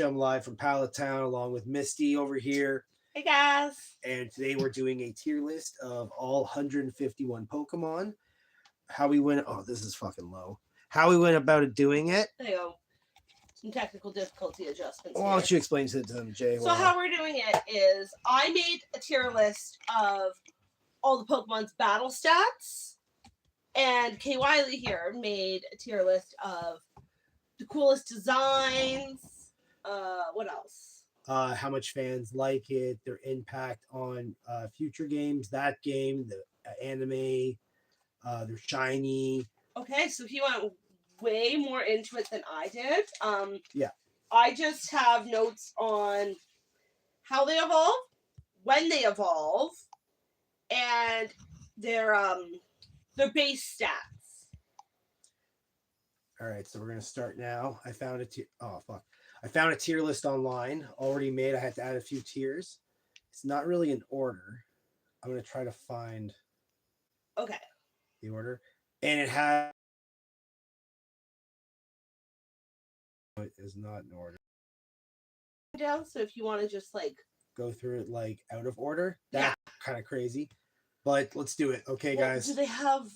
I'm live from Pallet Town along with Misty over here. Hey guys. And today we're doing a tier list of all 151 Pokemon. How we went. Oh, this is fucking low. How we went about doing it. There you go. Some technical difficulty adjustments. Why don't you explain to them, Jay? So how we're doing it is I made a tier list of all the Pokemon's battle stats. And Kay Wiley here made a tier list of the coolest designs. What else? How much fans like it, their impact on future games, that game, the anime, they're shiny. Okay, so he went way more into it than I did. Yeah. I just have notes on how they evolve, when they evolve, and their base stats. All right, so we're gonna start now. I found a tier list online already made. I had to add a few tiers. It's not really in order. I'm gonna try to find the order, and it has. It is not in order. Down, so if you want to just like go through it like out of order, that's kind of crazy. But let's do it, okay, guys? Do they have?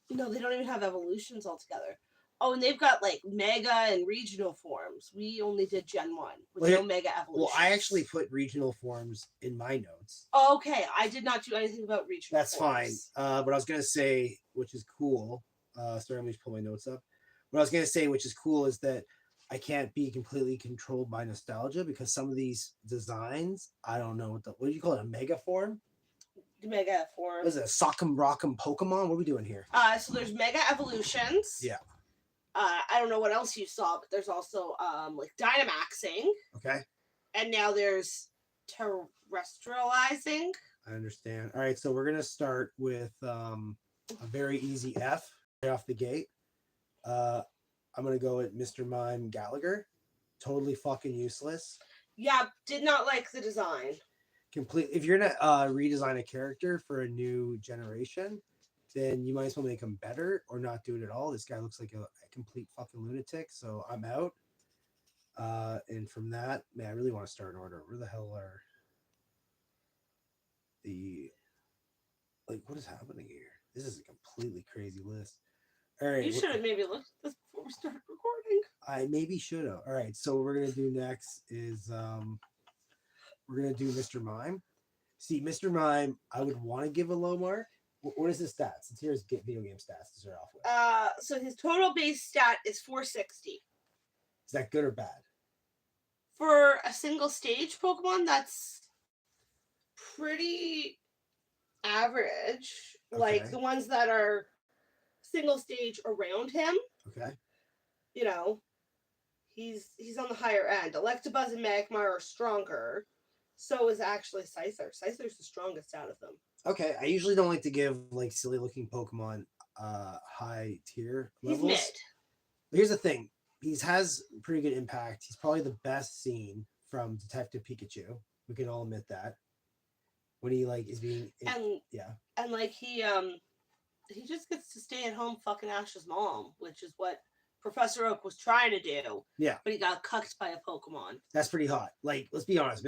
No, they don't even have evolutions altogether. Oh, and they've got like mega and regional forms. We only did Gen 1 with no mega evolutions. Well, I actually put regional forms in my notes. Oh, okay, I did not do anything about regional That's forms. fine. But I was going to say, which is cool. Sorry, let me just pull my notes up. What I was going to say, which is cool, is that I can't be completely controlled by nostalgia because some of these designs, I don't know what do you call it? A mega form? Mega form. What is it? A Sock'em Rock'em Pokemon? What are we doing here? So there's mega evolutions. Yeah. I don't know what else you saw, but there's also like Dynamaxing. Okay. And now there's Terrestrializing. I understand. All right, so we're gonna start with a very easy F right off the gate. I'm gonna go at Mr. Mime Gallagher. Totally fucking useless. Yeah, did not like the design. Completely. If you're gonna redesign a character for a new generation, then you might as well make him better or not do it at all. This guy looks like a complete fucking lunatic, so I'm out. And from that, man, I really want to start an order. Where the hell are the what is happening here? This is a completely crazy list. All right. You should have maybe looked at this before we started recording. I maybe should have. All right, so what we're gonna do next is we're gonna do Mr. Mime. See, Mr. Mime, I would want to give a low mark. What is his stats? Let's hear his video game stats to start off with. So his total base stat is 460. Is that good or bad? For a single stage Pokemon, that's pretty average. Okay. Like the ones that are single stage around him. Okay. You know, he's on the higher end. Electabuzz and Magmar are stronger. So is actually Scyther. Scyther's the strongest out of them. Okay, I usually don't like to give like silly looking Pokemon high tier levels. He's mid. Here's the thing. He has pretty good impact. He's probably the best seen from Detective Pikachu. We can all admit that. When he like is being and like he just gets to stay at home fucking Ash's mom, which is what Professor Oak was trying to do. Yeah. But he got cucked by a Pokemon. That's pretty hot. Like, let's be honest,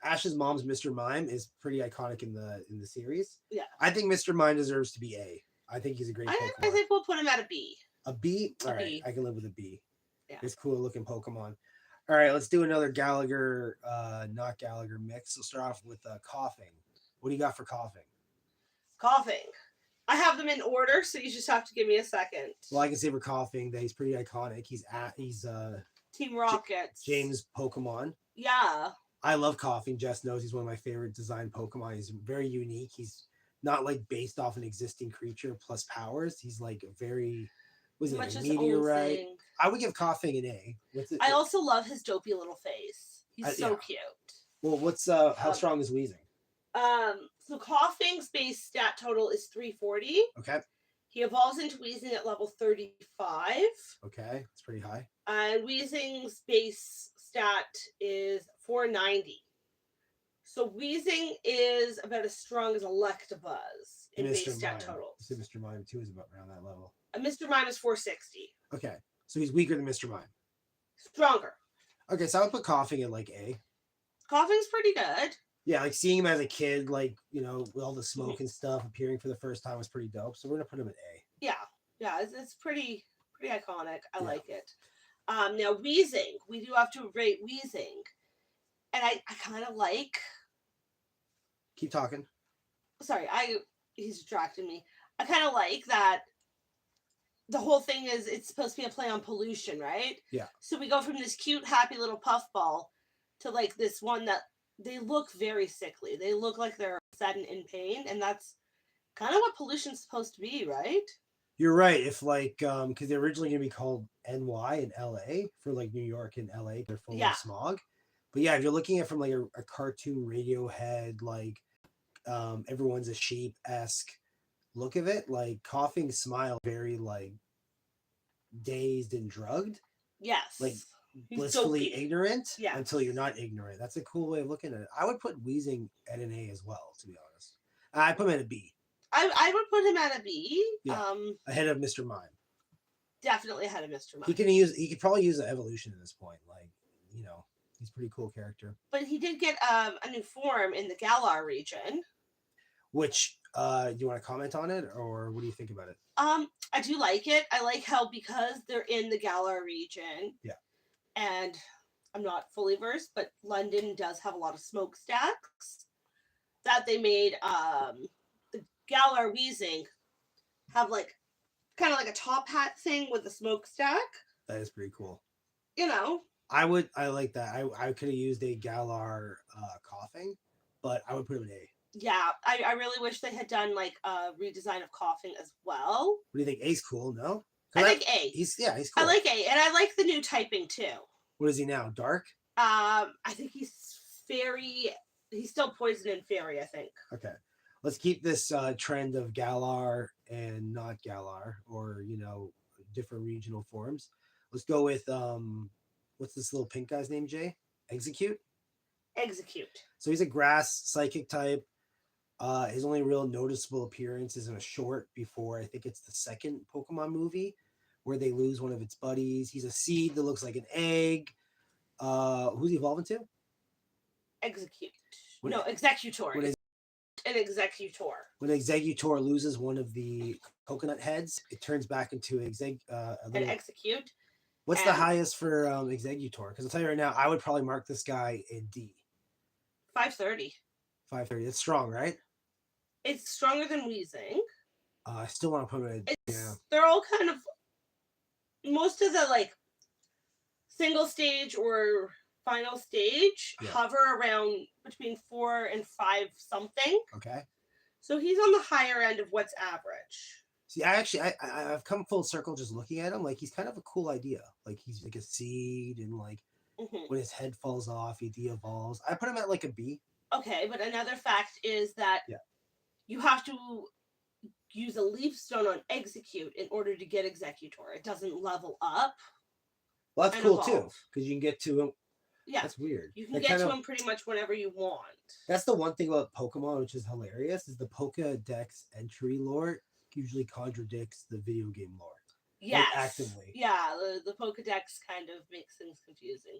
Ash's mom's Mr. Mime is pretty iconic in the series. Yeah. I think Mr. Mime deserves to be A. I think he's a great Pokemon. I think we'll put him at a B. A B? All right. B. I can live with a B. Yeah. It's cool looking Pokemon. All right, let's do another Gallagher, not Gallagher mix. We'll start off with Coughing. What do you got for Coughing? Coughing. I have them in order, so you just have to give me a second. Well, I can say for Coughing that he's pretty iconic. He's Team Rockets. James Pokemon. Yeah. I love Coughing. Jess knows he's one of my favorite designed Pokemon. He's very unique. He's not like based off an existing creature plus powers. He's like a very a meteorite. I would give Coughing an A. I also love his dopey little face. He's so cute. Well, what's how strong is Wheezing? So Coughing's base stat total is 340. Okay. He evolves into Wheezing at level 35. Okay, that's pretty high. And Wheezing's base stat is 490. So Wheezing is about as strong as Electabuzz in base stat total. So Mr. Mime too is about around that level. Mr. Mime is 460. Okay, so he's weaker than Mr. Mime. Stronger. Okay, so I would put Coughing at like A. Coughing's pretty good. Yeah, like seeing him as a kid, like, you know, with all the smoke and stuff appearing for the first time was pretty dope. So we're gonna put him at A. Yeah, it's pretty iconic. I Yeah. like it. Now Wheezing, we do have to rate Wheezing, and I kind of like. Keep talking. Sorry, he's distracting me. I kind of like that. The whole thing is it's supposed to be a play on pollution, right? Yeah. So we go from this cute, happy little puffball to like this one that they look very sickly. They look like they're upset and in pain, and that's kind of what pollution's supposed to be, right? You're right. If like, because they're originally gonna be called NY and LA for like New York and LA, they're full of smog. But yeah, if you're looking at it from like a cartoon Radiohead, like everyone's a sheep-esque look of it, like Coughing Smile, very like dazed and drugged. Yes. Like He's blissfully dopey. ignorant Yeah. until you're not ignorant. That's a cool way of looking at it. I would put Wheezing at an A as well, to be honest. I put him at a B. I would put him at a B. Yeah. Ahead of Mr. Mime. Definitely ahead of Mr. Mime. He could probably use an evolution at this point. Like, you know, he's a pretty cool character. But he did get a new form in the Galar region. Which do you want to comment on it, or what do you think about it? I do like it. I like how because they're in the Galar region. Yeah. And I'm not fully versed, but London does have a lot of smokestacks that they made the Galar Wheezing have like kind of like a top hat thing with a smokestack. That is pretty cool. You know. I like that. I could have used a Galar Coughing, but I would put him in A. Yeah, I really wish they had done like a redesign of Coughing as well. What do you think? A's cool, no? I think A. He's cool. I like A, and I like the new typing too. What is he now? Dark? I think he's fairy. He's still poison and fairy, I think. Okay. Let's keep this trend of Galar and not Galar, or, you know, different regional forms. Let's go with what's this little pink guy's name, Jay? Exeggcute? Exeggcute. So he's a grass psychic type. His only real noticeable appearance is in a short before, I think it's the second Pokemon movie, where they lose one of its buddies. He's a seed that looks like an egg. Who's he evolving to? Exeggcute. No, Exeggutor. An Exeggutor. When Exeggutor loses one of the coconut heads, it turns back into an Exeggcute. What's the highest for Exeggutor? Because I'll tell you right now, I would probably mark this guy in D. 530. 530. That's strong, right? It's stronger than Wheezing. I still want to put him in. Yeah. They're all kind of most of the like single stage or final stage hover around between 4 and 5 something. Okay. So he's on the higher end of what's average. See, I've come full circle just looking at him. Like, he's kind of a cool idea. Like, he's like a seed, and like when his head falls off, he de-evolves. I put him at like a B. Okay, but another fact is that you have to use a leaf stone on Exeggcute in order to get Exeggutor. It doesn't level up. Well, that's cool too, because you can get to him. Yeah, that's weird. You can get to him pretty much whenever you want. That's the one thing about Pokemon, which is hilarious, is the Pokédex entry lore usually contradicts the video game lore. Yes, like, actively. Yeah, the Pokédex kind of makes things confusing.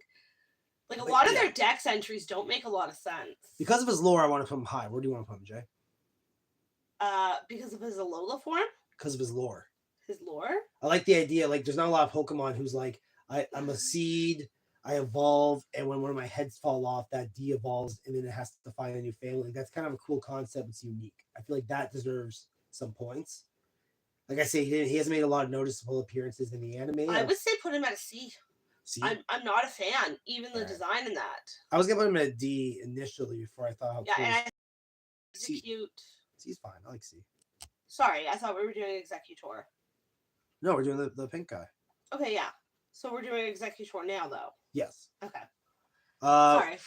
Like a lot of their Dex entries don't make a lot of sense. Because of his lore, I want to put him high. Where do you want to put him, Jay? Because of his Alola form? Because of his lore. His lore? I like the idea. Like, there's not a lot of Pokemon who's like, I'm a seed, I evolve, and when one of my heads fall off, that de-evolves, and then it has to find a new family. That's kind of a cool concept. It's unique. I feel like that deserves some points. Like I say, he hasn't made a lot of noticeable appearances in the anime. I would say put him at a C. C? I'm not a fan, even the design in that. I was going to put him at a D initially before I thought how cool. Yeah, and Exeggcute. C's fine. I like C. Sorry, I thought we were doing Exeggutor. No, we're doing the pink guy. Okay, yeah. So we're doing Exeggutor now, though. Yes. Okay. Sorry.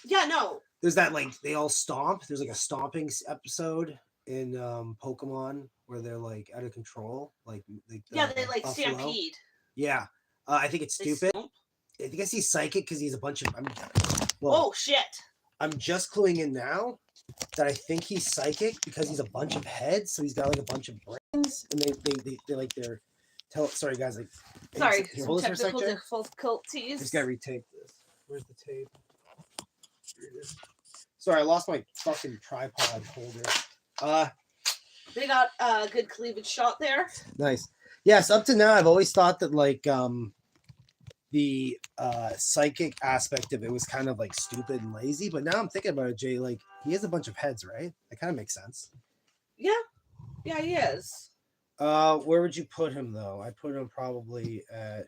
Yeah, no. There's that, like, they all stomp. There's like a stomping episode in Pokemon where they're like out of control. Like they like buffalo. Stampede. Yeah. I think it's stupid. I think I see Psychic because he's a bunch of. Oh shit! I'm just cluing in now that I think he's Psychic because he's a bunch of heads, so he's got like a bunch of brains, and they like their Sorry, guys. Like, Sorry, here, some hold this for a sec, technical Jay. difficulties. Just gotta retape this. Where's the tape? Here it is. Sorry, I lost my fucking tripod holder. They got a good cleavage shot there. Nice. Yes, up to now, I've always thought that like the psychic aspect of it was kind of like stupid and lazy, but now I'm thinking about it, Jay. Like he has a bunch of heads, right? That kind of makes sense. Yeah, he is. Where would you put him though? I put him probably at.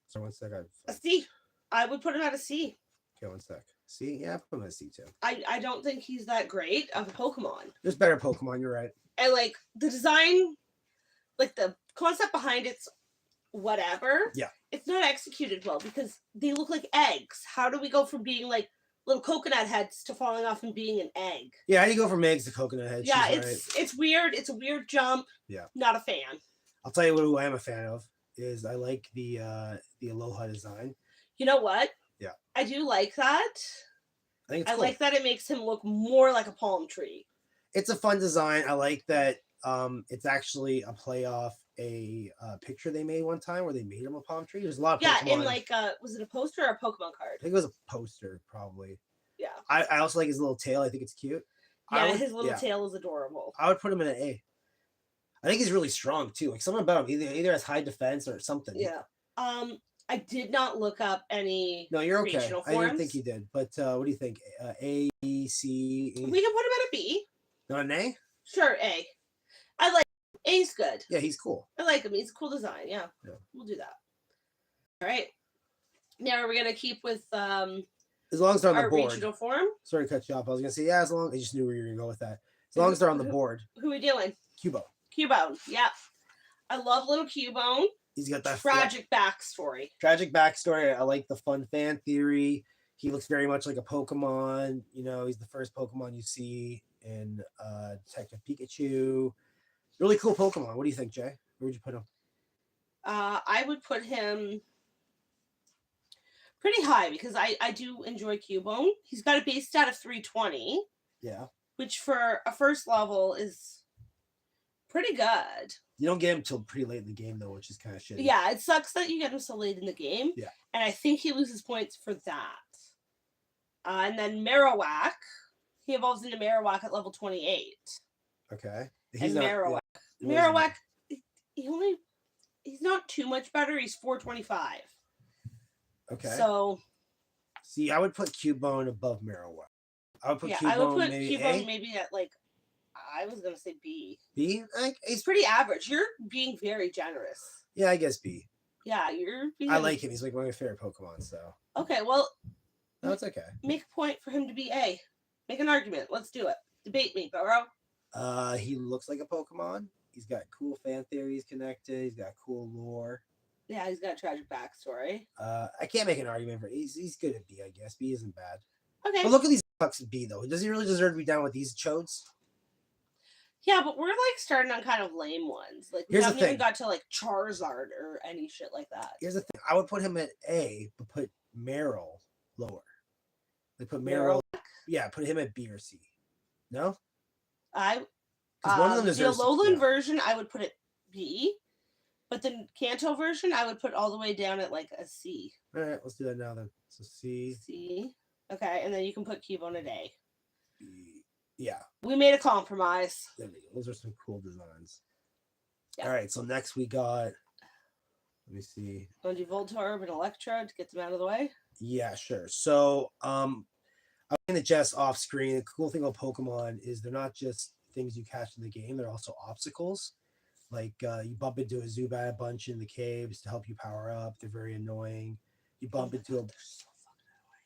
So one sec. A C. I would put him at a C. Okay, one sec. C, yeah, I put him at C too. I don't think he's that great of a Pokemon. There's better Pokemon. You're right. And like the design, like the concept behind it's whatever. Yeah. It's not executed well because they look like eggs. How do we go from being like little coconut heads to falling off and being an egg? Yeah, how do you go from eggs to coconut heads? Yeah, She's it's weird. It's a weird jump. Yeah. Not a fan. I'll tell you who I am a fan of is I like the Aloha design. You know what? Yeah. I do like that. I think it's cool. like that it makes him look more like a palm tree. It's a fun design. I like that it's actually a play off a picture they made one time where they made him a palm tree. There's a lot of Pokemon. In like was it a poster or a Pokemon card? I think it was a poster, probably. Yeah. I also like his little tail. I think it's cute. Yeah, his little tail is adorable. I would put him in an A. I think he's really strong too. Like something about him either has high defense or something. Yeah. I did not look up any. No, you're okay. Regional I didn't forms. think you did. But what do you think? A, B, C. E? We can put him at a B. Not an A? Sure, A. I like A's good. Yeah, he's cool. I like him. He's a cool design. Yeah. We'll do that. All right. Now we're gonna keep with as long as they're on the board. Regional form. Sorry to cut you off. I was gonna say as long. I just knew where you were gonna go with that. As long as they're on the board. Who are we doing? Cubone. Yeah. I love little Cubone. He's got that tragic backstory. Tragic backstory. I like the fun fan theory. He looks very much like a Pokemon. You know, he's the first Pokemon you see in Detective Pikachu. Really cool Pokemon. What do you think, Jay? Where would you put him? I would put him pretty high because I do enjoy Cubone. He's got a base stat of 320. Yeah. Which for a first level is pretty good. You don't get him till pretty late in the game, though, which is kind of shitty. Yeah, it sucks that you get him so late in the game. Yeah. And I think he loses points for that. And then Marowak, he evolves into Marowak at level 28. Okay. He's Marowak. Yeah. Marowak, he's not too much better. He's 425. Okay. So. See, I would put Cubone above Marowak. I would put Cubone I would put maybe Cubone A? maybe at like, I was going to say B. B? He's pretty average. You're being very generous. Yeah, I guess B. Yeah, you're being... I like him. He's like one of my favorite Pokemon, so. Okay, well. No, it's okay. Make a point for him to be A. Make an argument. Let's do it. Debate me, Burrow. He looks like a Pokemon. He's got cool fan theories connected. He's got cool lore. Yeah, he's got a tragic backstory. I can't make an argument for he's good at B, I guess. B isn't bad. Okay. But look at these fucks at B, though. Does he really deserve to be down with these chodes? Yeah, but we're like starting on kind of lame ones. Like we haven't even got to like Charizard or any shit like that. Here's the thing. I would put him at A, but put Meryl lower. They put Meryl. Yeah, put him at B or C. No? One of them deserves the Alolan version, I would put it B. But the Kanto version, I would put all the way down at like a C. All right, let's do that now then. So C. C. Okay, and then you can put Cubone at A. B. Yeah. We made a compromise. There we go. Those are some cool designs. Yeah. All right, so next we got, let me see. Want to do Voltorb and Electrode to get them out of the way? Yeah, sure. So I'm going to Jess off screen. The cool thing about Pokemon is they're not just things you catch in the game, they're also obstacles. Like you bump into a Zubat a bunch in the caves to help you power up. They're very annoying. You bump into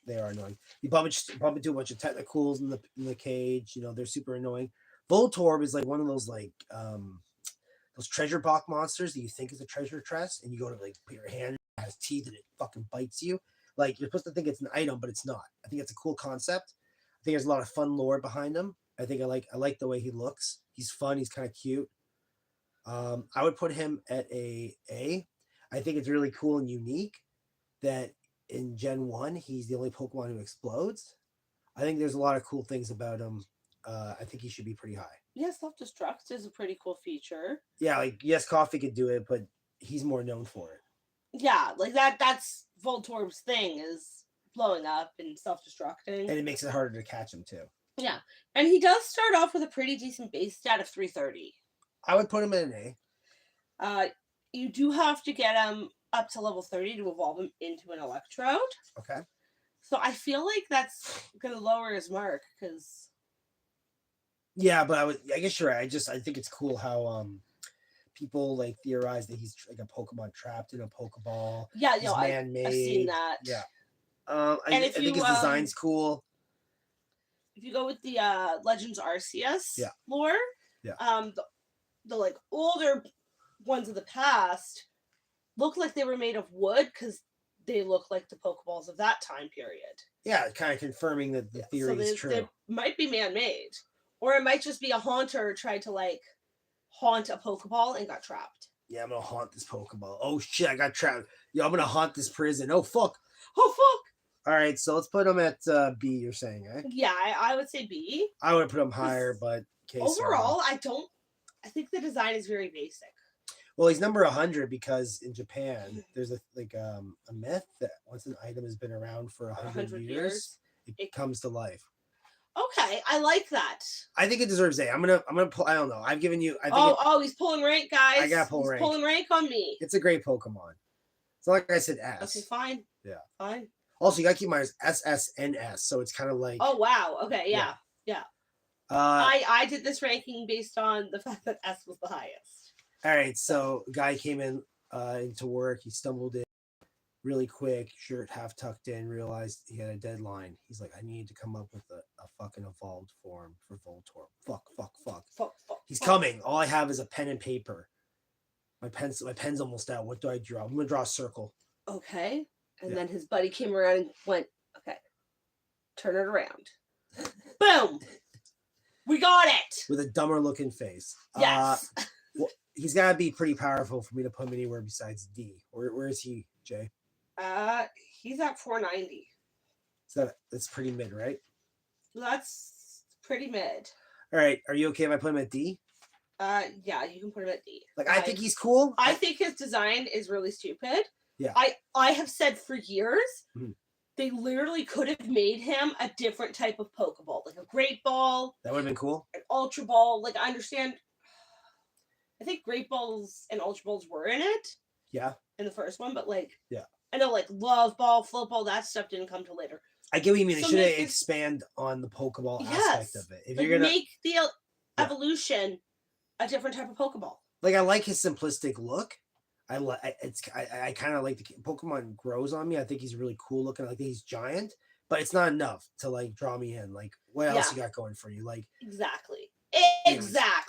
they are annoying. You bump into a bunch of technicals in the cage. You know, they're super annoying. Voltorb is like one of those like those treasure box monsters that you think is a treasure chest, and you go to like put your hand, it has teeth and it fucking bites you. Like you're supposed to think it's an item, but it's not. I think it's a cool concept. I think there's a lot of fun lore behind him. I think I like the way he looks. He's fun. He's kind of cute. I would put him at a A. I think it's really cool and unique that in Gen 1, he's the only Pokemon who explodes. I think there's a lot of cool things about him. I think he should be pretty high. Yeah, self-destruct is a pretty cool feature. Yeah, like, yes, Coffee could do it, but he's more known for it. Yeah, like that's Voltorb's thing, is blowing up and self-destructing. And it makes it harder to catch him too. Yeah. And he does start off with a pretty decent base stat of 330. I would put him in an A. You do have to get him up to level 30 to evolve him into an Electrode. Okay. So I feel like that's gonna lower his mark because. Yeah, but I guess you're right. I think it's cool how people like theorize that he's like a Pokemon trapped in a Pokeball. Yeah, he's man-made. I've seen that. Yeah. I think his design's cool. If you go with the Legends Arceus Yeah. lore, Yeah. The like older ones of the past look like they were made of wood because they look like the Pokeballs of that time period. Yeah, kind of confirming that the theory is true. They might be man-made. Or it might just be a haunter tried to like haunt a Pokeball and got trapped. Yeah, I'm gonna haunt this Pokeball. Oh shit, I got trapped. Yo, I'm gonna haunt this prison. Oh fuck. Oh fuck. All right, so let's put him at B. You're saying, eh? Yeah, I would say B. I would put him higher, but overall, I think the design is very basic. Well, he's number 100 because in Japan there's a myth that once an item has been around for 100 years, it comes to life. Okay, I like that. I think it deserves A. I'm gonna pull. I don't know. I've given you. I think he's pulling rank, guys. I got pull rank. He's pulling rank on me. It's a great Pokemon. It's not like I said S. Okay, fine. Yeah. Fine. Also, you gotta keep in mind it's S, and S, so it's kind of like. Oh wow. Okay. Yeah. I did this ranking based on the fact that S was the highest. All right, so guy came in into work. He stumbled in really quick, shirt half tucked in, realized he had a deadline. He's like, I need to come up with a fucking evolved form for Voltorb. Fuck. He's coming. All I have is a pen and paper. My pen's almost out. What do I draw? I'm gonna draw a circle. Okay. And then his buddy came around and went, okay, turn it around. Boom. We got it. With a dumber looking face. Yes. Well, he's got to be pretty powerful for me to put him anywhere besides D. Where is he, Jay? He's at 490. So that's pretty mid, right? That's pretty mid. All right. Are you okay if I put him at D? Yeah, you can put him at D. Like, I think he's cool. I think his design is really stupid. Yeah. I have said for years, they literally could have made him a different type of Pokeball, like a Great Ball. That would have been cool. An Ultra Ball. Like, I understand. I think Great Balls and Ultra Balls were in it. Yeah. In the first one, but like, yeah. I know like Love Ball, Float Ball, that stuff didn't come till later. I get what you mean. They should expand on the Pokeball aspect of it. If like, you're gonna make the evolution a different type of Pokeball. Like, I like his simplistic look. I kind of like the Pokemon grows on me. I think he's really cool looking. I think he's giant, but it's not enough to like draw me in. Like, what else you got going for you? Like, exactly.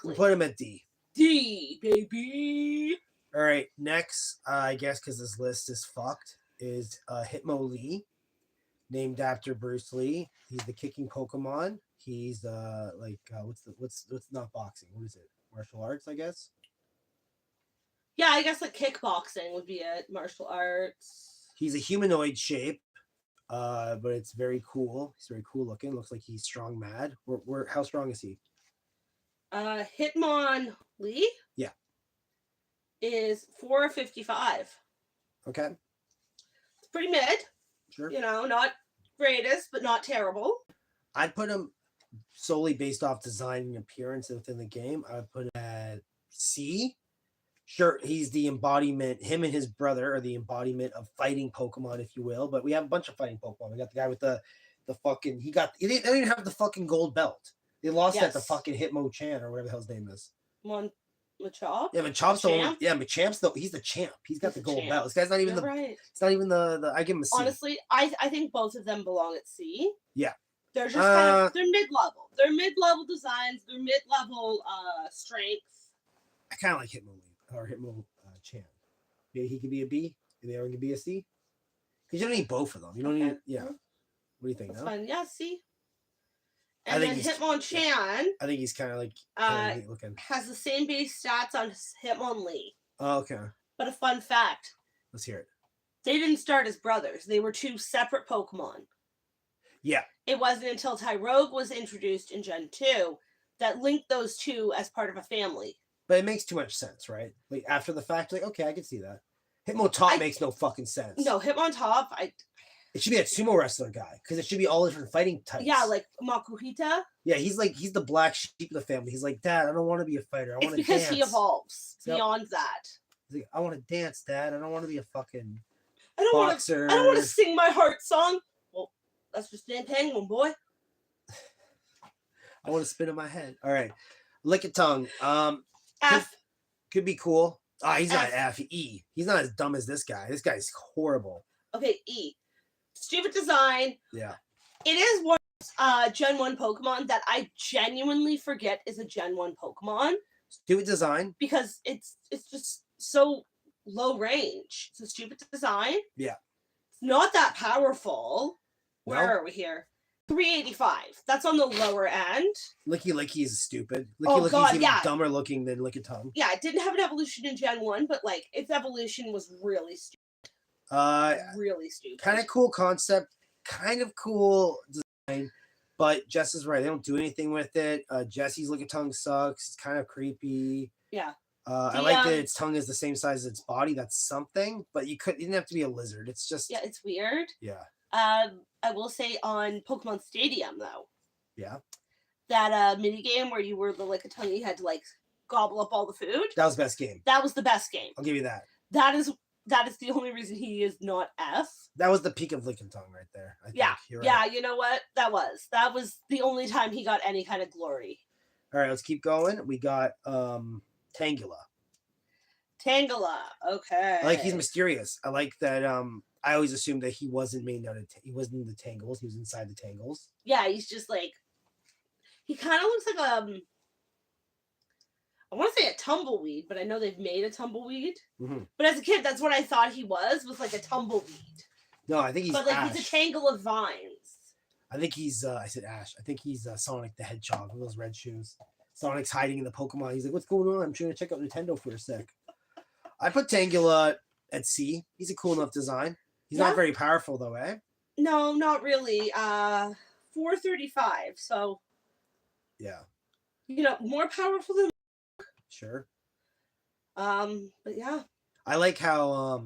We'll put him at D. D, baby. All right, next, I guess because this list is fucked, is Hitmonlee, named after Bruce Lee. He's the kicking Pokemon. He's what's not boxing? What is it? Martial arts, I guess. Yeah, I guess like kickboxing would be it. Martial arts. He's a humanoid shape, but it's very cool. He's very cool looking. Looks like he's strong mad. How strong is he? Hitmonlee. Yeah. Is 455. Okay. It's pretty mid. Sure. You know, not greatest, but not terrible. I'd put him solely based off design and appearance within the game. I would put him at C. Sure, he's the embodiment, him and his brother are the embodiment of fighting Pokemon, if you will. But we have a bunch of fighting Pokemon. We got the guy with the fucking, they didn't even have the fucking gold belt. They lost that to fucking Hitmonchan or whatever the hell his name is. Machop? Yeah, Machamp's the one. Yeah, Machamp's he's the champ. He's got the gold belt. This guy's not even it's not even the I give him a C. Honestly, I think both of them belong at C. Yeah. They're just kind of, they're mid-level. They're mid-level designs. They're mid-level strength. I kind of like Hitmonlee. Or Hitmonchan. Maybe he could be a B. Maybe Aaron could be a C. Because you don't need both of them. You don't need. Yeah. What do you think? That's fine. Yeah, C. And then Hitmonchan. Yeah. I think he's kind of like neat looking. Has the same base stats on Hitmonlee. Oh, okay. But a fun fact. Let's hear it. They didn't start as brothers. They were two separate Pokemon. Yeah. It wasn't until Tyrogue was introduced in Gen 2 that linked those two as part of a family. But it makes too much sense, right? Like after the fact, like okay, I can see that. Hitmontop makes no fucking sense. No, Hitmontop, It should be that sumo wrestler guy because it should be all different fighting types. Yeah, like Makuhita. Yeah, he's the black sheep of the family. He's like, Dad, I don't want to be a fighter. I want to dance. It's because he evolves beyond that. He's like, I want to dance, Dad. I don't want to be a fucking boxer. I don't want to sing my heart song. Well, that's just an penguin, boy. I want to spin in my head. All right, Lickitung. F could be cool. Ah, he's not F. E. He's not as dumb as this guy. This guy's horrible. Okay, E. Stupid design. Yeah. It is one Gen 1 Pokemon that I genuinely forget is a Gen 1 Pokemon. Stupid design. Because it's just so low range. It's a stupid design. Yeah. It's not that powerful. No. Where are we here? 385. That's on the lower end. Licky is stupid. Licky's even dumber looking than Lickitung. Yeah, it didn't have an evolution in Gen 1, but like its evolution was really stupid. Really stupid. Kind of cool concept, kind of cool design, but Jess is right. They don't do anything with it. Jesse's Lickitung sucks. It's kind of creepy. Yeah. I like that its tongue is the same size as its body. That's something, but you didn't have to be a lizard. It's just it's weird. Yeah. I will say on Pokemon Stadium though. Yeah. That mini game where you were the Lickitung, you had to like gobble up all the food. That was the best game. That was the best game. I'll give you that. That is the only reason he is not F. That was the peak of Lickitung right there. I think. You're right. Yeah, you know what? That was the only time he got any kind of glory. All right, let's keep going. We got Tangela. Tangela, okay. I like he's mysterious. I like that. I always assumed that he wasn't made out of. He wasn't in the tangles. He was inside the tangles. Yeah, he's just like. He kind of looks like I want to say a tumbleweed, but I know they've made a tumbleweed. Mm-hmm. But as a kid, that's what I thought he was like a tumbleweed. No, I think he's. But like Ash. he's a tangle of vines. I think he's. I said Ash. I think he's Sonic the Hedgehog with those red shoes. Sonic's hiding in the Pokemon. He's like, "What's going on? I'm trying to check out Nintendo for a sec." I put Tangela at C. He's a cool enough design. He's not very powerful though, eh? No, not really. 435. So. Yeah. More powerful than. Sure. But yeah. I like how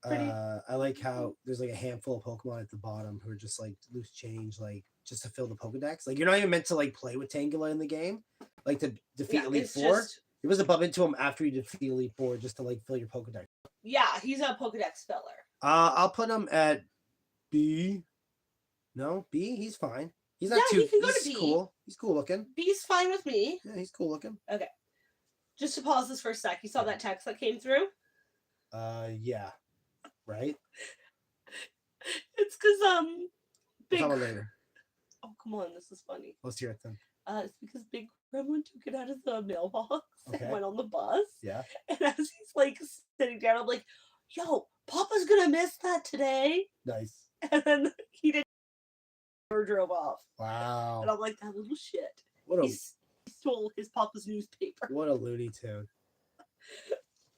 there's like a handful of Pokemon at the bottom who are just like loose change, like just to fill the Pokedex. Like you're not even meant to like play with Tangela in the game, like to defeat Elite Four. You're supposed to bump into him after you defeat Elite Four just to like fill your Pokedex. Yeah, he's a Pokedex filler. I'll put him at B. No, B. He's fine. He's not too. He can go to B. Cool. He's cool looking. B's fine with me. Yeah, he's cool looking. Okay. Just to pause this for a sec, you saw that text that came through? Yeah. Right? It's because, We'll talk about it later. Oh, come on, this is funny. Let's hear it then. It's because Big Gremlin took it out of the mailbox and went on the bus. Yeah. And as he's, like, sitting down, I'm like, yo, Papa's gonna miss that today. Nice. And then he didn't or drove off. Wow. And I'm like, that little shit. He stole his Papa's newspaper. What a Looney Tune.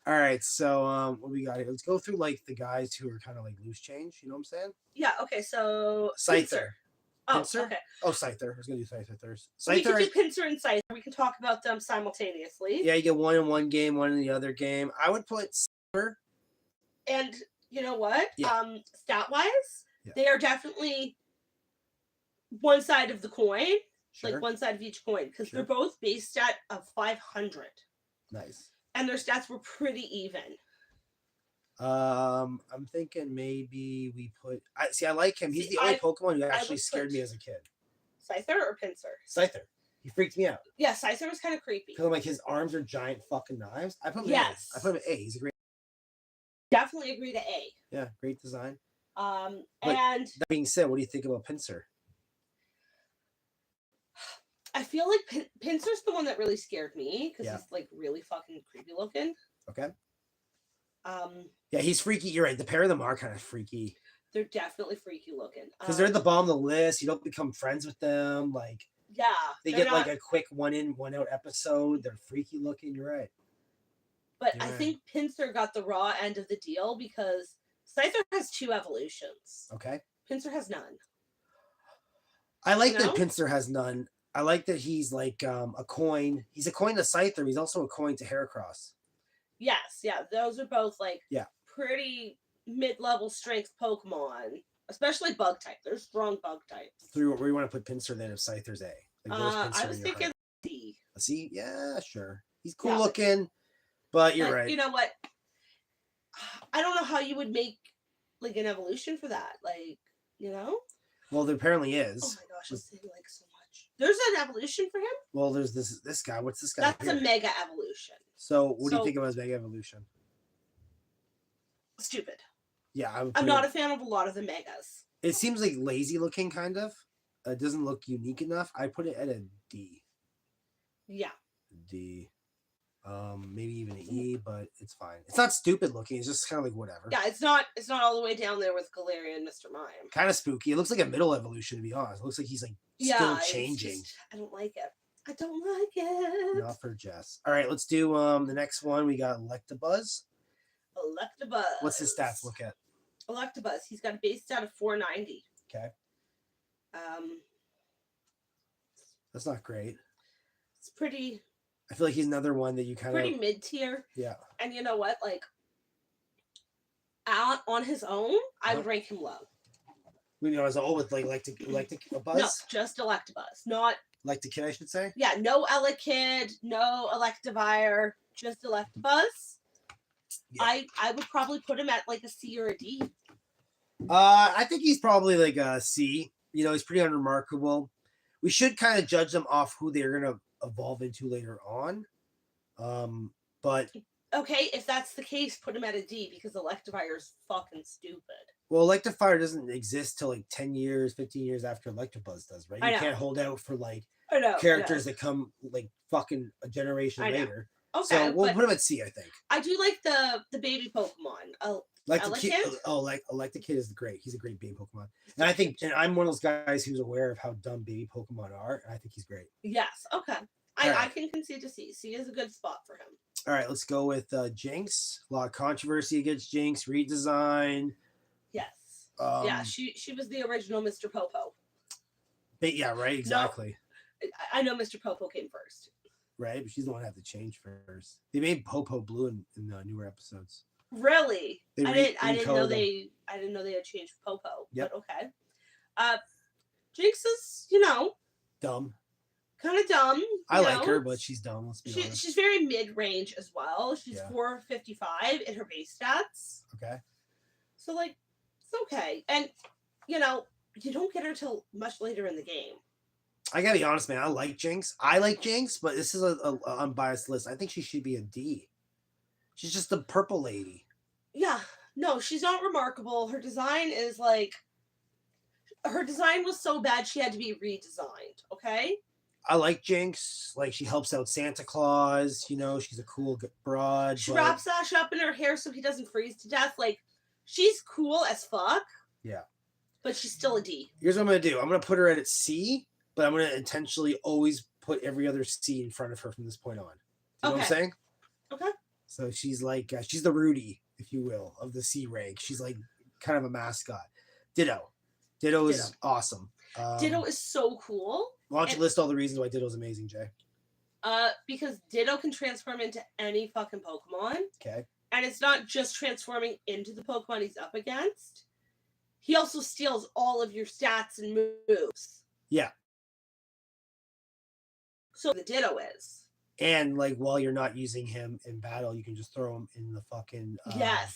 All right, so what we got here? Let's go through like the guys who are kind of like loose change. You know what I'm saying? Yeah. Okay. So Scyther. Pinsir? Okay. Oh, Scyther. I was gonna do Scyther first. Scyther. We can do Pinsir and Scyther. We can talk about them simultaneously. Yeah, you get one in one game, one in the other game. I would put Scyther. And you know what? Yeah. Stat wise, they are definitely one side of the coin. Sure. Like one side of each coin, because they're both base stat of 500. Nice. And their stats were pretty even. I'm thinking maybe we put. I like him. He's the only Pokemon who actually scared me as a kid. Scyther or Pinsir? Scyther. He freaked me out. Yeah, Scyther was kind of creepy. Because like his arms are giant fucking knives. I put him in. I put him in A. He's a great. Definitely agree to A. Yeah, great design. And that being said, what do you think about Pinsir? I feel like Pinsir's the one that really scared me because he's like really fucking creepy looking. Okay. Yeah, he's freaky. You're right. The pair of them are kind of freaky. They're definitely freaky looking. Because they're at the bottom of the list. You don't become friends with them. Like, yeah, they get like a quick one in, one out episode. They're freaky looking. You're right. But I think Pinsir got the raw end of the deal because Scyther has 2 evolutions. Okay. Pinsir has none. I like that Pinsir has none. I like that he's like a coin. He's a coin to Scyther. He's also a coin to Heracross. Yes, yeah, those are both like Yeah. pretty mid-level strength Pokemon, especially bug type. They're strong bug types. Where you want to put Pinsir then if Scyther's A? Like, where's Pinsir I was in your thinking heart? D. See, yeah, sure. He's cool Yeah, looking, but you're but right. you know what? I don't know how you would make like an evolution for that. Like, you know? Well, there apparently Oh is. my gosh, I'm saying like so much. There's an evolution for him? Well, there's this guy. What's this guy? That's here? a mega evolution. So, what do you think about his Mega Evolution? Stupid. Yeah, I'm not a fan of a lot of the megas. It seems like lazy looking, kind of. It doesn't look unique enough. I put it at a D. Yeah. D. Maybe even an E, but it's fine. It's not stupid looking. It's just kind of like whatever. Yeah, it's not all the way down there with Galarian and Mr. Mime. Kind of spooky. It looks like a middle evolution, to be honest. It looks like he's like still changing. I don't like it. I don't like it. Not for Jess. All right, let's do the next one. We got Electabuzz. Electabuzz. What's his stats? Look at Electabuzz. He's got a base stat of 490. Okay. That's not great. It's pretty. I feel like he's another one that you kind of pretty mid tier. Yeah. And you know what? Like, out on his own, I would rank him low. We know as all with like Electabuzz. No, just Electabuzz, not Electakid, I should say. Yeah, no Elekid, no Electivire, just Electabuzz. Yeah. I would probably put him at like a C or a D. I think he's probably like a C. You know, he's pretty unremarkable. We should kind of judge them off who they're gonna evolve into later on. But okay, if that's the case, put him at a D because Electivire is fucking stupid. Well, Electivire doesn't exist till like 10 years, 15 years after Electabuzz does, right? You can't hold out for like characters that come like fucking a generation later. Okay, so we'll put him at C, I think. I do like the baby Pokemon. Electakid is great. He's a great baby Pokemon. And I think, and I'm one of those guys who's aware of how dumb baby Pokemon are, and I think he's great. Yes, okay. I can concede to C. C is a good spot for him. All right, let's go with Jynx. A lot of controversy against Jynx, redesign. Yes. Yeah, she was the original Mr. Popo. But yeah, right, exactly. No, I know Mr. Popo came first. Right, but she's the one that had to change first. They made Popo blue in the newer episodes. Really? I didn't know they had changed Popo. Yep. But okay. Jinx is, dumb. Kind of dumb. I like her, but she's dumb. Let's be honest. She's very mid-range as well. She's 455 in her base stats. Okay. So like, it's okay, and you don't get her till much later in the game. I gotta be honest, man. I like Jynx, but this is a unbiased list. I think she should be a D. She's just the purple lady. Yeah, no, she's not remarkable. Her design is like, her design was so bad she had to be redesigned. Okay. I like Jynx. Like, she helps out Santa Claus. She's a cool broad. She wraps Ash up in her hair so he doesn't freeze to death. Like, she's cool as fuck. Yeah. But she's still a D. Here's what I'm going to do. I'm going to put her at C, but I'm going to intentionally always put every other C in front of her from this point on. You know what I'm saying? Okay. So she's like, she's the Rudy, if you will, of the C rank. She's like kind of a mascot. Ditto is awesome. Ditto is so cool. Why don't you list all the reasons why Ditto's amazing, Jay? Because Ditto can transform into any fucking Pokemon. Okay. And it's not just transforming into the Pokemon he's up against. He also steals all of your stats and moves. Yeah. So the Ditto is. And like while you're not using him in battle, you can just throw him in the fucking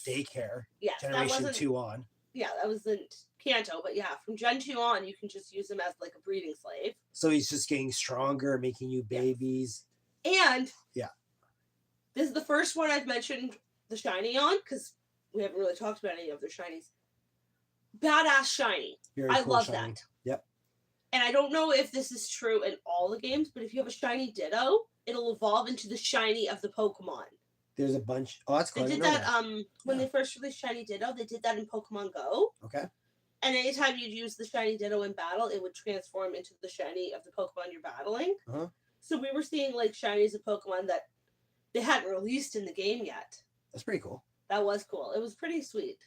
daycare. Yes. Generation 2 on. Yeah, that wasn't Kanto, but yeah, from Gen 2 on, you can just use him as like a breeding slave. So he's just getting stronger, making you babies. And this is the first one I've mentioned the shiny on, because we haven't really talked about any of their shinies. Badass shiny. I love that. Yep. And I don't know if this is true in all the games, but if you have a shiny Ditto, it'll evolve into the shiny of the Pokemon. There's a bunch. Oh, that's cool. They did that when they first released Shiny Ditto. They did that in Pokemon Go. Okay. And anytime you'd use the Shiny Ditto in battle, it would transform into the shiny of the Pokemon you're battling. Uh-huh. So we were seeing like shinies of Pokemon that they hadn't released in the game yet. That's pretty cool. That was cool. It was pretty sweet.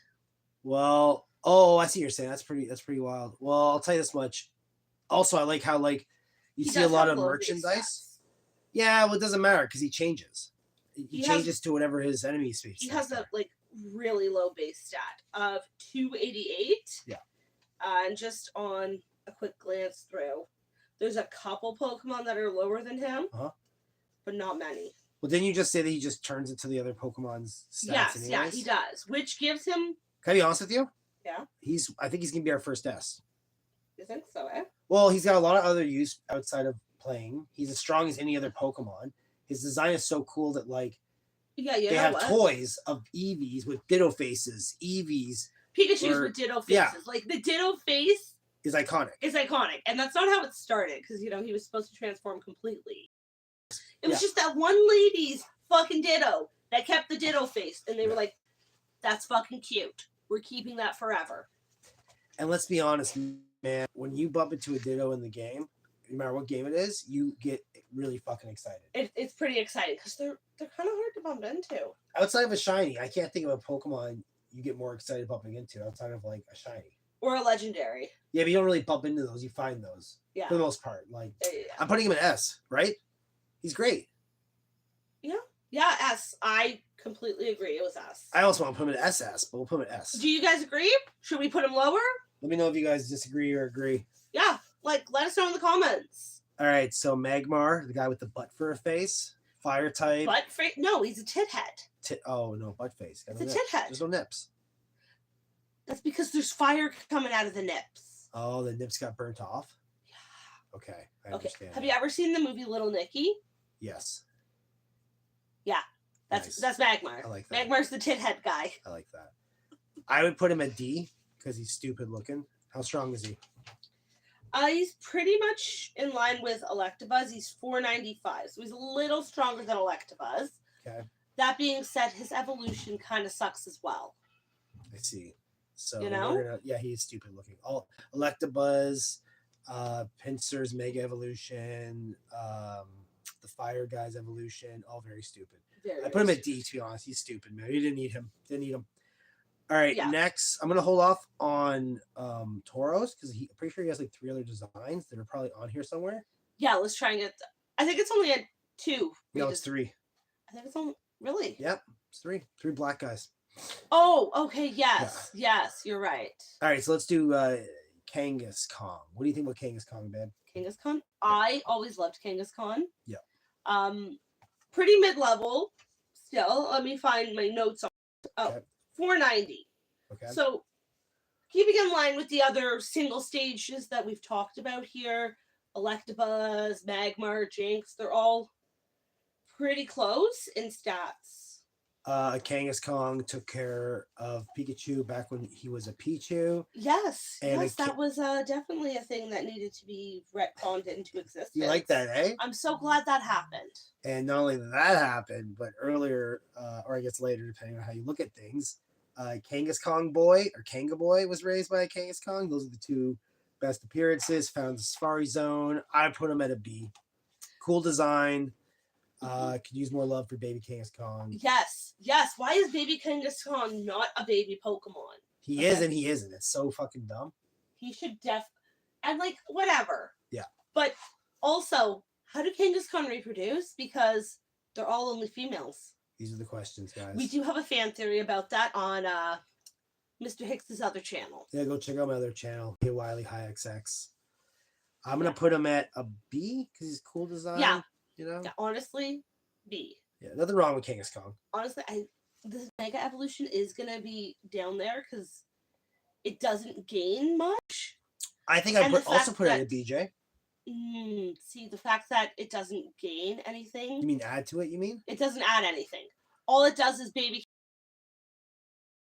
Well, I see what you're saying. That's pretty wild. Well, I'll tell you this much. Also, I like how You He see a does lot have of low base merchandise. stats. Yeah, well, it doesn't matter because he changes. He He has- changes to whatever his enemy space. He has a like really low base stat of 288. Yeah. And just on a quick glance through, there's a couple Pokemon that are lower than him, but not many. Well, didn't you just say that he just turns into the other Pokemon's stats? Yes, anyways? yeah, he does, which gives him. Can I be honest with you? Yeah. I think he's gonna be our first S. You think so, eh? Well, he's got a lot of other use outside of playing. He's as strong as any other Pokemon. His design is so cool that like Yeah, you they know have what? toys of Eevees with Ditto faces, Eevees Pikachu's with Ditto faces. yeah. Like the Ditto face is iconic. is iconic, and that's not how it started because he was supposed to transform completely. It was just that one lady's fucking Ditto that kept the Ditto face, and they were like, "That's fucking cute. We're keeping that forever." And let's be honest, man, when you bump into a Ditto in the game, no matter what game it is, you get really fucking excited. It's pretty exciting because they're kind of hard to bump into. Outside of a shiny, I can't think of a Pokemon you get more excited bumping into outside of like a shiny. Or a legendary. Yeah, but you don't really bump into those. You find those Yeah. for the most part. Like Yeah. I'm putting him in S, right? He's great. Yeah, S. I completely agree. It was S. I also want to put him in SS, but we'll put him in S. Do you guys agree? Should we put him lower? Let me know if you guys disagree or agree. Yeah, like let us know in the comments. All right, so Magmar, the guy with the butt for a face, fire type. No, he's a tit head. Oh no, butt face. It's a tit head. There's no nips. That's because there's fire coming out of the nips. Oh, the nips got burnt off. Yeah. Okay, I Okay. understand. Have you ever seen the movie Little Nicky? Yes. Yeah. Nice. That's Magmar. I like that. Magmar's the tit head guy. I like that. I would put him at D because he's stupid looking. How strong is he? He's pretty much in line with Electabuzz. He's 495, so he's a little stronger than Electabuzz. Okay. That being said, his evolution kind of sucks as well. I see. So You know? we're gonna, yeah, he's stupid looking. All Electabuzz, Pinsir's Mega Evolution, the Fire Guy's evolution, all very stupid. I put him at D to be honest. He's stupid, man. You didn't need him. Didn't need him. All right, Yeah. next I'm gonna hold off on Tauros because I'm pretty sure he has like 3 other designs that are probably on here somewhere. Yeah, let's try and get. I think it's only at 2. No, it's 3. I think it's only really. Yep, it's 3. 3 black guys. Oh, okay. Yes, yes, you're right. All right, so let's do Kangaskhan. What do you think about Kangaskhan, man? Kangaskhan. I always loved Kangaskhan. Yeah. Pretty mid-level still. Let me find my notes on. Oh, Okay. 490. Okay. So, keeping in line with the other single stages that we've talked about here, Electabuzz, Magmar, Jynx, they're all pretty close in stats. Kangaskhan took care of Pikachu back when he was a Pichu. Yes, And yes, that was definitely a thing that needed to be retconned into existence. You like that, eh? I'm so glad that happened. And not only did that happen, but earlier, or I guess later, depending on how you look at things, Kangaskhan Boy or Kanga Boy was raised by a Kangaskhan. Those are the 2 best appearances. Found the Safari Zone. I put him at a B. Cool design. Could use more love for baby Kangaskhan. Yes, yes. Why is baby Kangaskhan not a baby Pokemon? He is and he isn't. It's so fucking dumb. He should and like whatever. Yeah. But also, how do Kangaskhan reproduce? Because they're all only females. These are the questions, guys. We do have a fan theory about that on Mr. Hicks's other channel. Yeah, go check out my other channel, Hey Wiley High XX. I'm gonna put him at a B because he's cool design. Yeah. You know? Yeah, honestly, B. Yeah, nothing wrong with Kangaskhan. Honestly, the Mega Evolution is gonna be down there because it doesn't gain much. I think I And the also fact put it at that- a BJ. See, the fact that it doesn't gain anything. You mean add to it, you mean? It doesn't add anything. All it does is baby,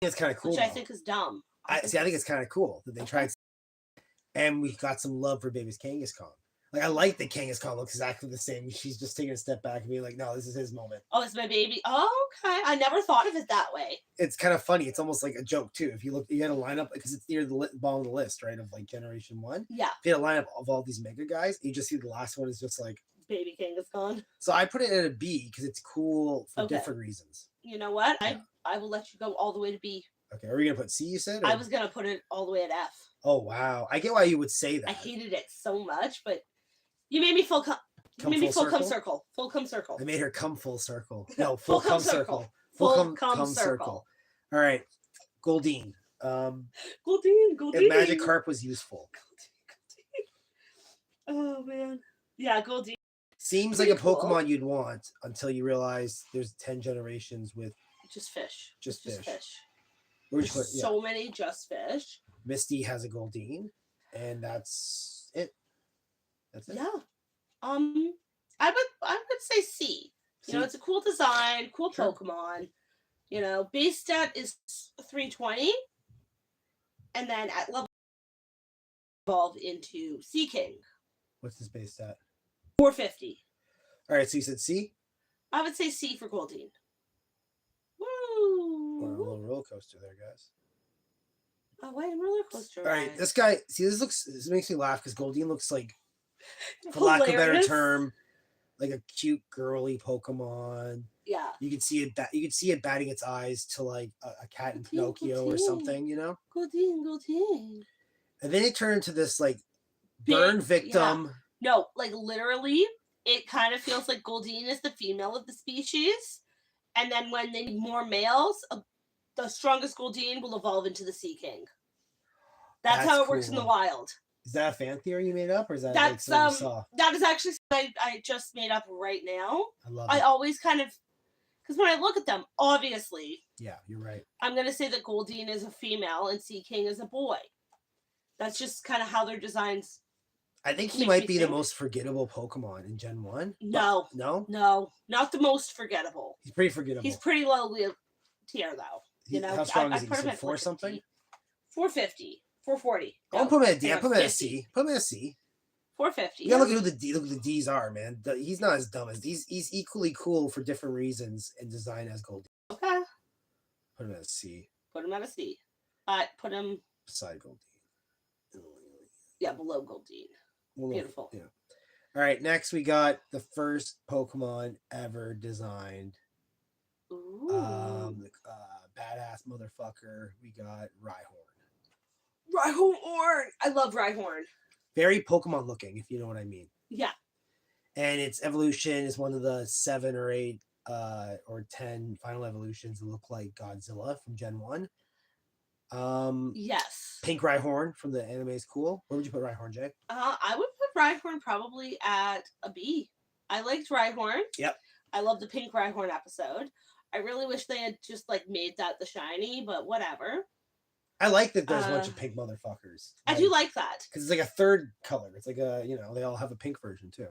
It's kind of cool. which I though. think is dumb. I think it's kind of cool that they tried. And we got some love for baby's Kangaskhan. Like, I like that Kangaskhan looks exactly the same. She's just taking a step back and being like, no, this is his moment. Oh, it's my baby. Oh, okay. I never thought of it that way. It's kind of funny. It's almost like a joke, too. If you look, you had a lineup, because it's near the bottom of the list, right, of like Generation 1. Yeah, If you had a lineup of all these mega guys, you just see the last one is just like. baby Kangaskhan. So I put it at a B because it's cool for Okay. different reasons. You know what? Yeah. I will let you go all the way to B. Okay, are we going to put C, you said? I or- was gonna put it all the way at F. Oh, wow. I get why you would say that. I hated it so much, but You made me full come. Come You made me full full come circle? circle. Full come circle. I made her come full circle. No, Full full come come circle. circle. Full come circle. All right, Goldeen. Goldeen. If Magikarp was useful. Oh man. Yeah, Goldeen. Seems Pretty like a cool. Pokemon you'd want until you realize there's 10 generations with Just fish. Just Just fish. fish. Where'd you There's put? Yeah. so many just fish. Misty has a Goldeen, and that's it. That's it. Yeah. I would say C. You know, See? it's a cool design, cool Sure. Pokemon. You know, base stat is 320, and then at level evolve into Sea King. What's his base stat? 450. All right, so you said C? I would say C for Goldeen. We're on a Woo! little roller coaster there, guys. Oh wait, roller coaster. All right, ride. this guy. See, this makes me laugh because Goldeen looks like, for lack of a better Hilarious. term, like a cute girly Pokemon. Yeah. You could see it. You could see it batting its eyes to like a cat in Goldeen, Pinocchio or Goldeen. something, you know. Goldeen. And then it turned into this like Big- burn victim. No, like literally, it kind of feels like Goldeen is the female of the species, and then when they need more males, the strongest Goldeen will evolve into the Sea King. That's how it works in the cool. wild. Is that a fan theory you made up, or is that like That's something you saw? that is actually something I just made up right now. I love I it. always kind of, because when I look at them, obviously, Yeah, you're right. I'm gonna say that Goldeen is a female and Sea King is a boy. That's just kind of how their designs. I think he Makes might me be the think. most forgettable Pokemon in Gen 1. No, No? no, not the most forgettable. He's pretty forgettable. He's pretty low tier though. You know, How strong is I'd he? put So him at 4 like a something? D. 450, 440. I'll put him at a D. hang I on, put him at a 50. C. Put him at a C. 450. You gotta look at who the D's are, man. He's not as dumb as he's equally cool for different reasons in design as Goldeen. Okay. Put him at a C Put him at a C. Put him, beside Goldeen. yeah, below Goldeen. Well, Beautiful. Yeah. All right. Next, we got the first Pokemon ever designed. Ooh. Badass motherfucker. We got Rhyhorn. Rhyhorn. I love Rhyhorn. Very Pokemon looking, if you know what I mean. Yeah. And its evolution is one of the 7 or 8 or 10 final evolutions that look like Godzilla from Gen 1. Yes. Pink Rhyhorn from the anime is cool. Where would you put Rhyhorn, Jay? I would put Rhyhorn probably at a B. I liked Rhyhorn. Yep. I love the Pink Rhyhorn episode. I really wish they had just like made that the shiny, but whatever. I like that there's a bunch of pink motherfuckers. I do like that. Because it's like a third color. It's like a, they all have a pink version too.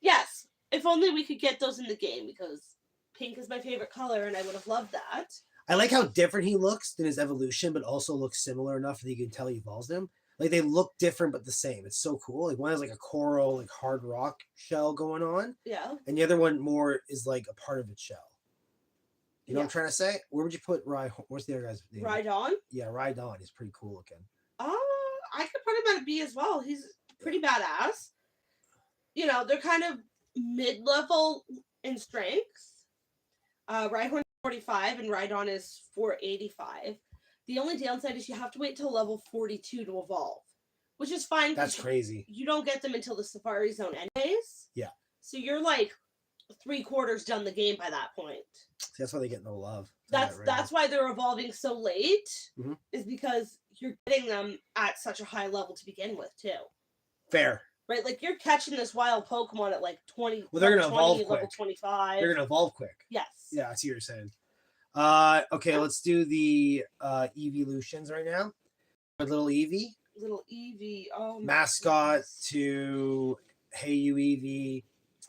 Yes. If only we could get those in the game, because pink is my favorite color and I would have loved that. I like how different he looks than his evolution, but also looks similar enough that you can tell he evolves them. Like they look different but the same. It's so cool. Like one has like a coral, like hard rock shell going on. Yeah. And the other one more is like a part of its shell. You know what I'm Yes. trying to say? Where would you put Rhydon? What's the other guy's name? Rhydon? Yeah, Rhydon. He's pretty cool looking. I could put him at a B as well. He's pretty badass. You know, they're kind of mid-level in strength. Rhyhorn is 45 and Rhydon is 485. The only downside is you have to wait till level 42 to evolve, which is fine. That's crazy. You don't get them until the Safari Zone anyways. Yeah. So you're like 3/4 done the game by that point. See, that's why they get no love. That's why they're evolving so late, Mhm. is because you're getting them at such a high level to begin with too. Fair. Right, like you're catching this wild Pokemon at like 20. Well, they're gonna level evolve 20, level quick. 25. They're gonna evolve quick. Yes. Yeah, I see what you're saying. Okay, let's do the Eeveelutions right now. A little Eevee. Little Eevee. Oh my Mascot goodness. to Hey You Eevee.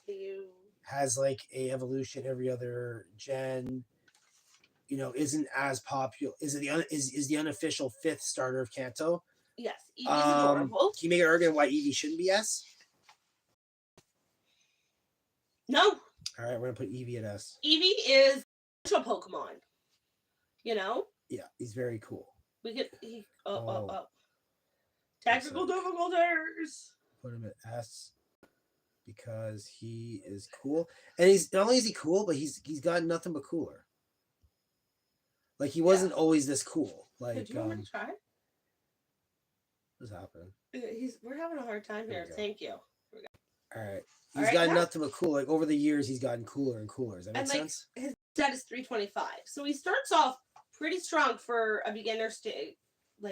You- Has like a evolution every other gen. Isn't as popular. Is the unofficial 5th starter of Kanto. Yes, Eevee's adorable. Can you make an argument why Eevee shouldn't be S? No, All right, we're gonna put Eevee at S. Eevee is a special Pokemon. You know, Yeah, he's very cool. we could. Oh. Technical difficulties. Put him at S because he is cool, and he's not only is he cool, but he's got nothing but cooler. Like he wasn't always this cool. Hey, Like do you want me to try? what's happening? We're having a hard time There here. you go. Thank you. All right. All He's right, gotten yeah. nothing but cool. Like over the years, he's gotten cooler and cooler. Does that make And like sense? his stat is 325, so he starts off pretty strong for a beginner stage. All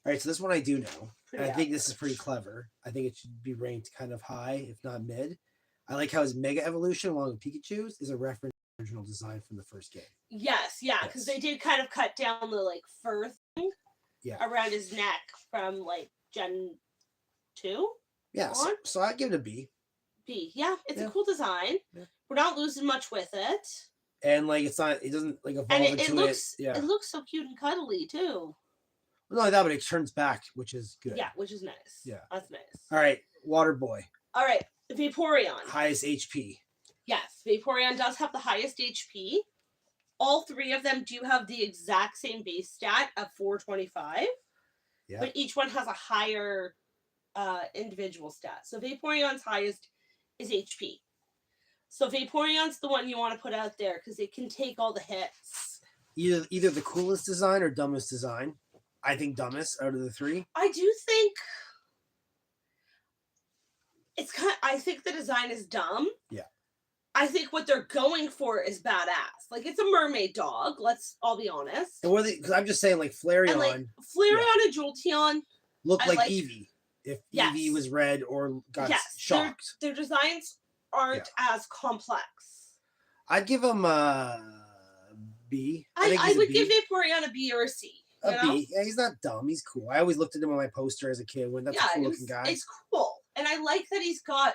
right. So this one I do know. Pretty And I think this is average. pretty clever. I think it should be ranked kind of high, if not mid. I like how his Mega Evolution along with Pikachu's is a reference to the original design from the first game. Yes, yeah, because they did kind of cut down the like fur thing around his neck from like Gen 2. Yeah, so I'd give it a B. B, yeah, it's a cool design. Yeah. We're not losing much with it, and like it doesn't like evolve and into it looks, Yeah, it looks so cute and cuddly too. Not like that, but it turns back, which is good. Yeah, which is nice. Yeah, that's nice. All right, Water Boy. All right, Vaporeon. Highest HP. Yes, Vaporeon does have the highest HP. All three of them do have the exact same base stat of 425. Yeah. But each one has a higher individual stat. So Vaporeon's highest is HP. So Vaporeon's the one you want to put out there because it can take all the hits. Either the coolest design or dumbest design. I think dumbest out of the three. I do think I think the design is dumb. Yeah. I think what they're going for is badass. Like, it's a mermaid dog. Let's all be honest. And because I'm just saying, like Flareon. And and Jolteon look like Eevee. If Eevee was red or got shocked. Their designs aren't as complex. I'd give them a B. I would give Vaporeon a B or a C. B. Yeah, he's not dumb. He's cool. I always looked at him on my poster as a kid. That's a cool looking guy. It's cool. And I like that he's got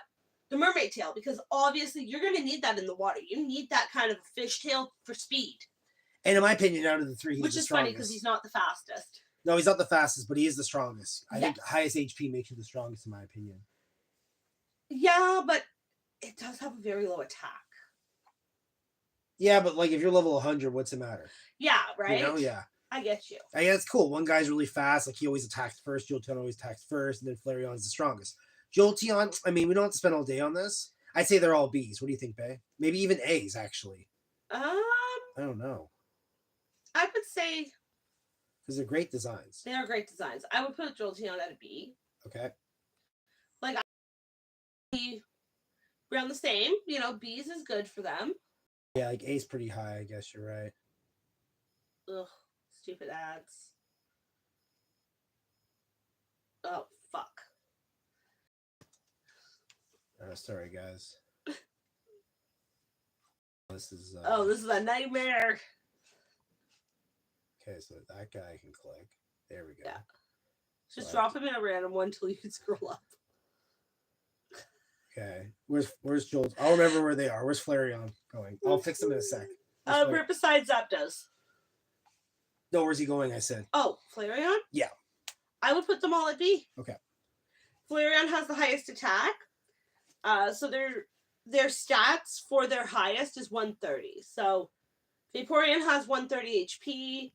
the mermaid tail because obviously you're going to need that in the water. You need that kind of fish tail for speed. And in my opinion, out of the three, he's Which the is strongest. funny because he's not the fastest. No, he's not the fastest, but he is the strongest. I think highest HP makes you the strongest, in my opinion. Yeah, but it does have a very low attack. Yeah, but like if you're level 100, what's the matter? Yeah, right? You know, yeah. I get you. Yeah, it's cool. One guy's really fast. Like he always attacks first. Jolteon always attacks first. And then Flareon's the strongest. Jolteon, I mean, we don't have to spend all day on this. I'd say they're all Bs. What do you think, Bae? Maybe even As, actually. I don't know. I would say... Because they're great designs. They are great designs. I would put Jolteon at a B. Okay. Like, we're on the same. You know, B's is good for them. Yeah, like A's pretty high, I guess you're right. Ugh, stupid ads. Oh, fuck. Sorry, guys. This is... this is a nightmare. Okay, so that guy can click. There we go. Yeah. Just drop him in a random one until you can scroll up. Okay. Where's Joel? I'll remember where they are. Where's Flareon going? I'll fix them in a sec. Right beside Zapdos. No, where's he going? I said. Oh, Flareon? Yeah. I would put them all at B. Okay. Flareon has the highest attack. So their stats for their highest is 130. So Vaporeon has 130 HP,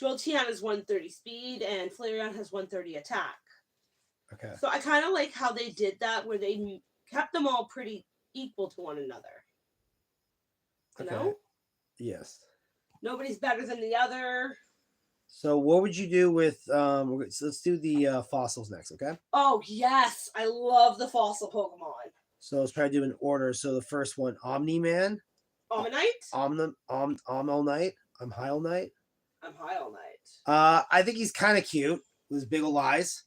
Jolteon has 130 speed, and Flareon has 130 attack. Okay. So I kind of like how they did that, where they kept them all pretty equal to one another. You know? Yes. Nobody's better than the other. So what would you do with so let's do the fossils next, okay? Oh yes, I love the fossil Pokemon. So let's try to do an order. So the first one, Omni-Man. Omnite? Omnite. I'm High All Night. I'm High All Night. I think he's kind of cute with his big ol' eyes.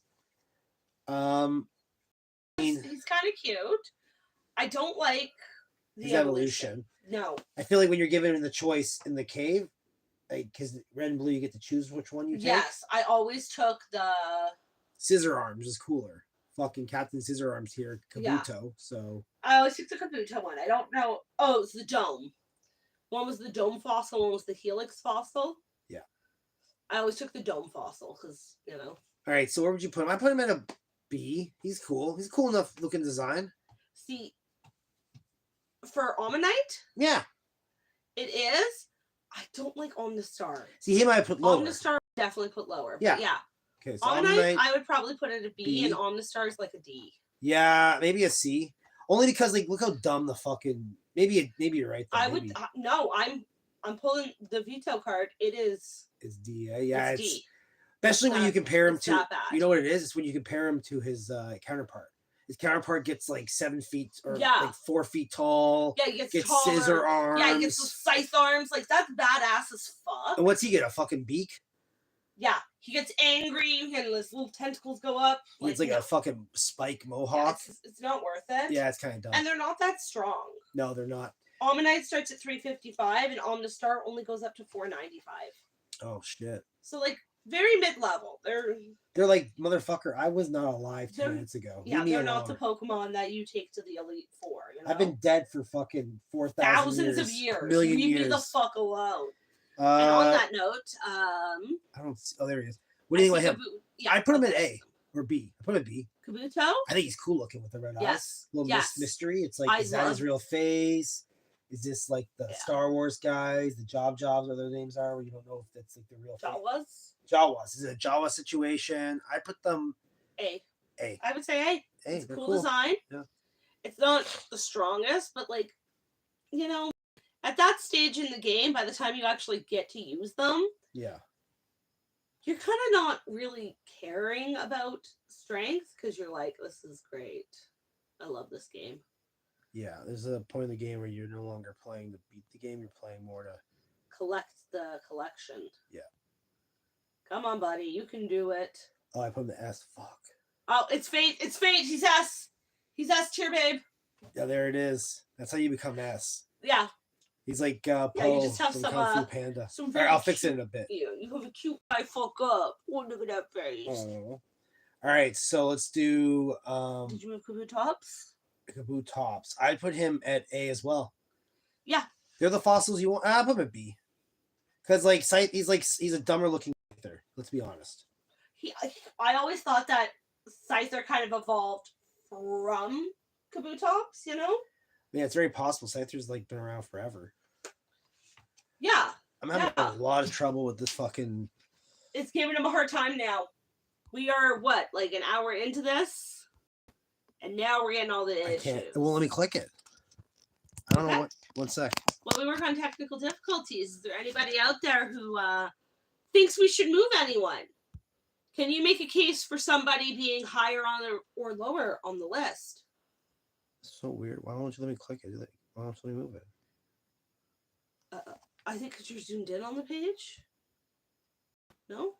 I mean, he's kind of cute. I don't like the evolution. No. I feel like when you're given the choice in the cave, because red and blue, you get to choose which one you take. Yes, I always took the Scissor Arms is cooler. Fucking Captain Scissor Arms here, Kabuto. Yeah. So I always took the Kabuto one. I don't know. Oh, it's the dome. One was the dome fossil. One was the helix fossil. Yeah. I always took the dome fossil because All right. So where would you put him? I put him at a B. He's cool. He's a cool enough looking design. See, for Omnite, yeah, it is. I don't like Omnistar. See, him I put lower. Omnistar definitely put lower. Yeah. But yeah. Okay, so Omnite, I would probably put it at B, and Omnistar is like a D. Yeah, maybe a C. Only because look how dumb the fucking maybe you're right. Though, no. I'm pulling the veto card. It's D. Yeah, it's D. Especially when you compare him to bad. You know what it is? It's when you compare him to his counterpart. His counterpart gets like 7 feet or Yeah. like 4 feet tall. Yeah, he gets Gets scissor taller. arms. Yeah, he gets the scythe arms. Like, that's badass as fuck. And what's he get? A fucking beak? Yeah, he gets angry and his little tentacles go up. It's like no. a fucking spike Yeah, mohawk. it's not worth it. Yeah, it's kind of dumb. And they're not that strong. No, they're not. Omnite starts at 355 and Omnistar only goes up to 495. Oh shit. So like very mid-level. They're like, motherfucker, I was not alive 2 minutes ago. Yeah, they're not the alone. Pokemon that you take to the Elite Four. You know? I've been dead for fucking 4,000 thousands of years. Million Leave years. me the fuck alone. And on that note, I don't see, oh, there he is. What do you think about him? Yeah, I put him at A or B. I put him at B. Kabuto? I think he's cool looking with the red eyes. Yes. Little mystery. It's like, I is that his love- real face? Is this like the Yeah. Star Wars guys, the Jobs, or their names are, where you don't know if that's like the real face? Jawas? Jawas. Is it a Jawa situation? I put them A. A. I would say A. A. It's a They're cool design. Yeah. It's not the strongest, but like, you know, at that stage in the game, by the time you actually get to use them, Yeah. you're kind of not really caring about strength because you're like, this is great. I love this game. Yeah. There's a point in the game where you're no longer playing to beat the game. You're playing more to Collect the collection. Yeah. Come on, buddy. You can do it. Oh, I put him to S. Fuck. Oh, it's Fate. It's Fate. He's S. He's S tier, babe. Yeah, there it is. That's how you become S. Yeah. He's like you Poe just have from some, Kung Fu Panda. some All right, very I'll fix it cute- in a bit. You have a cute guy fuck up. Oh, look at that face. Oh. All right, so let's do Did you move Kabutops? Kabutops. I'd put him at A as well. Yeah. They're the fossils you want. I'll put him at B. Because like he's a dumber looking Scyther. Let's be honest. I always thought that Scyther kind of evolved from Kabutops, you know? Yeah, it's very possible. Scyther's like been around forever. Yeah. I'm having a lot of trouble with this fucking. It's giving him a hard time now. We are what, like an hour into this? And now we're getting all the I issues. can't. It won't let me click it. I don't know Okay. what. 1 sec. While we work on technical difficulties, is there anybody out there who thinks we should move anyone? Can you make a case for somebody being higher on or lower on the list? So weird. Why won't you let me click it? Why won't you let me move it? I think because you're zoomed in on the page. No?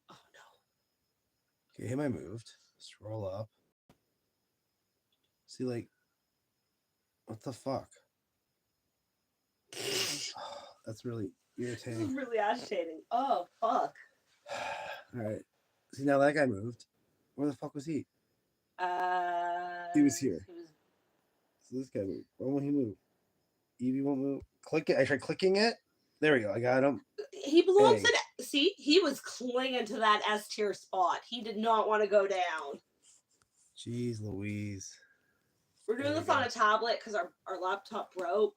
Oh, no. Okay, him I moved. Scroll up. See, like, what the fuck? That's really This is irritating. really agitating. Oh, fuck. All right. See, now that guy moved. Where the fuck was he? He was here. So this guy moved. Why won't he move? Eevee won't move. Click it. I tried clicking it. There we go. I got him. He belongs Hey. in. See, he was clinging to that S tier spot. He did not want to go down. Jeez Louise. We're doing There this we on go. a tablet because our laptop broke.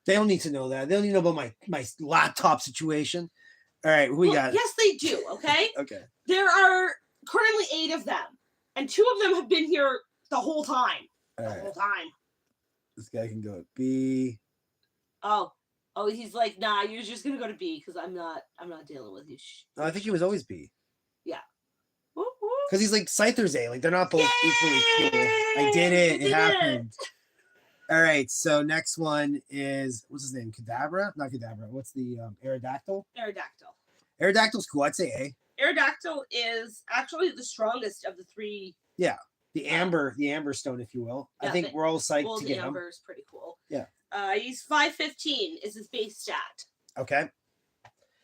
They don't need to know that. They don't need to know about my laptop situation. All right, who we Well, got? yes, they do. Okay. Okay. There are currently 8 of them, and 2 of them have been here the whole time. All The right. whole time. This guy can go at B. Oh, he's like, nah, you're just gonna go to B because I'm not dealing with you. No, I think he was always B. Whoop, whoop. Because he's like Scyther's A. Like they're not both equally cool. I Yay! did it. You It did happened. All right. So next one is what's his name? Kadabra? Not Kadabra. What's the Aerodactyl? Aerodactyl. Aerodactyl's cool. I'd say A. Aerodactyl is actually the strongest of the 3. The amber stone, if you will. I Yeah, think we're all psyched Well, to the get him. amber is pretty cool. Yeah. He's 515 is his base stat. Okay.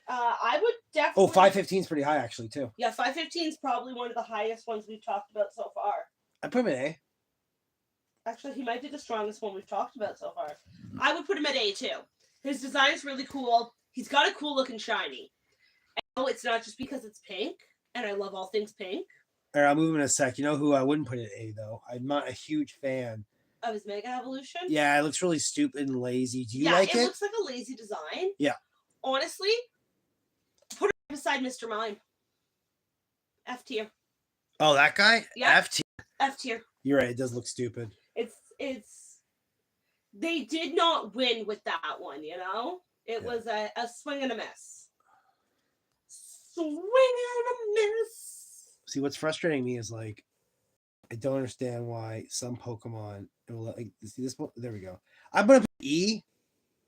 I would definitely. Oh, 515 is pretty high actually too. Yeah, 515 is probably one of the highest ones we've talked about so far. I put him at A. Actually, he might be the strongest one we've talked about so far. I would put him at A too. His design's really cool. He's got a cool looking shiny. And no, it's not just because it's pink, and I love all things pink. All right, I'll move him in a sec. You know who I wouldn't put at A though? I'm not a huge fan. Of his Mega Evolution. Yeah, it looks really stupid and lazy. Do you yeah, like it it? looks like a lazy design. Yeah. Honestly, put it beside Mr. Mime. F tier. Oh, that guy? Yeah. F tier. F tier. You're right. It does look stupid. It's they did not win with that one, you know? It Yeah. was a swing and a miss. Swing and a miss. See, what's frustrating me is like I don't understand why some Pokemon it will like see this. There we go. I'm gonna put E.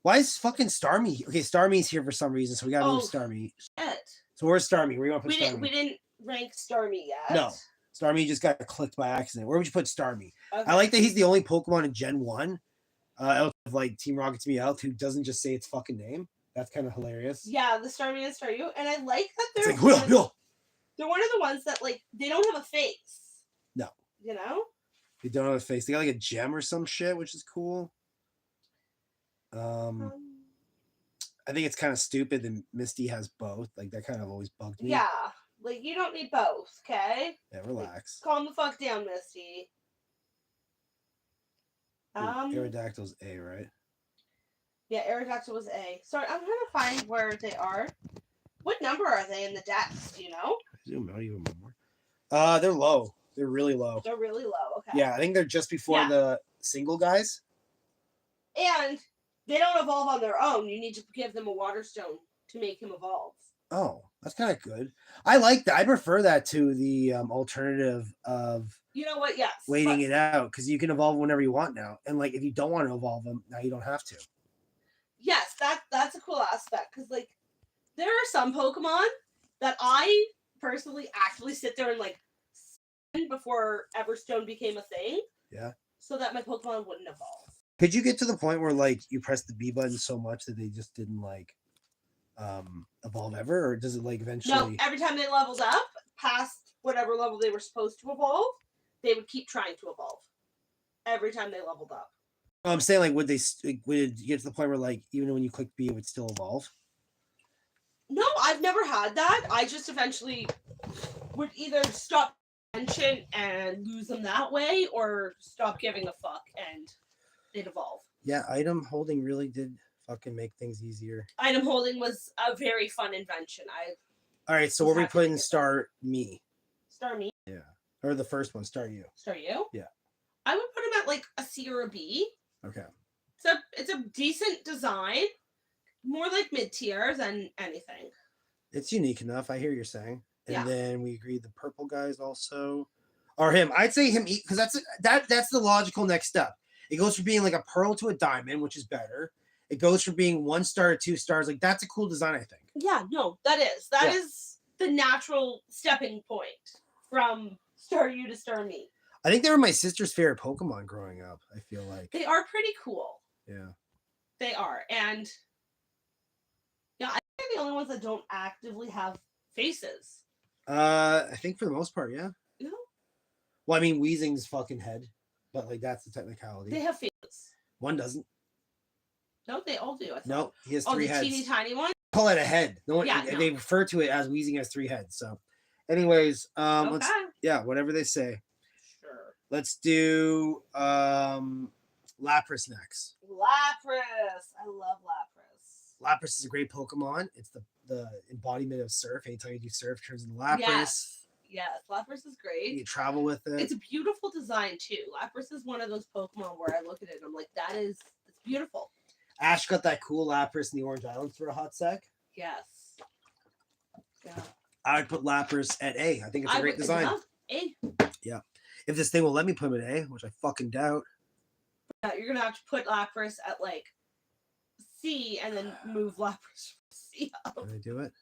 Why is fucking Starmie? Okay, Starmie's here for some reason, so we gotta move Starmie. Shit. So where's Starmie? Where you want to put Starmie? We didn't rank Starmie yet. No. Starmie just got clicked by accident. Where would you put Starmie? Okay. I like that he's the only Pokemon in Gen 1 out of like Team Rocket to me out who doesn't just say its fucking name. That's kind of hilarious. Yeah, the Starmie and Staryu. And I like that they're they're one of the ones that like they don't have a face. No. You know? They don't have a face. They got like a gem or some shit, which is cool. I think it's kind of stupid that Misty has both. Like that kind of always bugged me. Yeah. Like you don't need both, okay? Yeah, relax. Like, calm the fuck down, Misty. Aerodactyl's A, right? Yeah, Aerodactyl was A. Sorry, I'm trying to find where they are. What number are they in the decks? Do you know? Zoom out even more. They're low. They're really low. They're really low. Okay. Yeah, I think they're just before the single guys. And they don't evolve on their own. You need to give them a water stone to make him evolve. Oh, that's kind of good. I like that. I prefer that to the alternative of you know what? Yes, waiting it out because you can evolve whenever you want now. And like if you don't want to evolve them, now you don't have to. Yes, that's a cool aspect because like there are some Pokemon that I personally actually sit there and like before Everstone became a thing. Yeah. So that my Pokemon wouldn't evolve. Could you get to the point where like you press the B button so much that they just didn't like evolve ever, or does it like eventually? No, every time they leveled up past whatever level they were supposed to evolve, they would keep trying to evolve. Every time they leveled up. I'm saying like would it get to the point where like even when you click B it would still evolve? No, I've never had that. I just eventually would either stop attention and lose them that way, or stop giving a fuck and they'd evolve. Yeah, item holding really did fucking make things easier. Item holding was a very fun invention. All right, so where we putting Starmie? Starmie? Yeah. Or the first one, Staryu. Staryu? Yeah. I would put him at like a C or a B. Okay. It's a decent design. More like mid-tier than anything. It's unique enough. I hear you're saying. And then we agreed the purple guys also. Or him. I'd say him because that's the logical next step. It goes from being like a pearl to a diamond, which is better. It goes from being 1 star to 2 stars. Like that's a cool design, I think. Yeah, no, that is the natural stepping point from Staryu to Starmie. I think they were my sister's favorite Pokemon growing up. I feel like they are pretty cool. Yeah, they are, and yeah, I think they're the only ones that don't actively have faces. I think for the most part, yeah. No. Well, I mean, Weezing's fucking head, but like that's the technicality. They have faces. One doesn't. No, they all do. No, he has 3 heads. Oh, the teeny tiny one? Call it a head. No one. Yeah, they refer to it as Weezing has 3 heads. So, anyways, okay. Whatever they say. Sure. Let's do Lapras next. Lapras. I love Lapras. Lapras is a great Pokemon. It's the embodiment of surf. Anytime you do surf, turns into Lapras. Yes, Lapras is great. You travel with it. It's a beautiful design too. Lapras is one of those Pokemon where I look at it and I'm like, it's beautiful. Ash got that cool Lapras in the Orange Islands for a hot sec. Yes. Yeah. I would put Lapras at A. I think it's a great design. A. Yeah. If this thing will let me put him at A, which I fucking doubt. Yeah, you're gonna have to put Lapras at like C and then move Lapras from C up. Can I do it?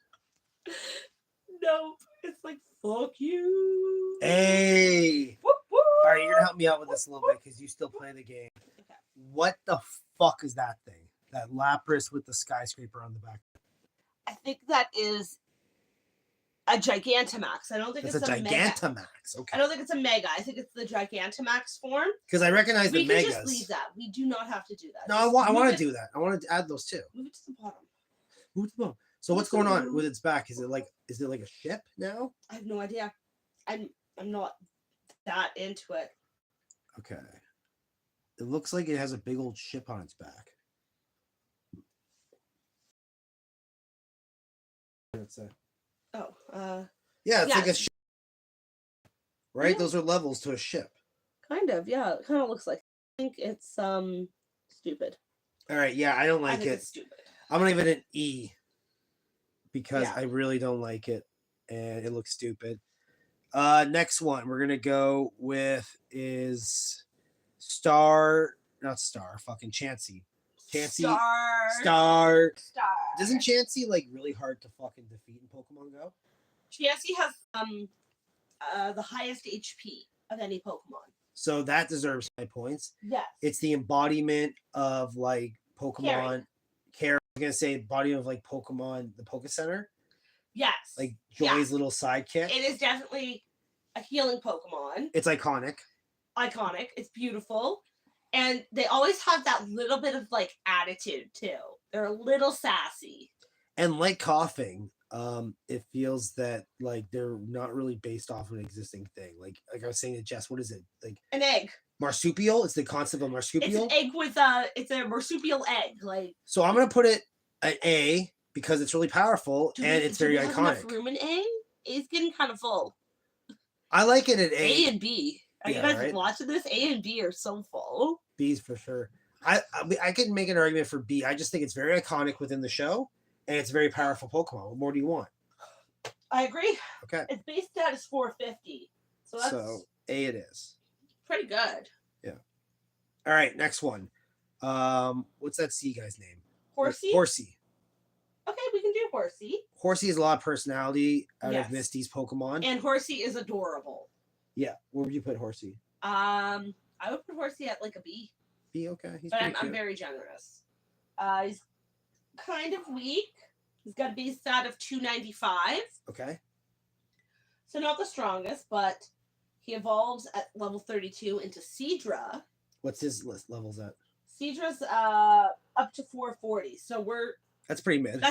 Nope. It's like fuck you. Hey. Whoop, whoop. All right, you're gonna help me out with this a little bit because you still play the game. Okay. What the fuck is that thing? That Lapras with the skyscraper on the back. I think that is a Gigantamax. I don't think it's a Gigantamax. Mega. Okay. I don't think it's a Mega. I think it's the Gigantamax form. Because I recognize the Megas. We can just leave that. We do not have to do that. No, I want to do that. I want to add those too. Move it to the bottom. Move it to the bottom. So what's going on with its back? Is it like a ship now? I have no idea. I'm not that into it. Okay. It looks like it has a big old ship on its back. Yeah, it's like a ship. Right? Yeah. Those are levels to a ship. Kind of, yeah. It kind of looks like. I think it's stupid. All right, yeah, I don't like it. It's stupid. I'm gonna give it an E because I really don't like it and it looks stupid. Next one we're gonna go with is fucking Chansey. Chansey. Star. Isn't Chansey like really hard to fucking defeat in Pokemon Go? Chansey has the highest HP of any Pokemon. So that deserves high points. Yes. It's the embodiment of like Pokemon. Care. I'm gonna say embodiment of like Pokemon, the Poke Center. Yes. Like Joy's little sidekick. It is definitely a healing Pokemon. It's iconic. Iconic. It's beautiful. And they always have that little bit of like attitude too. They're a little sassy. And like coughing, it feels that like they're not really based off of an existing thing. Like I was saying to Jess, what is it? Like an egg. Marsupial? It's the concept of marsupial. It's an egg with it's a marsupial egg. Like so I'm gonna put it an A because it's really powerful and it's very iconic. Enough room in A? It's getting kind of full. I like it at A. A and B. Are you guys watching this? A and B are so full. B's for sure. I can make an argument for B. I just think it's very iconic within the show, and it's a very powerful Pokemon. What more do you want? I agree. Okay. Its base stat is 450. So A it is. Pretty good. Yeah. All right, next one. What's that C guy's name? Horsey? Horsey. Okay, we can do Horsey. Horsey has a lot of personality out of Misty's Pokemon. And Horsey is adorable. Yeah. Where would you put Horsey? I would put Horsey at like a B. B, okay. But I'm very generous. He's kind of weak. He's got a base stat of 295. Okay. So not the strongest, but he evolves at level 32 into Seadra. What's his levels at? Seadra's up to 440. So that's pretty mid.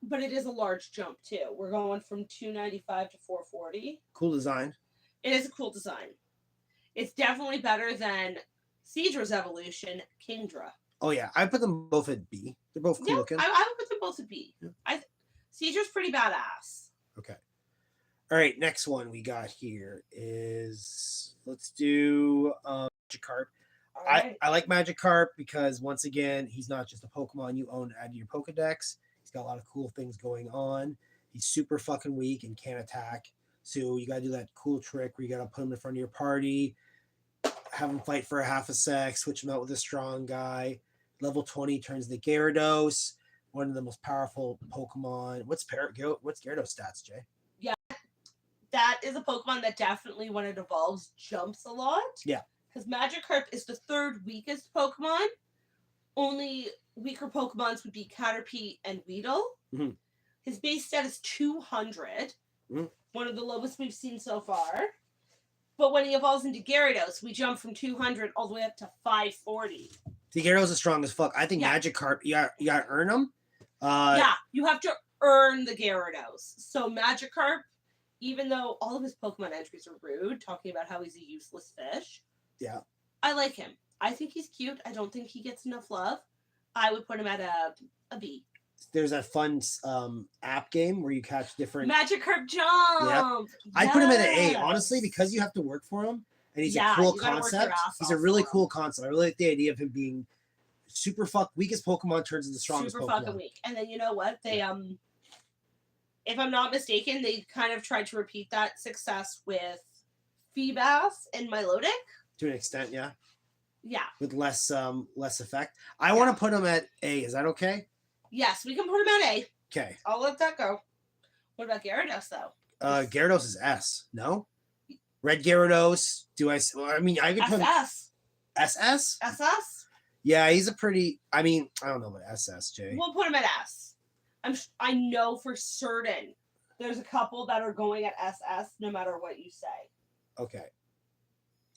But it is a large jump too. We're going from 295 to 440. Cool design. It is a cool design. It's definitely better than Seadra's evolution, Kingdra. Oh yeah, I put them both at B. They're both cool looking. I would put them both at B. Yeah. Seadra's pretty badass. Okay. All right, next one we got here is let's do Magikarp. Right. I like Magikarp because once again, he's not just a Pokemon you own out of your Pokedex. He's got a lot of cool things going on. He's super fucking weak and can't attack. So you gotta do that cool trick where you gotta put him in front of your party, have him fight for a half a sec, switch him out with a strong guy. Level 20 turns the Gyarados, one of the most powerful Pokemon. What's Gyarados stats, Jay? Yeah, that is a Pokemon that definitely, when it evolves, jumps a lot. Yeah. Because Magikarp is the third weakest Pokemon. Only weaker Pokemons would be Caterpie and Weedle. Mm-hmm. His base stat is 200. Mm-hmm. One of the lowest we've seen so far. But when he evolves into Gyarados, we jump from 200 all the way up to 540. The Gyarados is strong as fuck. I think Magikarp, you gotta earn them. You have to earn the Gyarados. So Magikarp, even though all of his Pokemon entries are rude, talking about how he's a useless fish. Yeah. I like him. I think he's cute. I don't think he gets enough love. I would put him at a B. There's that fun app game where you catch different Magikarp jump. Yep. I put him at an A, honestly, because you have to work for him, and he's a cool concept. He's a really cool concept. I really like the idea of him being super weakest Pokemon turns into the strongest Pokemon. Super fucking weak. And then you know what? They if I'm not mistaken, they kind of tried to repeat that success with Feebas and Milotic. To an extent, yeah. Yeah. With less effect. I want to put him at A. Is that okay? Yes, we can put him at A. Okay. I'll let that go. What about Gyarados, though? Gyarados is S. No? Red Gyarados. I could put SS. SS? SS? Yeah, he's a pretty... I don't know about SS, Jay. We'll put him at S. I know for certain there's a couple that are going at SS no matter what you say. Okay.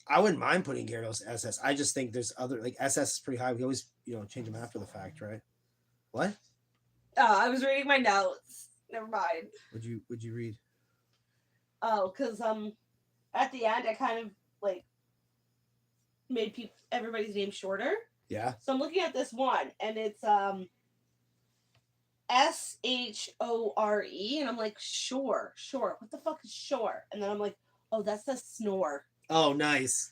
I wouldn't mind putting Gyarados SS. I just think there's other... Like, SS is pretty high. We always, change them after the fact, right? What? I was reading my notes. Never mind. Would you read? Oh, because at the end I kind of made everybody's name shorter. Yeah. So I'm looking at this one, and it's Shore, and I'm like, sure. What the fuck is Shore? And then I'm like, oh, that's the snore. Oh, nice.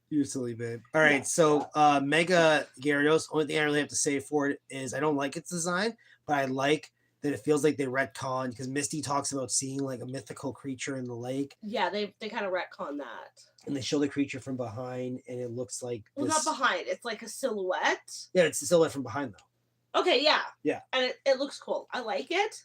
You're silly, babe. All right, so Mega Gyarados, only thing I really have to say for it is I don't like its design, but I like that it feels like they retconned because Misty talks about seeing like a mythical creature in the lake, Yeah, they kind of retcon that. and they show the creature from behind, and it looks like Well, not behind. It's like a silhouette. Yeah, it's the silhouette from behind though. Okay, yeah. Yeah. And it looks cool. I like it.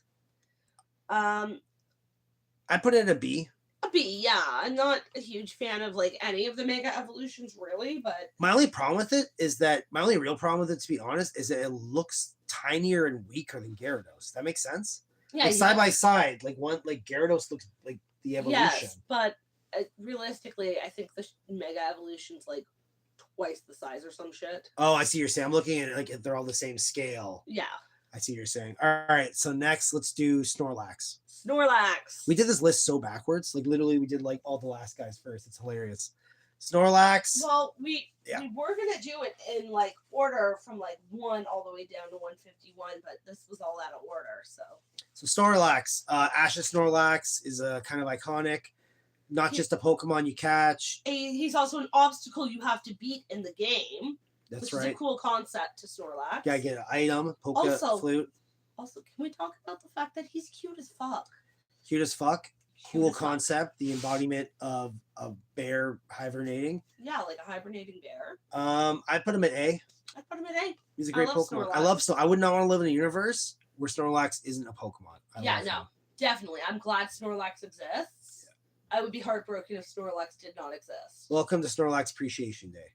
I put it at a B. A B, yeah. I'm not a huge fan of like any of the Mega Evolutions really, but My only problem with it is that my only real problem with it, to be honest, is that it looks tinier and weaker than Gyarados. That makes sense. yeah, Like side by side, like Gyarados looks like the evolution. Yes, but realistically, I think the Mega Evolution's like twice the size or some shit. Oh, I see what you're saying. I'm looking at it like if they're all the same scale. Yeah. I see what you're saying. All right, so next let's do Snorlax. Snorlax. We did this list so backwards. Like literally, we did like all the last guys first. It's hilarious. Snorlax. Well, we were gonna do it in like order from like 1 all the way down to 151, but this was all out of order. So Snorlax, Ash's Snorlax is a kind of iconic. Not just a Pokemon you catch. He's also an obstacle you have to beat in the game. That's which right. is a cool concept to Snorlax. Gotta get an item, Flute. Also, can we talk about the fact that he's cute as fuck? Cute as fuck. Cool concept. The embodiment of a bear hibernating. Yeah, like a hibernating bear. I'd put him at A. I'd put him at A. He's a great Pokemon. I love Snorlax. I would not want to live in a universe where Snorlax isn't a Pokemon. Definitely. I'm glad Snorlax exists. Yeah. I would be heartbroken if Snorlax did not exist. Welcome to Snorlax Appreciation Day.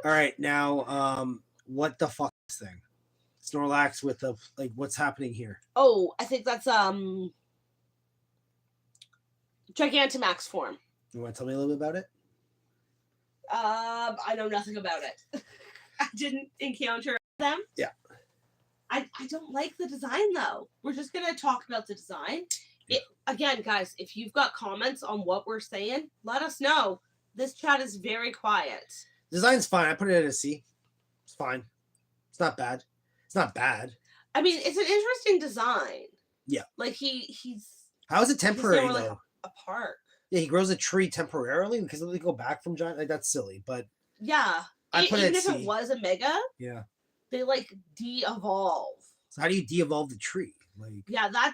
All right, now, what the fuck is this thing? Snorlax with the what's happening here? Oh, I think that's Gigantamax form. You want to tell me a little bit about it? I know nothing about it. I didn't encounter them. Yeah. I don't like the design though. We're just gonna talk about the design. Again, guys, if you've got comments on what we're saying, let us know. This chat is very quiet. Design's fine. I put it at a C. It's fine. It's not bad. It's not bad. I mean, it's an interesting design. Yeah. Like he's. How is it temporary though? Like a park. Yeah, he grows a tree temporarily because they go back from giant. Like that's silly, but. Yeah. Even if it was a mega. Yeah. They like de-evolve. So how do you de-evolve the tree? Like. Yeah, that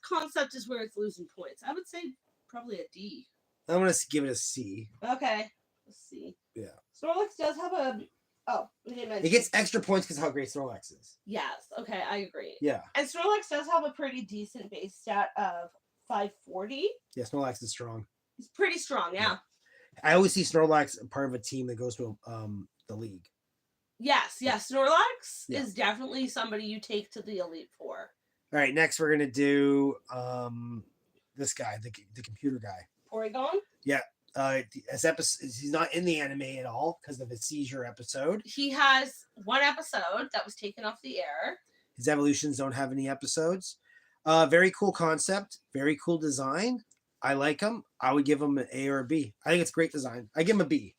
concept is where it's losing points. I would say probably a D. I'm gonna give it a C. Okay. Let's see. Yeah. Snorlax does have a. Oh, it gets extra points because how great Snorlax is. Yes. Okay, I agree. Yeah. And Snorlax does have a pretty decent base stat of 540. Yeah, Snorlax is strong. He's pretty strong. Yeah. I always see Snorlax part of a team that goes to the league. Yes. Snorlax is definitely somebody you take to the elite for. All right. Next, we're gonna do this guy, the computer guy. Porygon. Yeah. As episode, he's not in the anime at all because of his seizure episode. He has one episode that was taken off the air. His evolutions don't have any episodes. Very cool concept, very cool design. I like him. I would give him an A or a B. I think it's great design. I give him a B.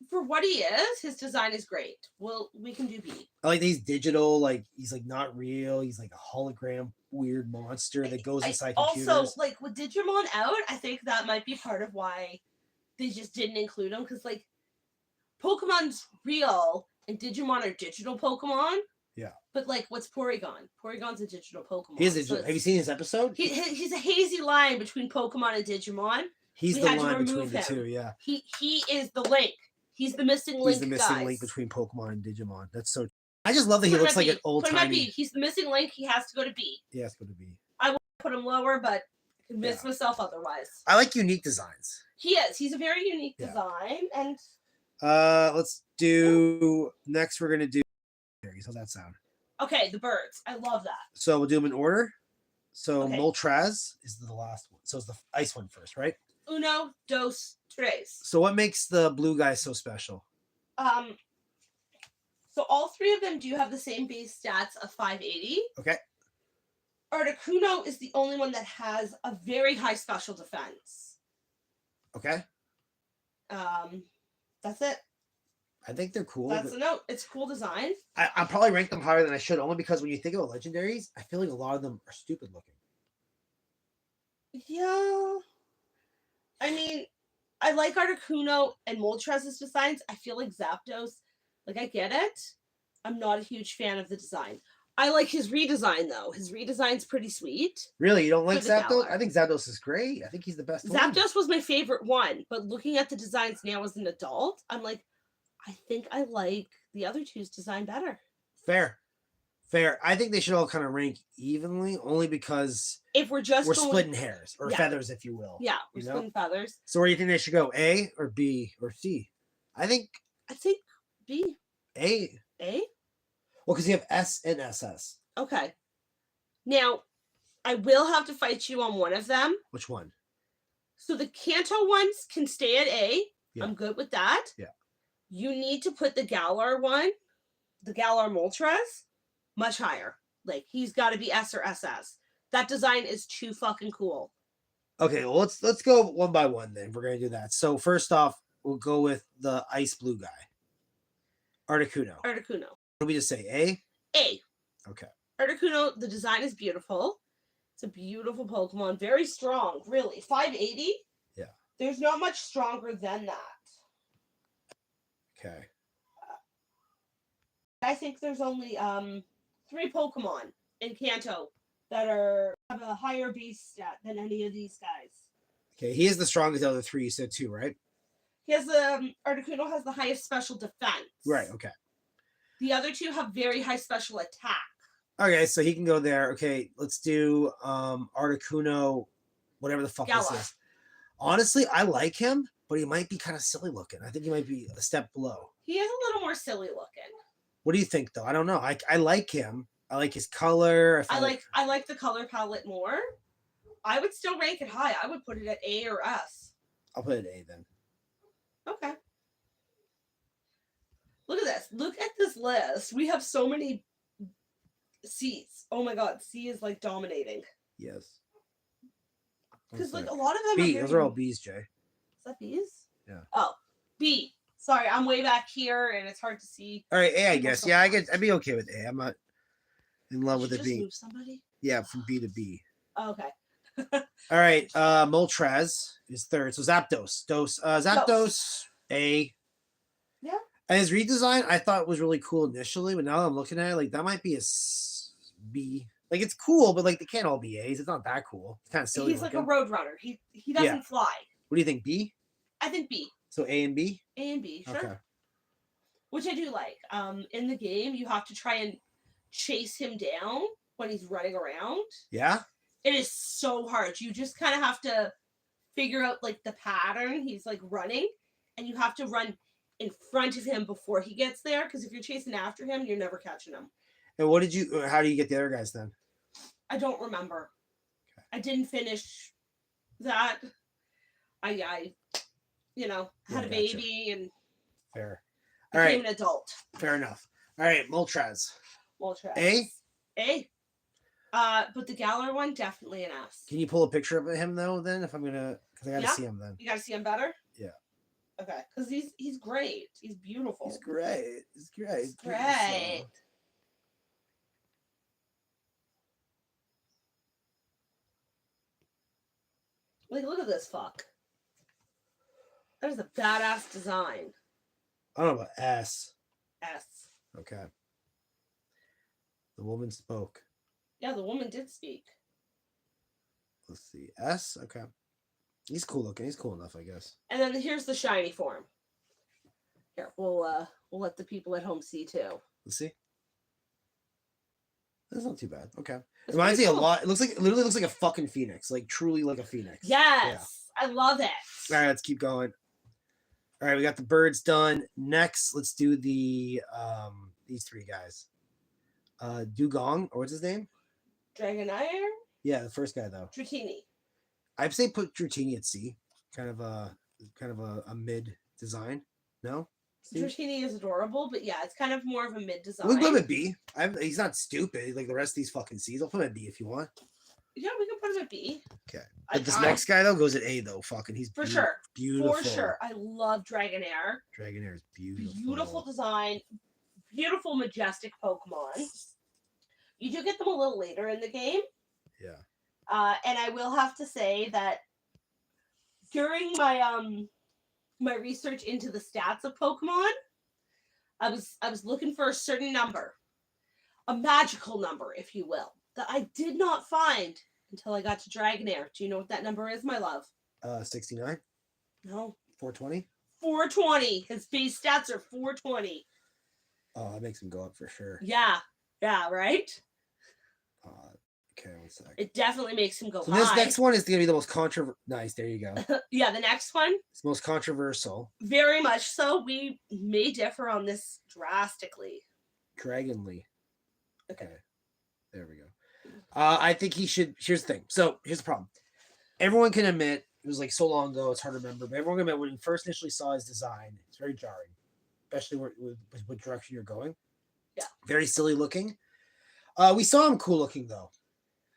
For what he is, his design is great. Well, we can do B. I like that he's digital. Like he's like not real. He's like a hologram, weird monster that goes inside computers. Also, like with Digimon out, I think that might be part of why they just didn't include him because like Pokemon's real and Digimon are digital Pokemon. Yeah. But like, what's Porygon? Porygon's a digital Pokemon. He is digital. Have you seen his episode? He's a hazy line between Pokemon and Digimon. He's the line between the two. Yeah. He is the link. He's the missing link. He's the missing link between Pokemon and Digimon. That's so. I just love that he looks like an old timey. Put him at B. He's the missing link. He has to go to B. He has to go to B. I will put him lower, but I convince myself otherwise. I like unique designs. He is. He's a very unique design, and. Let's do next. We're gonna do. How's that sound? Okay, the birds. I love that. So we'll do them in order. So Moltres is the last one. So it's the ice one first, right? Uno, dos, tres. So what makes the blue guy so special? So all three of them do have the same base stats of 580. Okay. Articuno is the only one that has a very high special defense. Okay. That's it. I think they're cool. That's a note. It's cool design. I probably rank them higher than I should, only because when you think about legendaries, I feel like a lot of them are stupid looking. Yeah. I mean, I like Articuno and Moltres' designs. I feel like Zapdos, like I get it. I'm not a huge fan of the design. I like his redesign though. His redesign's pretty sweet. Really, you don't like For the Zapdos? Galar. I think Zapdos is great. I think he's the best one. Zapdos was my favorite one, but looking at the designs now as an adult, I'm like, I think I like the other two's design better. Fair. I think they should all kind of rank evenly, only because if we're just splitting hairs or feathers, if you will. Yeah, we're splitting feathers. So where do you think they should go? A or B or C? I'd say B. A. Well, because you have S and SS. Okay. Now, I will have to fight you on one of them. Which one? So the Kanto ones can stay at A. Yeah. I'm good with that. Yeah. You need to put the Galar one, the Galar Moltres, much higher. Like, he's got to be S or SS. That design is too fucking cool. Okay, well, let's go one by one then. We're going to do that. So first off, we'll go with the ice blue guy. Articuno. What do we just say? A? A. Okay. Articuno, the design is beautiful. It's a beautiful Pokemon. Very strong, really. 580? Yeah. There's not much stronger than that. Okay. I think there's only 3 Pokemon in Kanto that have a higher base stat than any of these guys. Okay, he is the strongest out of the 3, you said 2, right? He has Articuno has the highest special defense. Right, okay. The other 2 have very high special attack. Okay, so he can go there. Okay, let's do Articuno, whatever the fuck this is. Honestly, I like him, but he might be kind of silly looking. I think he might be a step below. He is a little more silly looking. What do you think, though? I don't know. I like him. I like his color. I like the color palette more. I would still rank it high. I would put it at A or S. I'll put it at A then. Okay. Look at this. Look at this list. We have so many C's. Oh my god, C is like dominating. Yes. Because like a lot of them B. Those are all B's, Jay. Is that B's? Yeah. Oh, B. Sorry, I'm way back here and it's hard to see. All right, A, I guess. Yeah, I'd be okay with A. I'm not in love with a B. Move somebody? Yeah, from B to B. Oh, okay. All right, Moltres is third. So Zapdos. Zapdos, A. Yeah. And his redesign, I thought was really cool initially, but now that I'm looking at it, like that might be a B. Like it's cool, but like they can't all be A's. It's not that cool. It's kind of silly. He's like a roadrunner. He doesn't fly. What do you think? B? I think B. So A and B? A and B, sure. Okay. Which I do like. In the game, you have to try and chase him down when he's running around. Yeah? It is so hard. You just kind of have to figure out like the pattern. He's like running, and you have to run in front of him before he gets there. Because if you're chasing after him, you're never catching him. And how do you get the other guys then? I don't remember. Okay. I didn't finish that. I had a baby and fair. All became an adult. Fair enough. All right, Moltres. A. But the Galar one, definitely an S. Can you pull a picture of him though? Then, if I'm gonna, because I gotta see him then. You gotta see him better. Yeah. Okay, because he's great. He's beautiful. He's great. Great. Like, look at this fuck. That is a badass design. I don't know about S. S. Okay. The woman spoke. Yeah, the woman did speak. Let's see. S? Okay. He's cool looking. He's cool enough, I guess. And then here's the shiny form. Here, we'll let the people at home see too. Let's see. That's not too bad. Okay. It reminds me a lot. It literally looks like a fucking phoenix. Like truly like a phoenix. Yes. Yeah. I love it. All right, let's keep going. All right, we got the birds done. Next, let's do the these 3 guys. Dugong, or what's his name? Dragonite? Yeah, the first guy though. Dratini. I'd say put Dratini at C. Kind of a mid design. No? Dratini is adorable, but yeah, it's kind of more of a mid design. We can put him at B. He's not stupid like the rest of these fucking C's. I'll put him at B if you want. Yeah, we can put him at B. Okay. But this next guy though goes at A though. Fucking he's for sure. Beautiful. For sure. I love Dragonair. Dragonair is beautiful. Beautiful design. Beautiful, majestic Pokemon. You do get them a little later in the game. Yeah. And I will have to say that during my my research into the stats of Pokemon, I was looking for a certain number a magical number, if you will, that I did not find until I got to Dragonair. Do you know what that number is, my love? 69. No. 420. 420. His base stats are 420. Oh, that makes him go up for sure. Yeah. Yeah, right? Okay, 1 sec. It definitely makes him go So high. this next one is going to be the most controversial. Nice, there you go. Yeah, the next one. It's most controversial. Very much so. We may differ on this drastically. Dragonly. Okay. There we go. I think he should. Here's the thing. So here's the problem. Everyone can admit it was like so long ago. It's hard to remember, but everyone can admit when you first initially saw his design, it's very jarring, especially with what direction you're going. Yeah. Very silly looking. We saw him cool looking though.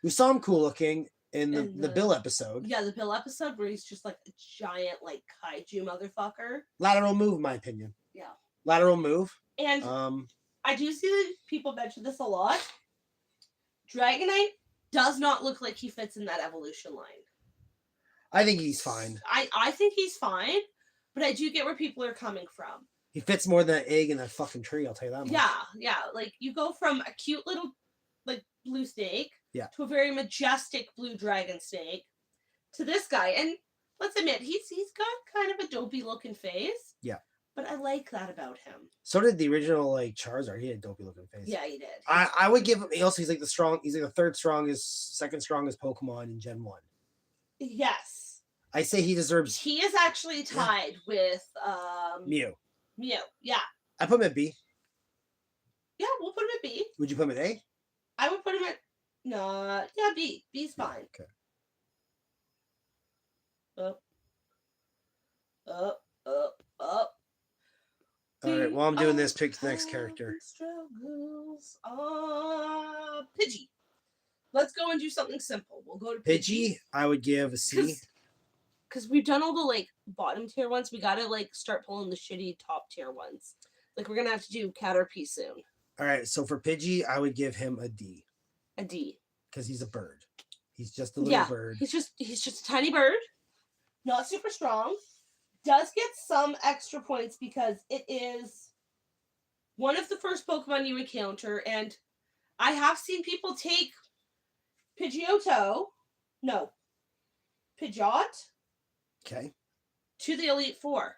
We saw him cool looking in the Bill episode. Yeah, the Bill episode where he's just like a giant like kaiju motherfucker. Lateral move, in my opinion. Yeah. Lateral move. And I do see that people mention this a lot. Dragonite does not look like he fits in that evolution line. I think he's fine. I think he's fine, but I do get where people are coming from. He fits more than an egg in that fucking tree, I'll tell you that much. Yeah. Like you go from a cute little like blue snake to a very majestic blue dragon snake to this guy. And let's admit, he's got kind of a dopey looking face. Yeah. But I like that about him. So did the original like Charizard. He had a dopey looking face. Yeah, he did. I would give him. Also, he's like the third strongest, second strongest Pokemon in Gen 1. Yes. I say he deserves. He is actually tied with Mew. Mew. Yeah. I put him at B. Yeah, we'll put him at B. Would you put him at A? I would put him at B. B's fine. Okay. Up. All right. While I'm doing this, pick the next character. Struggles. Pidgey. Let's go and do something simple. We'll go to Pidgey. I would give a C. Because we've done all the like bottom tier ones. We gotta like start pulling the shitty top tier ones. Like we're gonna have to do Caterpie soon. All right. So for Pidgey, I would give him a D. A D. Because he's a bird. He's just a little bird. He's just a tiny bird. Not super strong. Does get some extra points because it is one of the first Pokemon you encounter, and I have seen people take Pidgeot, Okay. to the Elite Four.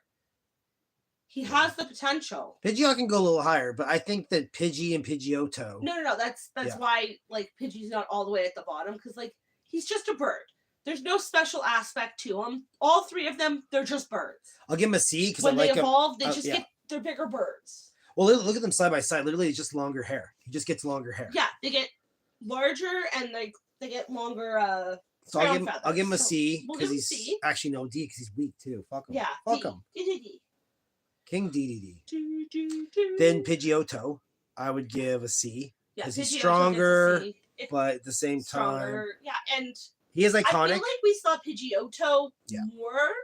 He has the potential. Pidgeot can go a little higher, but I think that Pidgey and Pidgeotto. No. That's why like Pidgey's not all the way at the bottom because like he's just a bird. There's no special aspect to them. All three of them, they're just birds. I'll give him a C because when they evolve, they just get they're bigger birds. Well, look at them side by side. Literally, it's just longer hair. He just gets longer hair. Yeah, they get larger and they get longer. So I'll give him a C because he's C. actually no D because he's weak too. Fuck him. Yeah, fuck him. D. King DDD. Then Pidgeotto, I would give a C because he's stronger, but at the same time, and he is iconic. I feel like we saw Pidgeotto more.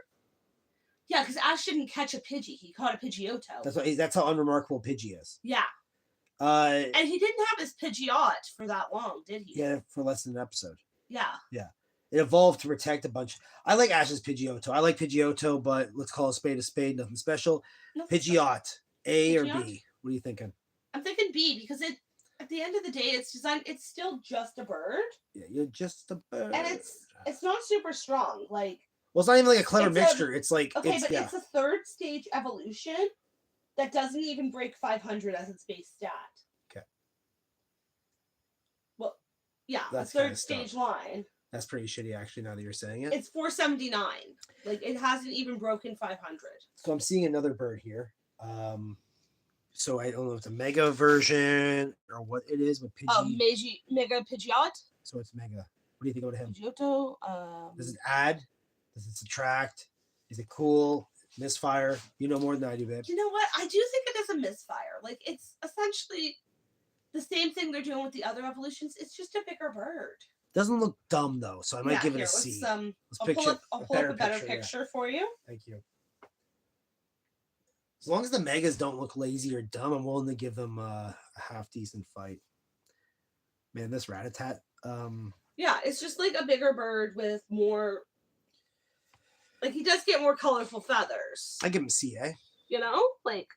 Yeah, because Ash didn't catch a Pidgey; he caught a Pidgeotto. That's how unremarkable Pidgey is. Yeah. And he didn't have his Pidgeot for that long, did he? Yeah, for less than an episode. Yeah. Yeah. It evolved to protect a bunch. I like Ash's Pidgeotto. I like Pidgeotto, but let's call a spade. Nothing special. Pidgeot, A or B? What are you thinking? I'm thinking B because at the end of the day, it's still just a bird. Yeah, you're just a bird. And it's not super strong. Like, well, it's not even like a clever mixture. It's like it's a third stage evolution that doesn't even break 500 as its base stat. Okay. Well, yeah, that's the third stage line. That's pretty shitty, actually, now that you're saying it. It's 479. Like, it hasn't even broken 500. So I'm seeing another bird here. So I don't know if it's a mega version or what it is with Pidgey. Mega Pidgeot. So it's mega. What do you think about him? Pidgeotto. Does it add? Does it subtract? Is it cool? Misfire? You know more than I do, babe. You know what? I do think it is a misfire. Like, it's essentially the same thing they're doing with the other evolutions. It's just a bigger bird. Doesn't look dumb though, so I might give it a C. I'll pull up a better picture for you. Thank you. As long as the megas don't look lazy or dumb, I'm willing to give them a half decent fight. Man, this Rattata. Yeah, it's just like a bigger bird with more. Like he does get more colorful feathers. I give him C, eh? You know, like.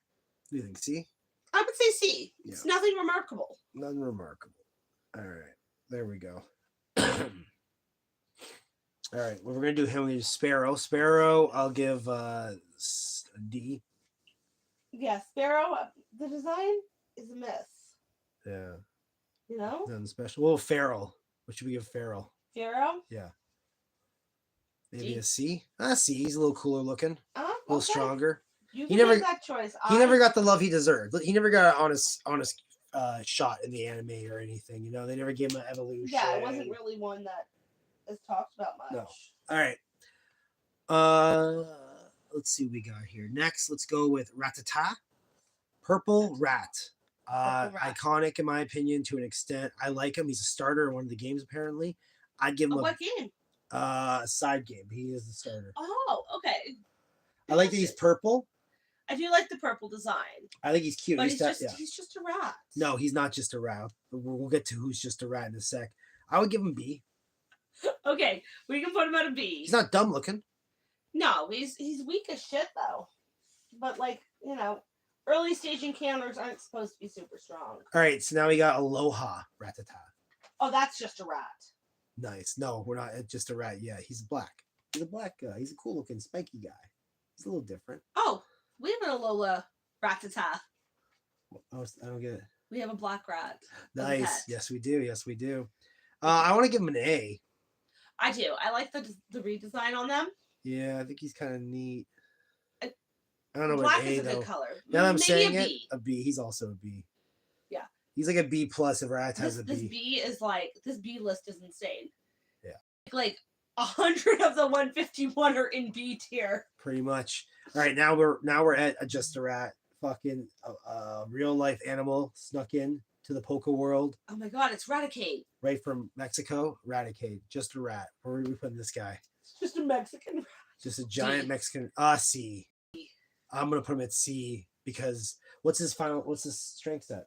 What do you think, C? I would say C. It's Yeah. nothing remarkable. Nothing remarkable. All right. There we go. All right. Well, we're going to do him. We do Sparrow. Sparrow, I'll give a D. Yeah, Sparrow, the design is a miss. Yeah. You know? Nothing special. Well, Feral. What should we give Feral? Pharaoh? Yeah. Maybe D. a C? Ah, C. He's a little cooler looking. A little stronger. You He can never- make that choice. He never got the love he deserved. He never got an honest shot in the anime or anything. You know, they never gave him an evolution. Yeah, it wasn't really one that is talked about much. No. All right. Let's see what we got here. Next, let's go with Rattata. Purple Rat. Purple Rat. Iconic in my opinion to an extent. I like him. He's a starter in one of the games apparently. I'd give him What game? a side game. He is the starter. Oh, okay. I like that he's purple. I do like the purple design. I think he's cute. But He's just a rat. No, he's not just a rat. We'll get to who's just a rat in a sec. I would give him B. Okay, we can put him at a B. He's not dumb looking. No, he's weak as shit though. But like, you know, early stage encounters aren't supposed to be super strong. All right, so now we got Aloha Rattata. Oh, that's just a rat. Nice. No, we're not just a rat. Yeah, he's black. He's a black guy. He's a cool looking spiky guy. He's a little different. Oh, we have an Alola Rattata. Oh, I don't get it. We have a black rat. Nice. Yes, we do. Yes, we do. I want to give him an A. I do. I like the redesign on them. Yeah, I think he's kind of neat. I don't know black what A is a though. good color. Now that I'm Maybe saying a B. a B. He's also a B. Yeah. He's like a B plus if Rat has a B. This B is like this B list is insane. Yeah. Like 100 of the 151 are in B tier. Pretty much. All right, now we're at just a rat. Fucking real life animal snuck in to the Poke world. Oh my god, it's Raticate. Right from Mexico. Raticate. Just a rat. Where are we putting this guy? It's just a Mexican rat. Just a giant D. Mexican. C. I'm gonna put him at C because what's his strength set?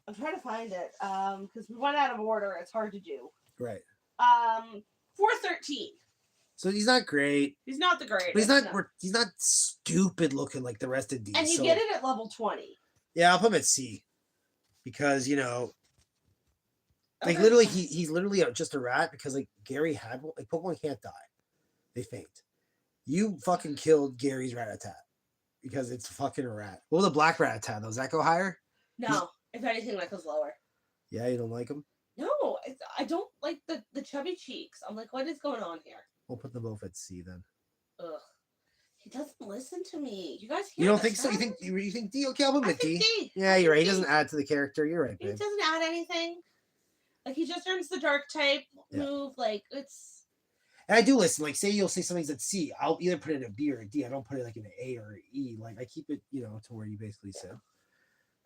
I'm trying to find it. Because we went out of order. It's hard to do. Right. 413. So he's not great. He's not the greatest. But he's not. no. He's not stupid looking like the rest of these. And you get it at level 20. Yeah, I'll put him at C because you know, like Okay. literally, he's literally just a rat because like Gary had one. Like Pokemon can't die; they faint. You fucking killed Gary's Rattata because it's fucking a rat. What was the black Rattata? Does that go higher? No, if anything, that goes lower. Yeah, you don't like him. No, I don't like the chubby cheeks. I'm like, what is going on here? We'll put them both at C then. Ugh. He doesn't listen to me. You guys hear You don't this, think so? right? You think D? Okay, I'll put him I at think D. D. Yeah, I you're right. He think doesn't add to the character. You're right, He babe. doesn't add anything. Like, he just earns the dark type move. Like, it's... And I do listen. Like, say you'll say something's at C, I'll either put it at B or a D. I don't put it like in an A or an E. Like I keep it, you know, to where you basically said.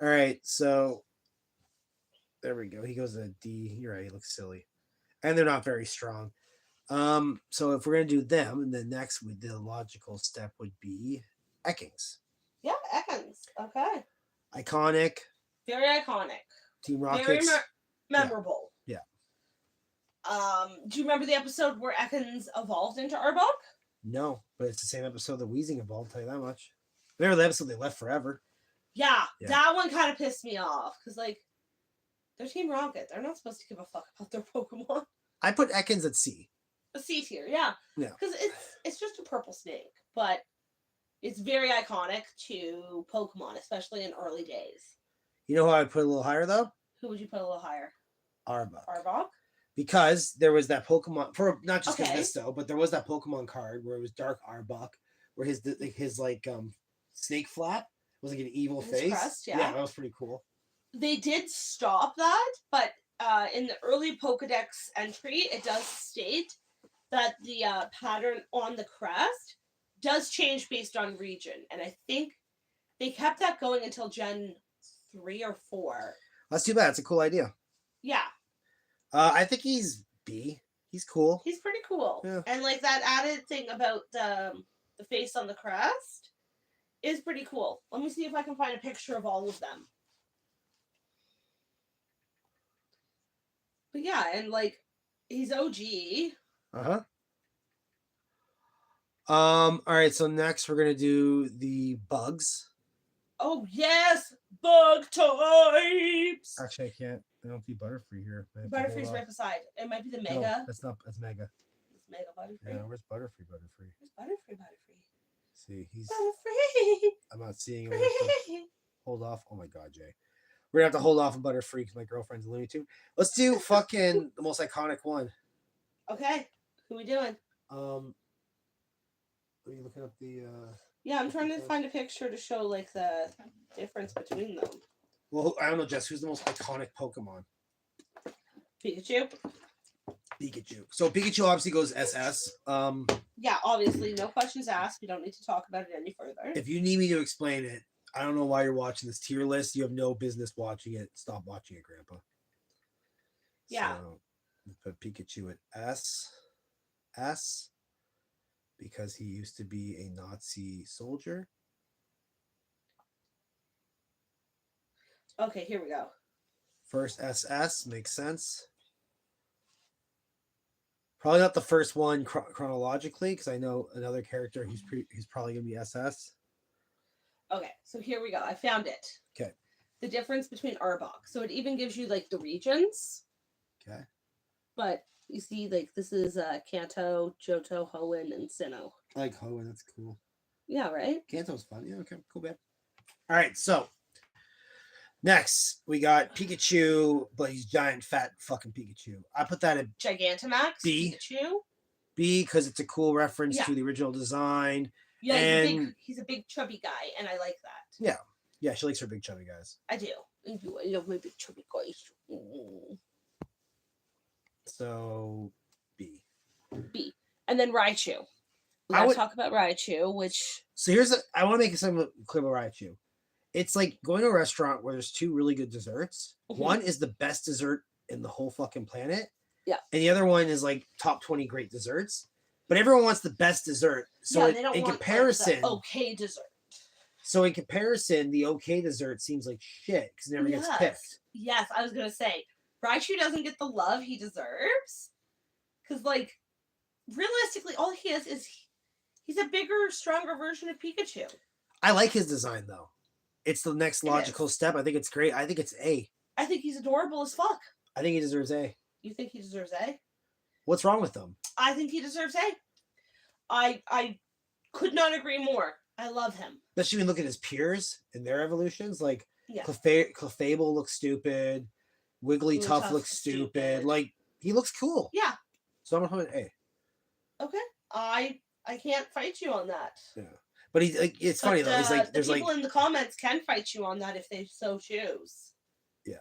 All right, so there we go. He goes to D. You're right. He looks silly, and they're not very strong. So if we're gonna do them, and then next the logical step would be Ekans. Yeah, Ekans. Okay. Iconic. Very iconic. Team Rockets. Very memorable. Yeah. Do you remember the episode where Ekans evolved into Arbok? No, but it's the same episode that Weezing evolved. I'll tell you that much. Remember the episode they left forever? Yeah, Yeah. that one kind of pissed me off because, like, they're Team Rocket. They're not supposed to give a fuck about their Pokemon. I put Ekans at C. A C tier, yeah. Yeah. Because it's just a purple snake, but it's very iconic to Pokemon, especially in early days. You know who I would put a little higher though? Who would you put a little higher? Arbok. Arbok? Because there was that Pokemon for not just because Okay. this though, but there was that Pokemon card where it was Dark Arbok, where his snake flap was like an evil His face. crest, yeah. that was pretty cool. They did stop that, but in the early Pokedex entry, it does state that the pattern on the crest does change based on region. And I think they kept that going until Gen 3 or 4. That's too bad. It's a cool idea. Yeah, I think he's B. He's cool. he's pretty cool. Yeah. And like that added thing about the face on the crest is pretty cool. Let me see if I can find a picture of all of them. But yeah, and like he's OG. Uh-huh. All right, so next we're gonna do the bugs. Oh yes, bug types. Actually, I can't. I don't see Butterfree here. Butterfree's right beside. It might be the Mega. No, that's not. That's Mega. It's Mega Butterfree. Yeah, where's Butterfree? Butterfree. Where's Butterfree? Butterfree. See, he's. Butterfree. I'm not seeing him. Hold off. Oh my God, Jay. We're gonna have to hold off on Butterfree because my girlfriend's a Looney Tune. Let's do fucking the most iconic one. Okay, who we doing? Are you looking up the? Yeah, I'm trying to find a picture to show like the difference between them. Well, I don't know, Jess. Who's the most iconic Pokemon? Pikachu. Pikachu. So Pikachu obviously goes SS. Yeah, obviously, no questions asked. We don't need to talk about it any further. If you need me to explain it, I don't know why you're watching this tier list. You have no business watching it. Stop watching it, Grandpa. Yeah. So, put Pikachu at S. Because he used to be a Nazi soldier. Okay, here we go. First SS makes sense. Probably not the first one chronologically, because I know another character who's probably gonna be SS. Okay, so here we go. I found it. Okay. The difference between Arbok. So it even gives you like the regions. Okay. But you see, like this is Kanto, Johto, Hoenn, and Sinnoh. I like Hoenn. That's cool. Yeah, right? Kanto's fun. Yeah, okay, cool, man. All right, so next we got Pikachu, but he's giant, fat, fucking Pikachu. I put that at Gigantamax. B. Pikachu. B because it's a cool reference to the original design. Yeah, he's a big chubby guy, and I like that. Yeah. Yeah, she likes her big chubby guys. I do. I love my big chubby guys. So B. B. And then Raichu. I would talk about Raichu, which... So I want to make something clear about Raichu. It's like going to a restaurant where there's two really good desserts. Mm-hmm. One is the best dessert in the whole fucking planet. Yeah. And the other one is like top 20 great desserts. But everyone wants the best dessert. So they don't want comparison, like, the okay dessert. So in comparison, the okay dessert seems like shit because it never gets picked. Yes, I was gonna say Raichu doesn't get the love he deserves. Because like realistically, all he is he's a bigger, stronger version of Pikachu. I like his design though. It's the next logical step. I think it's great. I think it's A. I think he's adorable as fuck. I think he deserves A. You think he deserves A? What's wrong with him? I think he deserves A. I could not agree more. I love him. Especially when you look at his peers and their evolutions. Like, yeah. Clefable looks stupid. Wigglytuff looks stupid. Like, he looks cool. Yeah. So I'm going to put an A. Okay. I can't fight you on that. Yeah. But it's funny though. He's like, the people in the comments can fight you on that if they so choose. Yeah.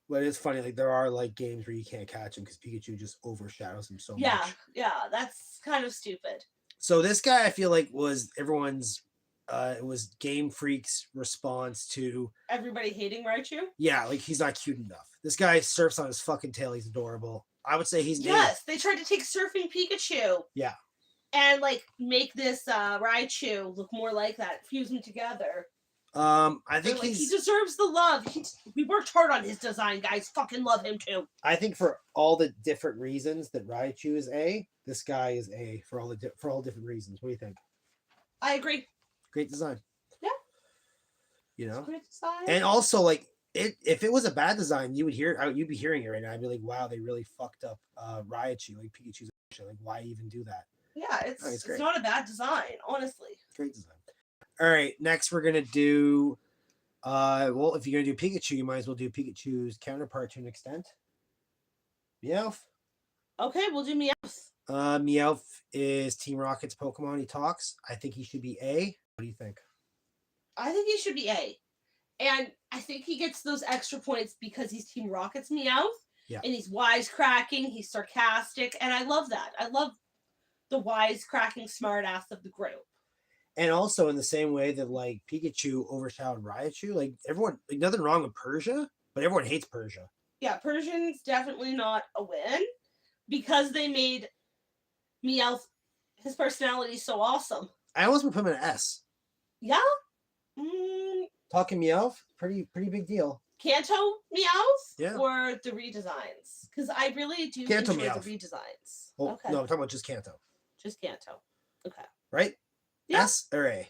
But it's funny, like there are like games where you can't catch him because Pikachu just overshadows him so much. Yeah, that's kind of stupid. So this guy, I feel like was everyone's. It was Game Freak's response to everybody hating Raichu. Yeah, like he's not cute enough. This guy surfs on his fucking tail. He's adorable. I would say he's they tried to take Surfing Pikachu. Yeah. And like make this Raichu look more like that, fuse them together. I think he deserves the love. We worked hard on his design, guys. Fucking love him too. I think for all the different reasons that Raichu is A, this guy is A for all different reasons. What do you think? I agree. Great design. Yeah. You know. Great design. And also, like if it was a bad design, you'd be hearing it right now. I'd be like, wow, they really fucked up Raichu, like Pikachu's. Like, why even do that? Yeah, it's not a bad design, honestly. Great design. All right, next we're gonna do. Well, if you're gonna do Pikachu, you might as well do Pikachu's counterpart to an extent. Meowth. Okay, we'll do Meowth. Meowth is Team Rocket's Pokemon. He talks. I think he should be A. What do you think? I think he should be A, and I think he gets those extra points because he's Team Rocket's Meowth. Yeah. And he's wisecracking. He's sarcastic, and I love that. I love the wisecracking smartass of the group. And also in the same way that like Pikachu overshadowed Raichu, like everyone, like nothing wrong with Persia, but everyone hates Persia. Yeah, Persian's definitely not a win because they made Meowth, his personality so awesome. I almost would put him in an S. Yeah. Talking Meowth, pretty big deal. Kanto Meowth, yeah, or the redesigns? Because I really do Kanto enjoy Meowth. The redesigns. Oh, okay. No, I'm talking about just Kanto. Just Kanto. Okay. Right? Yeah. S or A?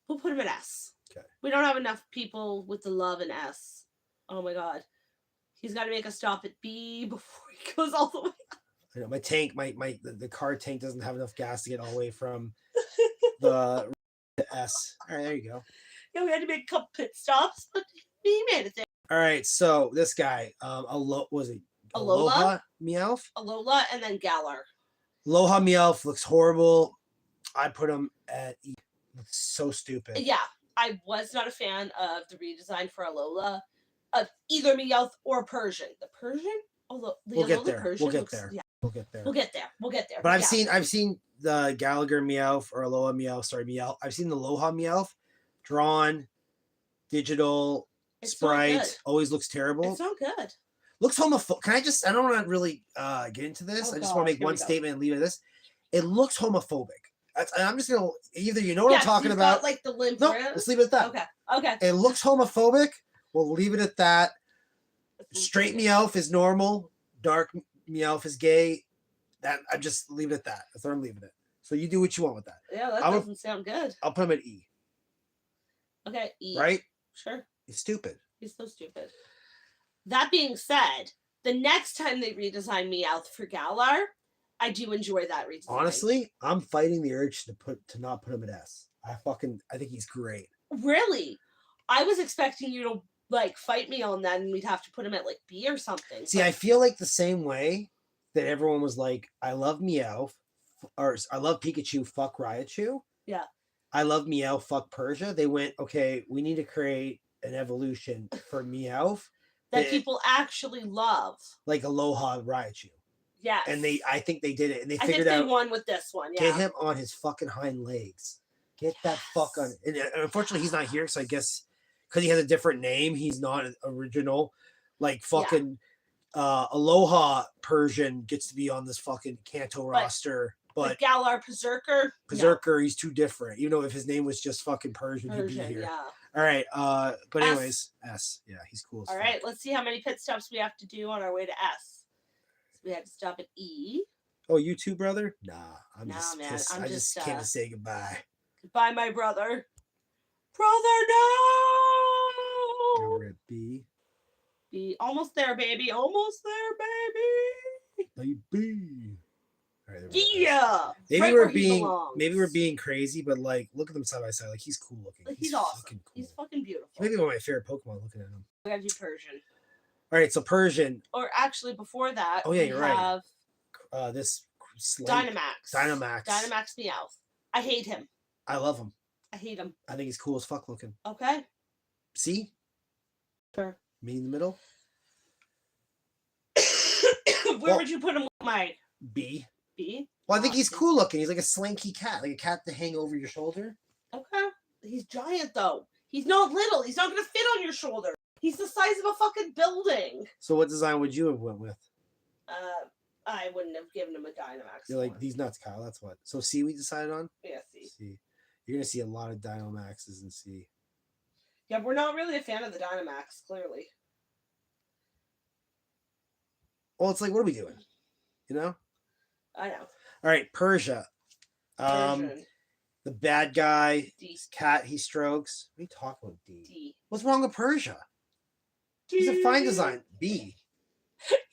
We'll put him at S. Okay. We don't have enough people with the love and S. Oh my god. He's got to make a stop at B before he goes all the way. I know my tank, the car tank doesn't have enough gas to get all the way from the S. All right, there you go. Yeah, we had to make a couple pit stops, but he made it there. All right, so this guy, was it Alola? Meowth? Alola and then Galar. Aloha Meowth looks horrible. I put him at E. Looks so stupid. Yeah, I was not a fan of the redesign for Alola of either Meowth or Persian. The Persian? We'll get there. We'll get there. Yeah. We'll get there. We'll get there. We'll get there. But I've seen the Gallagher Meowth or Aloha Meowth. Sorry, Meowth. I've seen the Aloha Meowth drawn, digital, sprite. Always looks terrible. It's not good. Looks homophobic. Can I just? I don't want to really get into this. I just want to make one statement and leave it at this. It looks homophobic. I'm just gonna either you know what I'm talking about. Got, like the limp. No, let's leave it at that. Okay. Okay. It looks homophobic. We'll leave it at that. Straight Meowth is normal. Dark Meowth is gay. That I'm just leave it at that. That's where I'm leaving it. So you do what you want with that. Yeah, that doesn't sound good. I'll put him at E. Okay, E. Right? Sure. He's stupid. He's so stupid. That being said, the next time they redesign Meowth for Galar, I do enjoy that redesign. Honestly, I'm fighting the urge to not put him at S. I think he's great. Really? I was expecting you to like fight me on that and we'd have to put him at like B or something. See, I feel like the same way that everyone was like, I love Meowth, or I love Pikachu, fuck Raichu. Yeah. I love Meowth, fuck Persia. They went, okay, we need to create an evolution for Meowth that people actually love. Like Aloha Raichu. Yeah. And I think they did it. And they figured they out won with this one. Yeah. Get him on his fucking hind legs. Get that fuck on. And unfortunately, he's not here. So I guess because he has a different name, he's not original. Like fucking Aloha Persian gets to be on this fucking Kanto roster. But Galar Berserker, he's too different. Even though if his name was just fucking Persian he'd be here. Yeah. All right. But anyways, S. Yeah, he's cool. All right. Let's see how many pit stops we have to do on our way to S. So we had to stop at E. Oh, you too, brother? Nah, I just came to say goodbye. Goodbye, my brother. Brother, no! Now we're at B. B. Almost there, baby. Almost there, baby. Baby. All right, yeah. Maybe we're being crazy, but like, look at them side by side. Like, he's cool looking. Like, he's awesome. Cool. He's fucking beautiful. Maybe one of my favorite Pokemon. Looking at him. We gotta do Persian. All right, so Persian. Or actually, before that, oh yeah, you're right. This Dynamax. Dynamax Meowth. I hate him. I love him. I hate him. I think he's cool as fuck looking. Okay. C? Sure. Me in the middle? Where would you put him, Mike? B. B? Well, I think he's cool looking. He's like a slinky cat. Like a cat to hang over your shoulder. Okay. He's giant, though. He's not little. He's not going to fit on your shoulder. He's the size of a fucking building. So what design would you have went with? I wouldn't have given him a Dynamax. You're like, these nuts, Kyle. That's what. So C we decided on? Yeah, C. C. You're going to see a lot of Dynamaxes in C. Yeah, we're not really a fan of the Dynamax, clearly. Well, it's like, what are we doing? You know? I know. All right, Persia. Persian. The bad guy. D. His cat he strokes. What are you talking about, D? D. What's wrong with Persia? D. He's a fine design. B.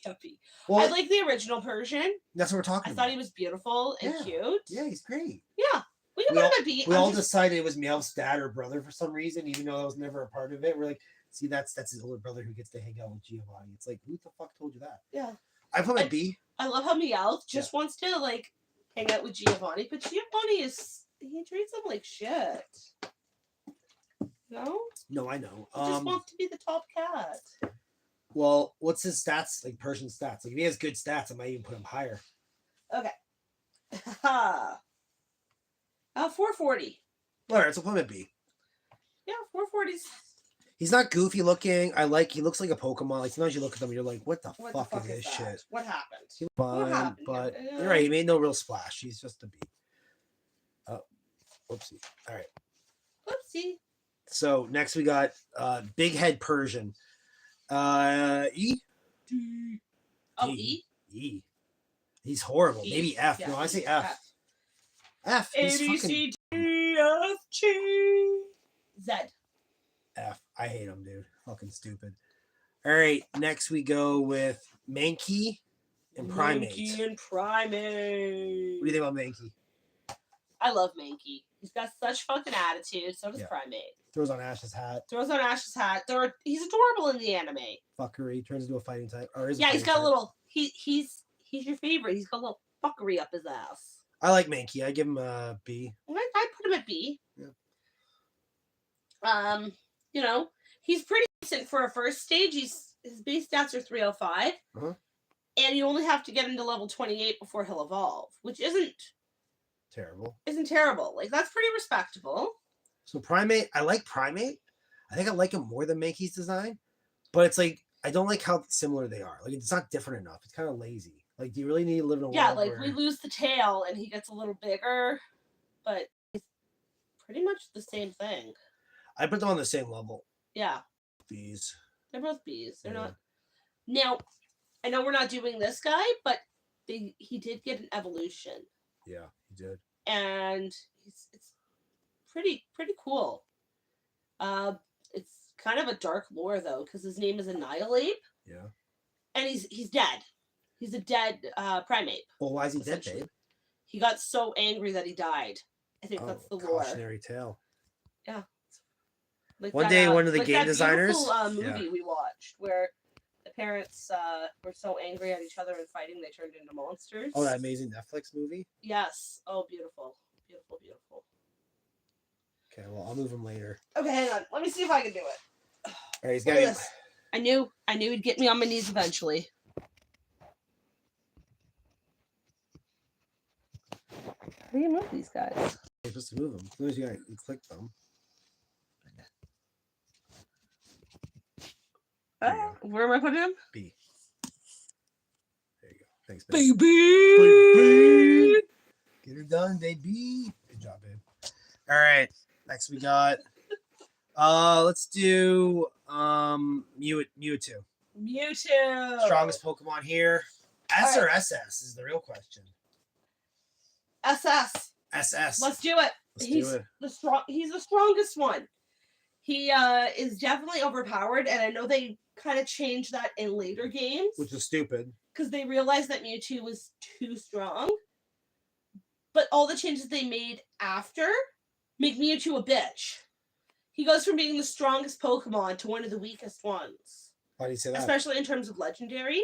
Yeah, B. Well, I like the original Persian. That's what we're talking about. I thought he was beautiful and cute. Yeah, he's great. Yeah. We can put him at B. We all decided it was Meowth's dad or brother for some reason, even though that was never a part of it. We're like, see, that's his older brother who gets to hang out with Giovanni. It's like, who the fuck told you that? Yeah. I put my B. I love how Meowth just wants to like hang out with Giovanni, but Giovanni he treats him like shit. No? No, I know. He just wants to be the top cat. Well, what's his stats? Like Persian stats. Like if he has good stats, I might even put him higher. Okay. 440. All right, so put him at B. Yeah, 440's. He's not goofy looking. He looks like a Pokemon. Like sometimes you look at them and you're like, what the fuck is this shit? What happened? He's fine, but you're right. He made no real splash. He's just a B. Oh, whoopsie. All right. Whoopsie. So next we got Big Head Persian. E. D. Oh, E. E. He's horrible. E. Maybe F. Yeah, no, I say F. F. A, B, C, D, F, G, Z. Fucking stupid. All right, next we go with Mankey and Primate. Mankey and Primate. What do you think about Mankey? I love Mankey. He's got such fucking attitude. So does Primate. Throws on Ash's hat. He's adorable in the anime. Fuckery turns into a fighting type. Or is he's got a little. He's your favorite. He's got a little fuckery up his ass. I like Mankey. I give him a B. I put him at B. Yeah. He's pretty decent for a first stage. His base stats are 305. And you only have to get him to level 28 before he'll evolve, which isn't terrible. Like, that's pretty respectable. So Primate, I like Primate. I think I like him more than Mankey's design. But it's like, I don't like how similar they are. Like, it's not different enough. It's kind of lazy. Like, do you really need to live in a world where... we lose the tail and he gets a little bigger, but it's pretty much the same thing. I put them on the same level. Yeah. B's. They're both B's. They're not. Now, I know we're not doing this guy, but he did get an evolution. Yeah, he did. And it's pretty cool. It's kind of a dark lore though, because his name is Annihilate. Yeah. And he's dead. He's a dead primate. Well, why is he dead, babe? He got so angry that he died. I think that's the lore. Cautionary tale. Yeah. Like one day, one of the game designers. Movie we watched where the parents were so angry at each other and fighting they turned into monsters. Oh, that amazing Netflix movie. Yes. Oh, beautiful. Okay, well, I'll move him later. Okay, hang on. Let me see if I can do it. All right, he's got this. I knew he'd get me on my knees eventually. How do you move these guys? You're supposed to move them. As soon as you click them. Where am I putting him? B. There you go. Thanks, babe. Baby! Get her done, baby. Good job, babe. All right. Next we got let's do Mewtwo. Strongest Pokemon here. S or SS is the real question. SS. Let's do it. He's the strongest one. He is definitely overpowered, and I know they kind of changed that in later games. Which is stupid. Because they realized that Mewtwo was too strong. But all the changes they made after make Mewtwo a bitch. He goes from being the strongest Pokemon to one of the weakest ones. Why do you say that? Especially in terms of legendary.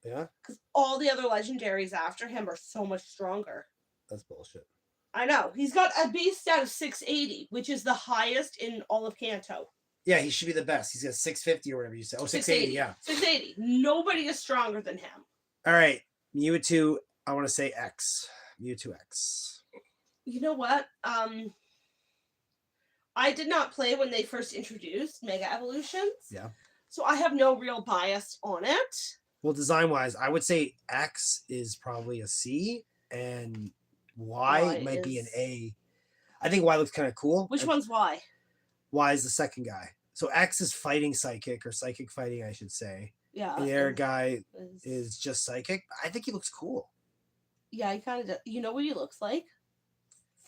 Yeah? Because all the other legendaries after him are so much stronger. That's bullshit. I know. He's got a base stat of 680, which is the highest in all of Kanto. Yeah, he should be the best. He's got 650 or whatever you said. Oh, 680, yeah. 680. Nobody is stronger than him. All right. Mewtwo, I want to say X. Mewtwo X. You know what? I did not play when they first introduced Mega Evolutions. Yeah. So I have no real bias on it. Well, design-wise, I would say X is probably a C, and Y might be an A. I think Y looks kind of cool. Which one's Y? Y is the second guy. So X is fighting psychic, or psychic fighting, I should say. Yeah. And the other guy is just psychic. I think he looks cool. Yeah, he kind of does. You know what he looks like?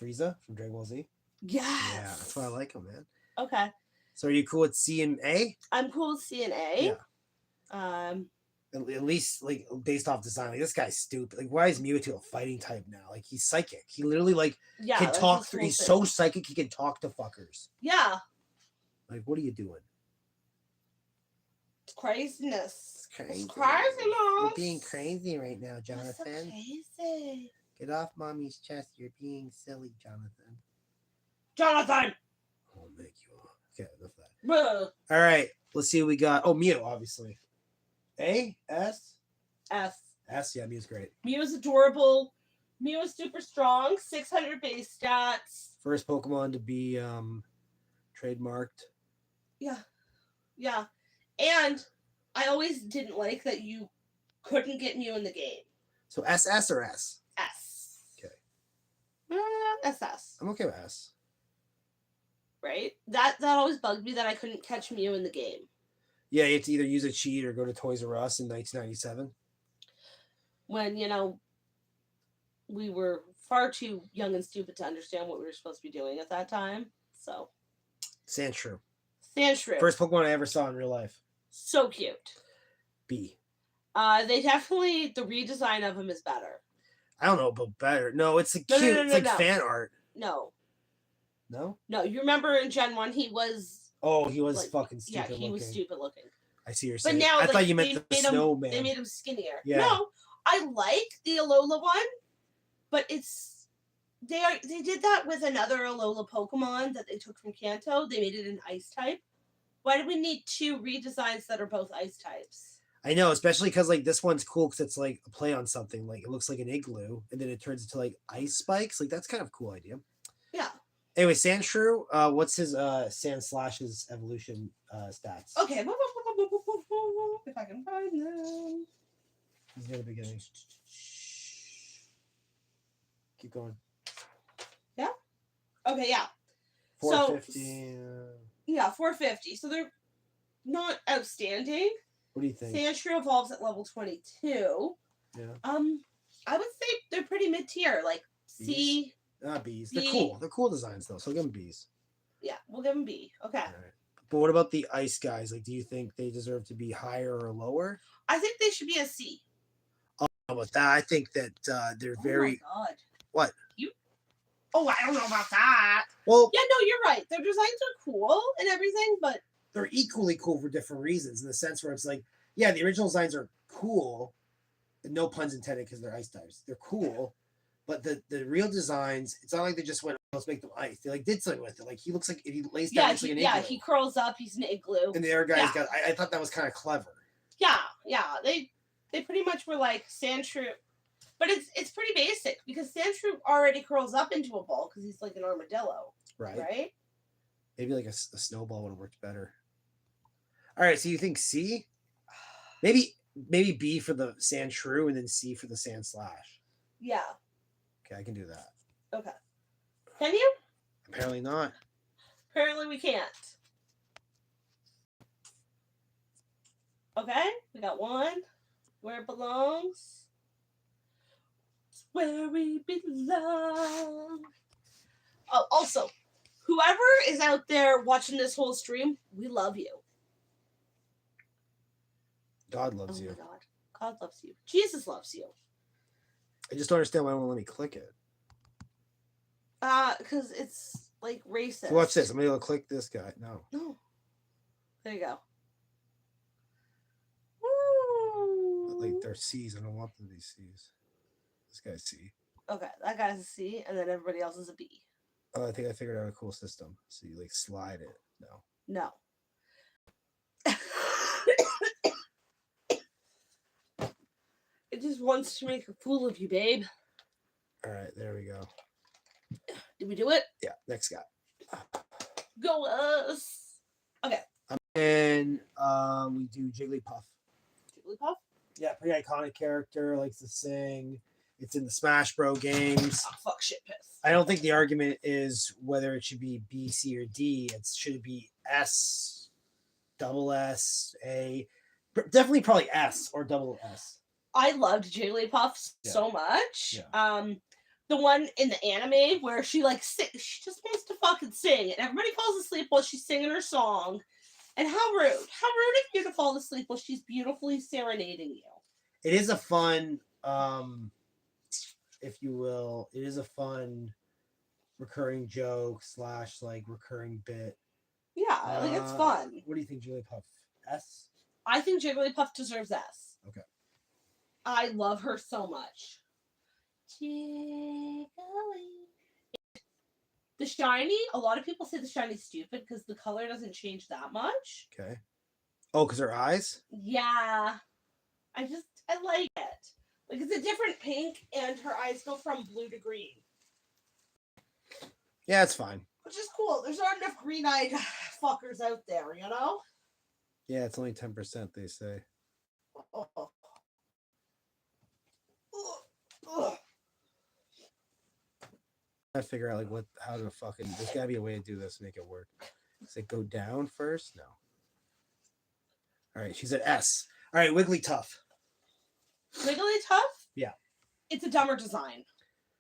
Frieza from Dragon Ball Z? Yes. Yeah, that's why I like him, man. Okay. So are you cool with C and A? I'm cool with C and A. Yeah. At least, like, based off design, like, this guy's stupid. Like, why is Mewtwo a fighting type now? Like, he's psychic. He literally, like, can talk through. He's so psychic, he can talk to fuckers. Yeah. Like, what are you doing? It's craziness. It's crazy. It's craziness. You're being crazy right now, Jonathan. That's so crazy. Get off mommy's chest. You're being silly, Jonathan. Jonathan! I'll make you off. Okay, enough of that. Blah. All right. Let's see what we got. Oh, Mew, obviously. A? S? S. S? Yeah, Mew's great. Mew is adorable. Mew is super strong. 600 base stats. First Pokemon to be trademarked. Yeah. Yeah. And I always didn't like that you couldn't get Mew in the game. So SS or S? S. Okay. SS. I'm okay with S. Right? That always bugged me that I couldn't catch Mew in the game. Yeah, you have to either use a cheat or go to Toys R Us in 1997. When, we were far too young and stupid to understand what we were supposed to be doing at that time. So. Sand true. Sandshrew. First Pokemon I ever saw in real life. So cute. B. They definitely, the redesign of him is better. I don't know about better. No, it's a No, cute. no, It's like fan art. No. No? No, you remember in Gen 1 he was... Oh, he was like, fucking stupid Yeah, he looking. was stupid looking. I see what you're But saying. now, I like, thought you meant the snowman. They made him skinnier. Yeah. No, I like the Alola one, but it's... They did that with another Alola Pokemon that they took from Kanto. They made it an ice type. Why do we need 2 redesigns that are both ice types? I know, especially because like this one's cool because it's like a play on something. Like it looks like an igloo, and then it turns into like ice spikes. Like that's kind of a cool idea. Yeah. Anyway, Sandshrew, what's his Sandslash's evolution stats? Okay. If I can find them. He's near the beginning. Keep going. Yeah. Okay. Yeah. 450. Yeah, 450. So they're not outstanding. What do you think? Sandshrew evolves at level 22. Yeah. I would say they're pretty mid-tier, like C. B's. B. They're cool. They're cool designs though, so give them B's. Yeah, we'll give them B. Okay. All right. But what about the ice guys? Like, do you think they deserve to be higher or lower? I think they should be a C. How about that? I think that they're very. Oh my god. What? Oh, I don't know about that. Well, Yeah, no, you're right. Their designs are cool and everything, but they're equally cool for different reasons. In the sense where it's like, yeah, the original designs are cool. No puns intended because they're ice types. They're cool, but the real designs, it's not like they just went, let's make them ice. They like did something with it. Like he looks like if he lays down, like an igloo. he curls up. He's an igloo. And the other guy's got. I thought that was kind of clever. Yeah. They pretty much were like Sandshrew, but it's pretty basic because Sandshrew already curls up into a ball because he's like an armadillo. Right. Maybe like a snowball would have worked better. All right, so you think C? Maybe B for the Sandshrew and then C for the Sandslash. Yeah. Okay, I can do that. Okay. Can you? Apparently not. Apparently we can't. Okay, we got one. Where it belongs. It's where we belong. Oh, also, whoever is out there watching this whole stream, we love you. God loves you. Oh my God. God loves you. Jesus loves you. I just don't understand why it won't let me click it. Because it's like racist. So watch this. I'm able to click this guy. No. There you go. But like they're C's. I don't want them to be C's. This guy's C. Okay, that guy's a C, and then everybody else is a B. Oh, I think I figured out a cool system. So you like slide it. No. It just wants to make a fool of you, babe. All right, there we go. Did we do it? Yeah, next guy. Go us. Okay. And we do Jigglypuff. Jigglypuff? Yeah, pretty iconic character, likes to sing. It's in the Smash Bro games. Oh, fuck shit piss. I don't think the argument is whether it should be B, C, or D. It should be S, double S, A. Definitely probably S or double S. I loved Jigglypuff so much. Yeah. The one in the anime where she like she just wants to fucking sing, and everybody falls asleep while she's singing her song. And how rude! How rude of you to fall asleep while she's beautifully serenading you. It is a fun, if you will, it is a fun recurring joke / like recurring bit. Yeah, like it's fun. What do you think, Jigglypuff? S? I think Jigglypuff deserves S. Okay. I love her so much. Jiggly. The shiny, a lot of people say the shiny's stupid because the color doesn't change that much. Okay. Oh, because her eyes? Yeah. I like it. Like it's a different pink and her eyes go from blue to green. Yeah, it's fine. Which is cool. There's not enough green-eyed fuckers out there, you know? Yeah, it's only 10%, they say. I figure out like how to fucking. There's gotta be a way to do this to make it work. Does it go down first? No. All right, she's at S. All right, Wigglytuff. Wigglytuff? Yeah. It's a dumber design.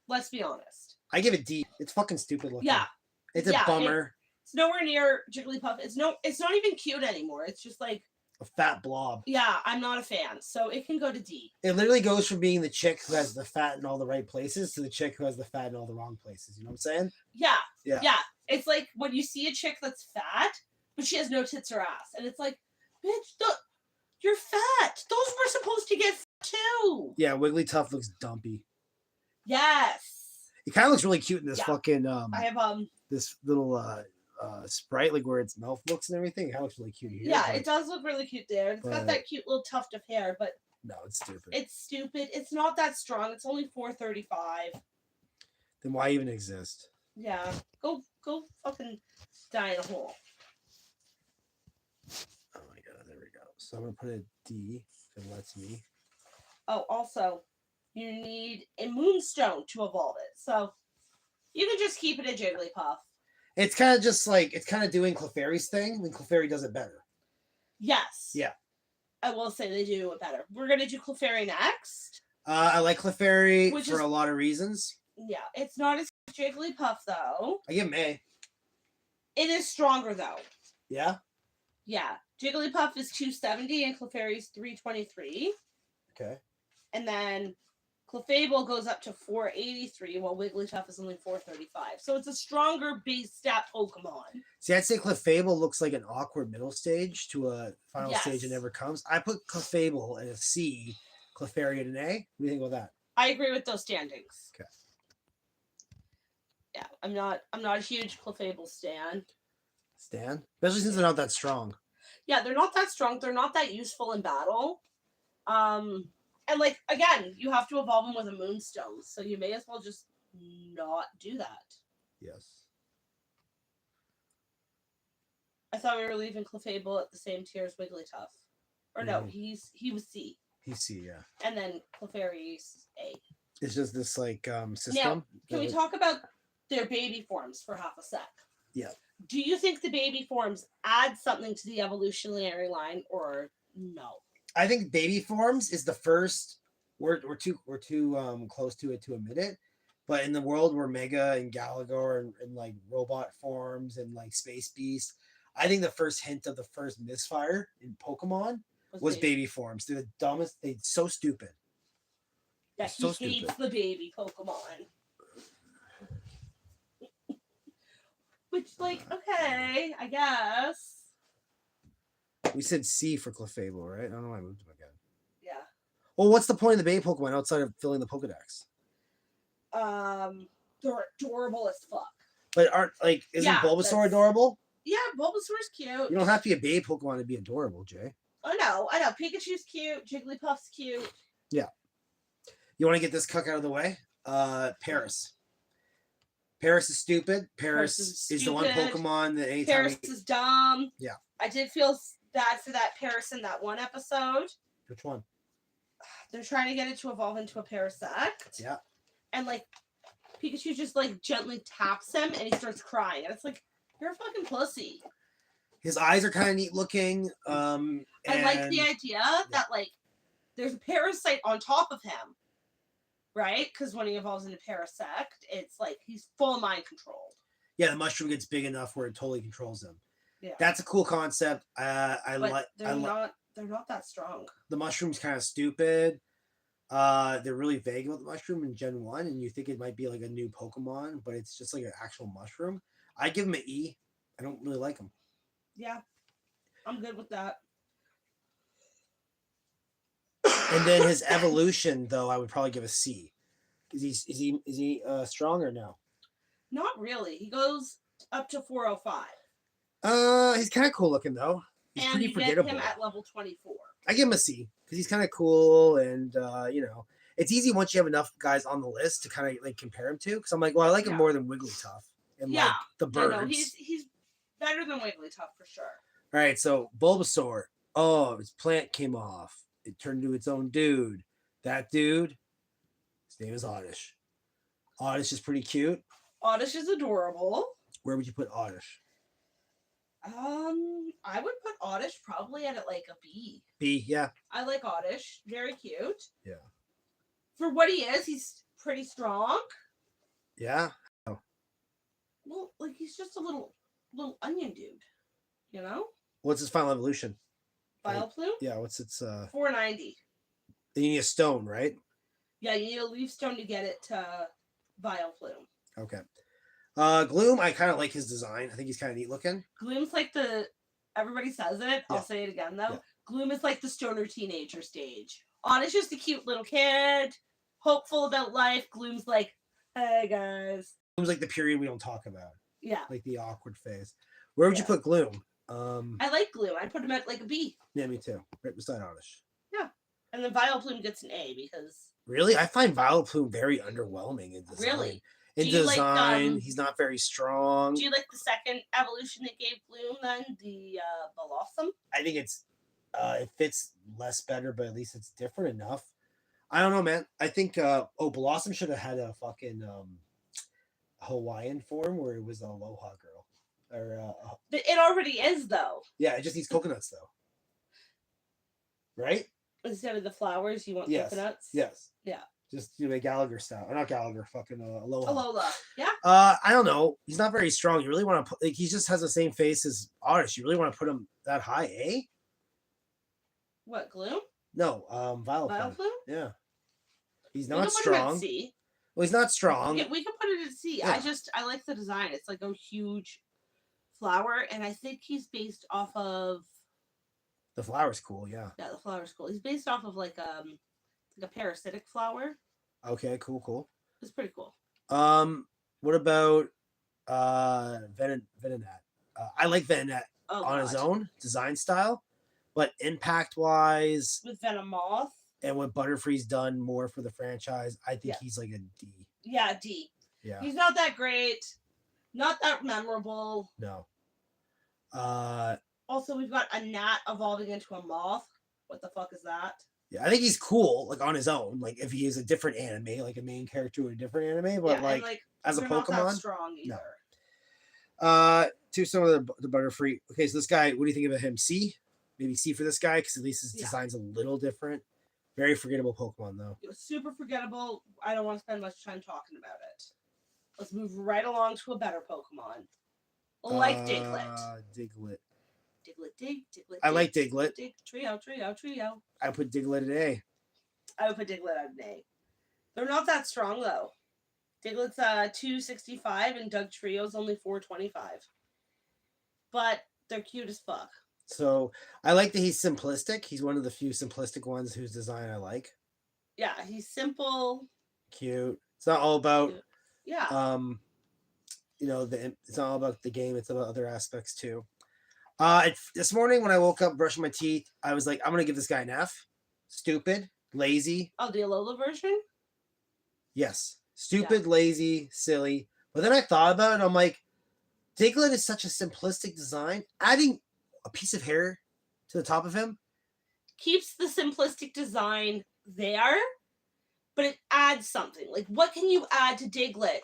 Let's be honest. I give it D. It's fucking stupid looking. Yeah. It's a bummer. It's nowhere near Jigglypuff. It's not even cute anymore. It's just like a fat blob. Yeah, I'm not a fan. So it can go to D. It literally goes from being the chick who has the fat in all the right places to the chick who has the fat in all the wrong places. You know what I'm saying? Yeah. Yeah. Yeah. It's like when you see a chick that's fat, but she has no tits or ass. And it's like, bitch, you're fat. Those were supposed to get too. Yeah, Wigglytuff looks dumpy. Yes. It kind of looks really cute in this fucking I have this little sprite, like where its mouth looks and everything. It looks really cute here. Yeah, it does look really cute there. It's got that cute little tuft of hair, but no, it's stupid. It's stupid. It's not that strong. It's only 435. Then why even exist? Yeah. Go fucking die in a hole. Oh my god, there we go. So I'm gonna put a D if it lets me. Oh, also, you need a Moonstone to evolve it. So you can just keep it a Jigglypuff. It's kind of just like, it's kind of doing Clefairy's thing when Clefairy does it better. Yes. Yeah. I will say they do it better. We're going to do Clefairy next. I like Clefairy for a lot of reasons. Yeah. It's not as Jigglypuff, though. I give him A. It is stronger, though. Yeah? Yeah. Jigglypuff is 270 and Clefairy is 323. Okay. And then Clefable goes up to 483, while Wigglytuff is only 435. So it's a stronger base stat Pokemon. See, I'd say Clefable looks like an awkward middle stage to a final stage that never comes. I put Clefable at a C, Clefairy at an A. What do you think about that? I agree with those standings. Okay. Yeah, I'm not a huge Clefable stan. Stan? Especially since they're not that strong. Yeah, they're not that strong. They're not that useful in battle. And, like, again, you have to evolve them with a Moonstone, so you may as well just not do that. Yes. I thought we were leaving Clefable at the same tier as Wigglytuff. Or no, he was C. He's C, yeah. And then Clefairy's A. It's just this, like, system. Now, can we talk about their baby forms for half a sec? Yeah. Do you think the baby forms add something to the evolutionary line, or no? I think baby forms is the first. We're too close to it to admit it, but in the world where Mega and Galagar and like robot forms and like Space Beast, I think the first hint of the first misfire in Pokemon was baby forms. They're the dumbest. They're so stupid. Yeah, he hates the baby Pokemon. Which, like, okay, I guess. We said C for Clefable, right? I don't know why I moved him again. Yeah. Well, what's the point of the baby Pokemon outside of filling the Pokedex? They're adorable as fuck. But isn't Bulbasaur adorable? Yeah, Bulbasaur's cute. You don't have to be a baby Pokemon to be adorable, Jay. I know. Pikachu's cute. Jigglypuff's cute. Yeah. You want to get this cuck out of the way? Paris. Paris is stupid. Paris is the one Pokemon that anytime Paris is dumb. Yeah. I did feel bad for that Paris in that one episode. Which one? They're trying to get it to evolve into a Parasect. Yeah. And, like, Pikachu just, like, gently taps him and he starts crying. And it's like, you're a fucking pussy. His eyes are kind of neat looking. I like the idea that, like, there's a parasite on top of him. Right? Because when he evolves into Parasect, it's like he's full mind controlled. Yeah, the mushroom gets big enough where it totally controls him. Yeah. That's a cool concept. They're not that strong. The mushroom's kind of stupid. They're really vague about the mushroom in Gen 1, and you think it might be like a new Pokemon, but it's just like an actual mushroom. I give him an E. I don't really like him. Yeah. I'm good with that. And then his evolution, though, I would probably give a C. Is he strong or no? Not really. He goes up to 405. He's kind of cool looking though. He's and pretty forgettable. Get him at level 24. I give him a C because he's kind of cool, and it's easy once you have enough guys on the list to kind of like compare him to. Because I'm like, well, I like him more than Wigglytuff and like the birds. No, he's better than Wigglytuff for sure. All right, so Bulbasaur. Oh, his plant came off. It turned into its own dude. That dude, his name is Oddish. Oddish is pretty cute. Oddish is adorable. Where would you put Oddish? I would put Oddish probably at like a B. B, yeah. I like Oddish. Very cute. Yeah. For what he is, he's pretty strong. Yeah. Oh. Well, like he's just a little little onion dude. You know? What's his final evolution? Vileplume? Yeah, what's its 490. You need a stone, right? Yeah, you need a leaf stone to get it to Vileplume. Okay. Gloom, I kind of like his design. I think he's kind of neat looking. Gloom's like everybody says it. Yeah. I'll say it again though. Yeah. Gloom is like the stoner teenager stage. Anna's just a cute little kid, hopeful about life. Gloom's like, hey guys. Gloom's like the period we don't talk about. Yeah. Like the awkward phase. Where would you put Gloom? I like Gloom. I put him at like a B. Yeah, me too. Right beside Oddish. Yeah. And then Vileplume gets an A because... Really? I find Vileplume very underwhelming in design. Really? In design, he's not very strong. Do you like the second evolution that gave Gloom then? The Blossom? I think it fits less better, but at least it's different enough. I don't know, man. I think Blossom should have had a fucking Hawaiian form where it was a Aloha girl. Or it already is though. Yeah, it just needs coconuts though. Right? Instead of the flowers, you want coconuts? Yes. Yeah. Just a Gallagher style. Or not Gallagher, fucking Aloha. Alola. Yeah. I don't know. He's not very strong. You really want to put he just has the same face as Oddish. You really want to put him that high, eh? What, Gloom? No, Vileplume. Yeah. He's not strong. C. Well, he's not strong. Yeah, we can put it at C. Yeah. I like the design. It's like a huge flower, and I think he's based off of the flower's cool, yeah. Yeah, the flower's cool. He's based off of like a parasitic flower. Okay, cool. It's pretty cool. What about Venonat? I like Venonat on his own design style, but impact wise, with Venomoth and what Butterfree's done more for the franchise, I think he's like a D. Yeah, D. Yeah. He's not that great. Not that memorable. No. Also, we've got a gnat evolving into a moth. What the fuck is that? Yeah, I think he's cool, like on his own. Like if he is a different anime, like a main character in a different anime, but like as a Pokemon, not that strong either. No. To some of the Butterfree. Okay, so this guy, what do you think about him? C? Maybe C for this guy because at least his design's a little different. Very forgettable Pokemon though. It was super forgettable. I don't want to spend much time talking about it. Let's move right along to a better Pokemon. Like Diglett. Diglett. Diglett. I like Diglett. Trio. I put Diglett at A. I would put Diglett at an A. They're not that strong though. Diglett's 265 and Doug Trio's only 425. But they're cute as fuck. So I like that he's simplistic. He's one of the few simplistic ones whose design I like. Yeah, he's simple. Cute. It's not all about it's not all about the game, it's about other aspects too. This morning when I woke up brushing my teeth, I was like, I'm gonna give this guy an F. Stupid, lazy. Oh, the Alola version? Yes. Stupid, lazy, silly. But then I thought about it and I'm like, Diglett is such a simplistic design. Adding a piece of hair to the top of him keeps the simplistic design there, but it adds something. Like, what can you add to Diglett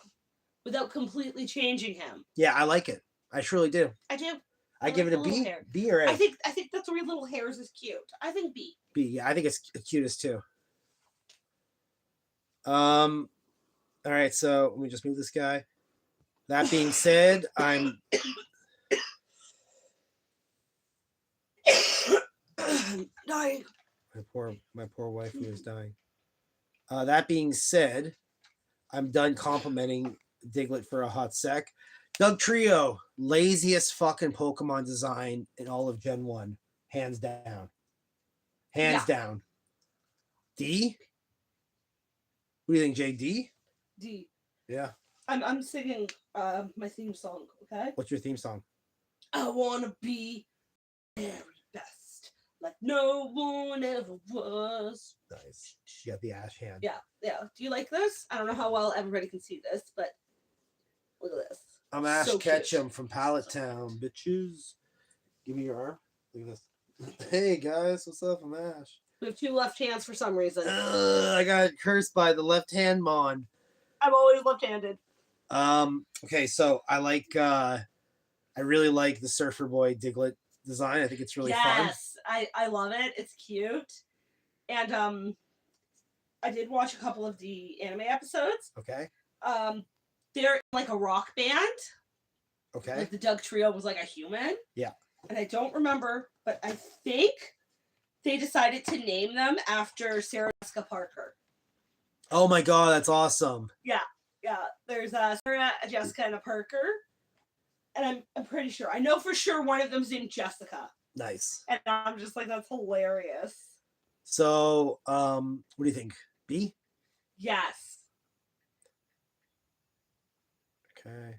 without completely changing him? Yeah, I like it. I truly do. I do. I give it a B. Hair. B or A? I think the three little hairs is cute. I think B. B. Yeah, I think it's the cutest too. All right, so let me just move this guy. That being said, I'm dying. My poor wife who is dying. That being said, I'm done complimenting Diglett for a hot sec. Doug Trio, laziest fucking Pokemon design in all of Gen 1. Hands down. Hands down. D? What do you think, JD? D. Yeah. I'm singing my theme song, okay? What's your theme song? I wanna be very best, like no one ever was. Nice. You got the ash hand. Yeah. Do you like this? I don't know how well everybody can see this, but look at this. I'm Ash Ketchum from Pallet Town, bitches. Give me your arm. Look at this. Hey guys, what's up? I'm Ash. We have two left hands for some reason. I got cursed by the left hand mon. I'm always left-handed. Okay, so I really like the Surfer Boy Diglett design. I think it's really fun. Yes, I love it. It's cute. And I did watch a couple of the anime episodes. Okay. They're like a rock band. Okay. Like the Doug trio was like a human. Yeah. And I don't remember, but I think they decided to name them after Sarah Jessica Parker. Oh my god, that's awesome. Yeah. There's a Sarah, a Jessica, and a Parker. And I'm pretty sure. I know for sure one of them's named Jessica. Nice. And I'm just like, that's hilarious. So, what do you think? B? Yes. Okay.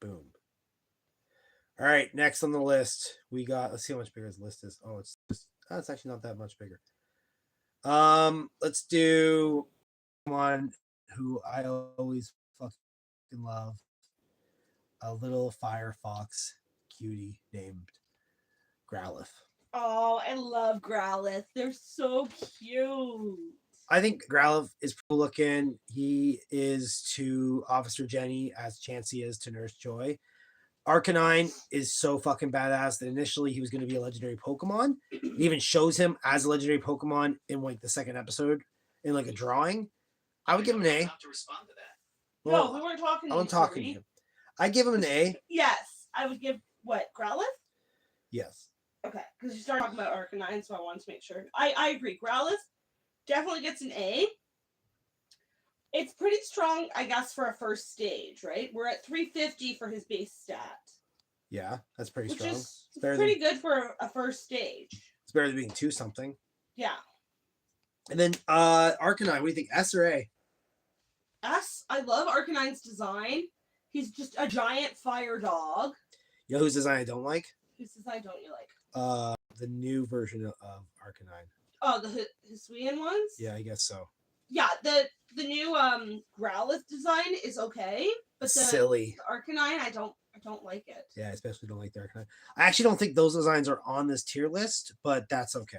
Boom. All right, next on the list, we got, let's see how much bigger this list is. Oh, it's actually not that much bigger. Let's do one who I always fucking love. A little Firefox cutie named Growlithe. Oh, I love Growlithe. They're so cute. I think Growlithe is cool looking. He is to Officer Jenny as Chansey is to Nurse Joy. Arcanine is so fucking badass that initially he was going to be a legendary Pokemon. It even shows him as a legendary Pokemon in like the second episode in like a drawing. I would give him an A. To respond to that. No, we weren't talking to you. I'm talking to Siri. him. I give him an A. Yes. I would give, what, Growlithe? Yes. Okay, because you started talking about Arcanine, so I wanted to make sure. I agree. Growlithe definitely gets an A. It's pretty strong, I guess, for a first stage, right? We're at 350 for his base stat. Yeah, that's pretty Which strong. is It's better pretty than, good for a first stage. it's better than being 2 something. Yeah. And then Arcanine, what do you think? S or A? S, I love Arcanine's design. He's just a giant fire dog. You know whose design I don't like? Whose design don't you like? The new version of Arcanine. Oh, the Hisuian ones? Yeah, I guess so. Yeah, the new Growlithe design is okay, but the Silly. Arcanine, I don't like it. Yeah, I especially don't like the Arcanine. I actually don't think those designs are on this tier list, but that's okay.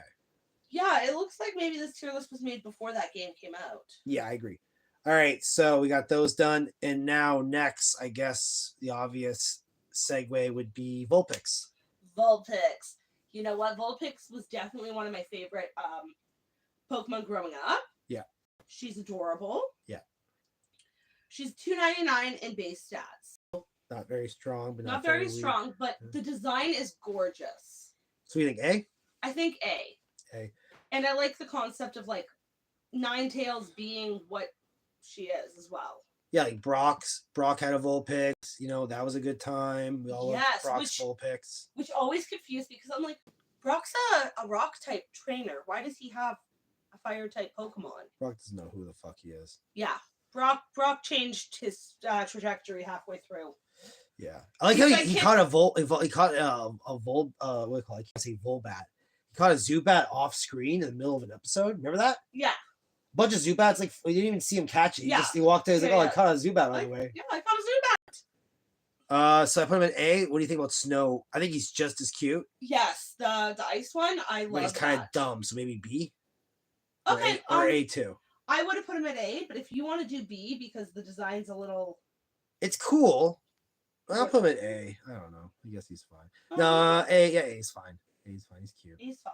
Yeah, it looks like maybe this tier list was made before that game came out. Yeah, I agree. All right, so we got those done, and now next, I guess the obvious segue would be Vulpix. Vulpix. You know what? Vulpix was definitely one of my favorite Pokemon growing up. Yeah. She's adorable. Yeah. She's 299 in base stats. Not very strong, but Not very weak. strong, but Yeah. the design is gorgeous. So you think A? I think A. A. And I like the concept of like Ninetales being what she is as well. Yeah, like Brock had a Vulpix. You know, that was a good time. We all Yes, loved Brock's Vulpix. Which always confused me because I'm like, Brock's a rock type trainer. Why does he have a fire type Pokemon? Brock doesn't know who the fuck he is. Yeah. Brock changed his trajectory halfway through. Yeah, I like how he caught he caught a what do you call it? I can't say Volbat. He caught a Zubat off screen in the middle of an episode. Remember that? Yeah. Bunch of Zubats, like we didn't even see him catch it. He walked in, he's like, Yeah, oh, yeah. I caught a Zubat on the way. Yeah, I caught a Zubat. So I put him at A. What do you think about Snow? I think he's just as cute, Yes, the ice one, I love but he's kind of that. dumb. So maybe B. Okay, or A too. I would have put him at A, but if you want to do B because the design's a little. It's cool. I'll put him at A. I don't know. I guess he's fine. No, A. Yeah, A's fine. A's fine. He's cute. He's fine.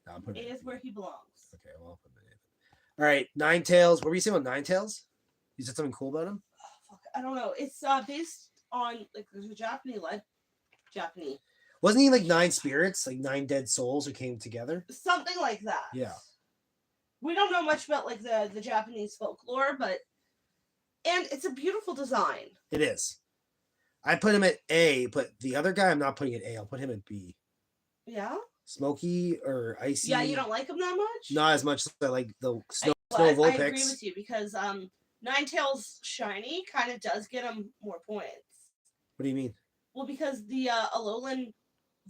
No, I'll put him A at is B. where he belongs. Okay, well, I'll put him at A. All right, Ninetales. What were you saying about Ninetales? You said something cool about him? Oh, fuck, I don't know. It's based on like there's a Japanese. Wasn't he like 9 spirits, like 9 dead souls who came together? Something like that. Yeah. We don't know much about like the Japanese folklore, but and it's a beautiful design. It is. I put him at A, but the other guy I'm not putting at A. I'll put him at B. Yeah. Smoky or Icy. Yeah, you don't like them that much? Not as much as I like the Snow I Vulpix. agree with you because Ninetales shiny kind of does get him more points. What do you mean? Well, because the Alolan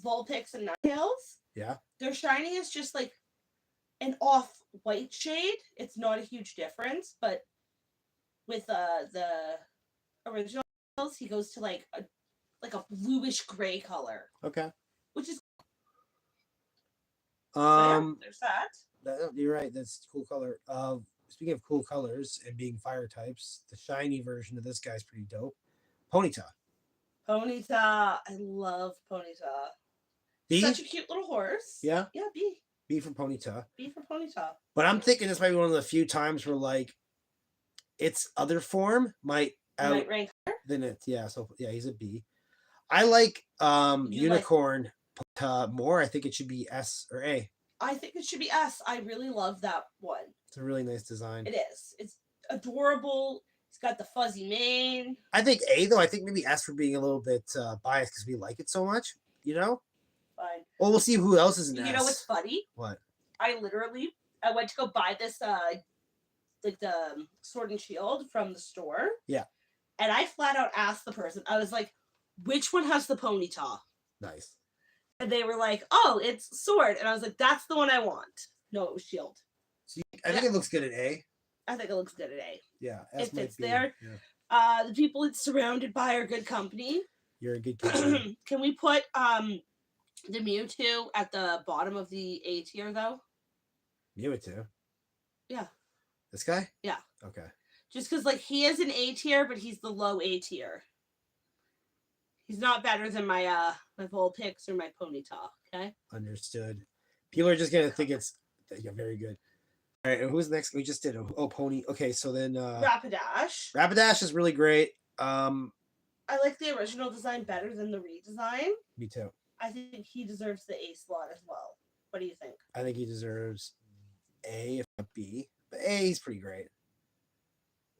Vulpix and Ninetales, Yeah. their shiny is just like an off-white shade. It's not a huge difference, but with the originals, he goes to like a bluish gray color. Okay. Which is there's that. You're right. That's a cool color. Speaking of cool colors and being fire types, the shiny version of this guy's pretty dope. Ponyta. Ponyta. I love Ponyta. B? Such a cute little horse. Yeah? Yeah, B. B for Ponyta. B for Ponyta. But I'm thinking this might be one of the few times where like its other form might Night rank. Then it's so he's a B. I like Unicorn more. I think it should be S or A. I think it should be S. I really love that one. It's a really nice design. It is. It's adorable. It's got the fuzzy mane. I think A though. I think maybe S for being a little bit biased because we like it so much. You know. Fine. Well, we'll see who else is in S. You know what's funny? What? I went to go buy this like the Sword and Shield from the store. Yeah. And I flat out asked the person. I was like, "Which one has the ponytail?" Nice. And they were like, "Oh, it's Sword." And I was like, "That's the one I want." No, it was Shield. So I think it looks good at A. I think it looks good at A. Yeah, S it fits there. Yeah. The people it's surrounded by are good company. You're a good company. Can we put the Mewtwo at the bottom of the A tier though? Mewtwo? Yeah. This guy? Yeah. Okay. Just because like he is an A tier, but he's the low A tier. He's not better than my my Vulpix or my Ponyta. Okay. Understood. People are just gonna think it's very good. All right, and who's next? We just did Pony. Okay, so then Rapidash. Rapidash is really great. I like the original design better than the redesign. Me too. I think he deserves the A slot as well. What do you think? I think he deserves A, if not B. But A is pretty great.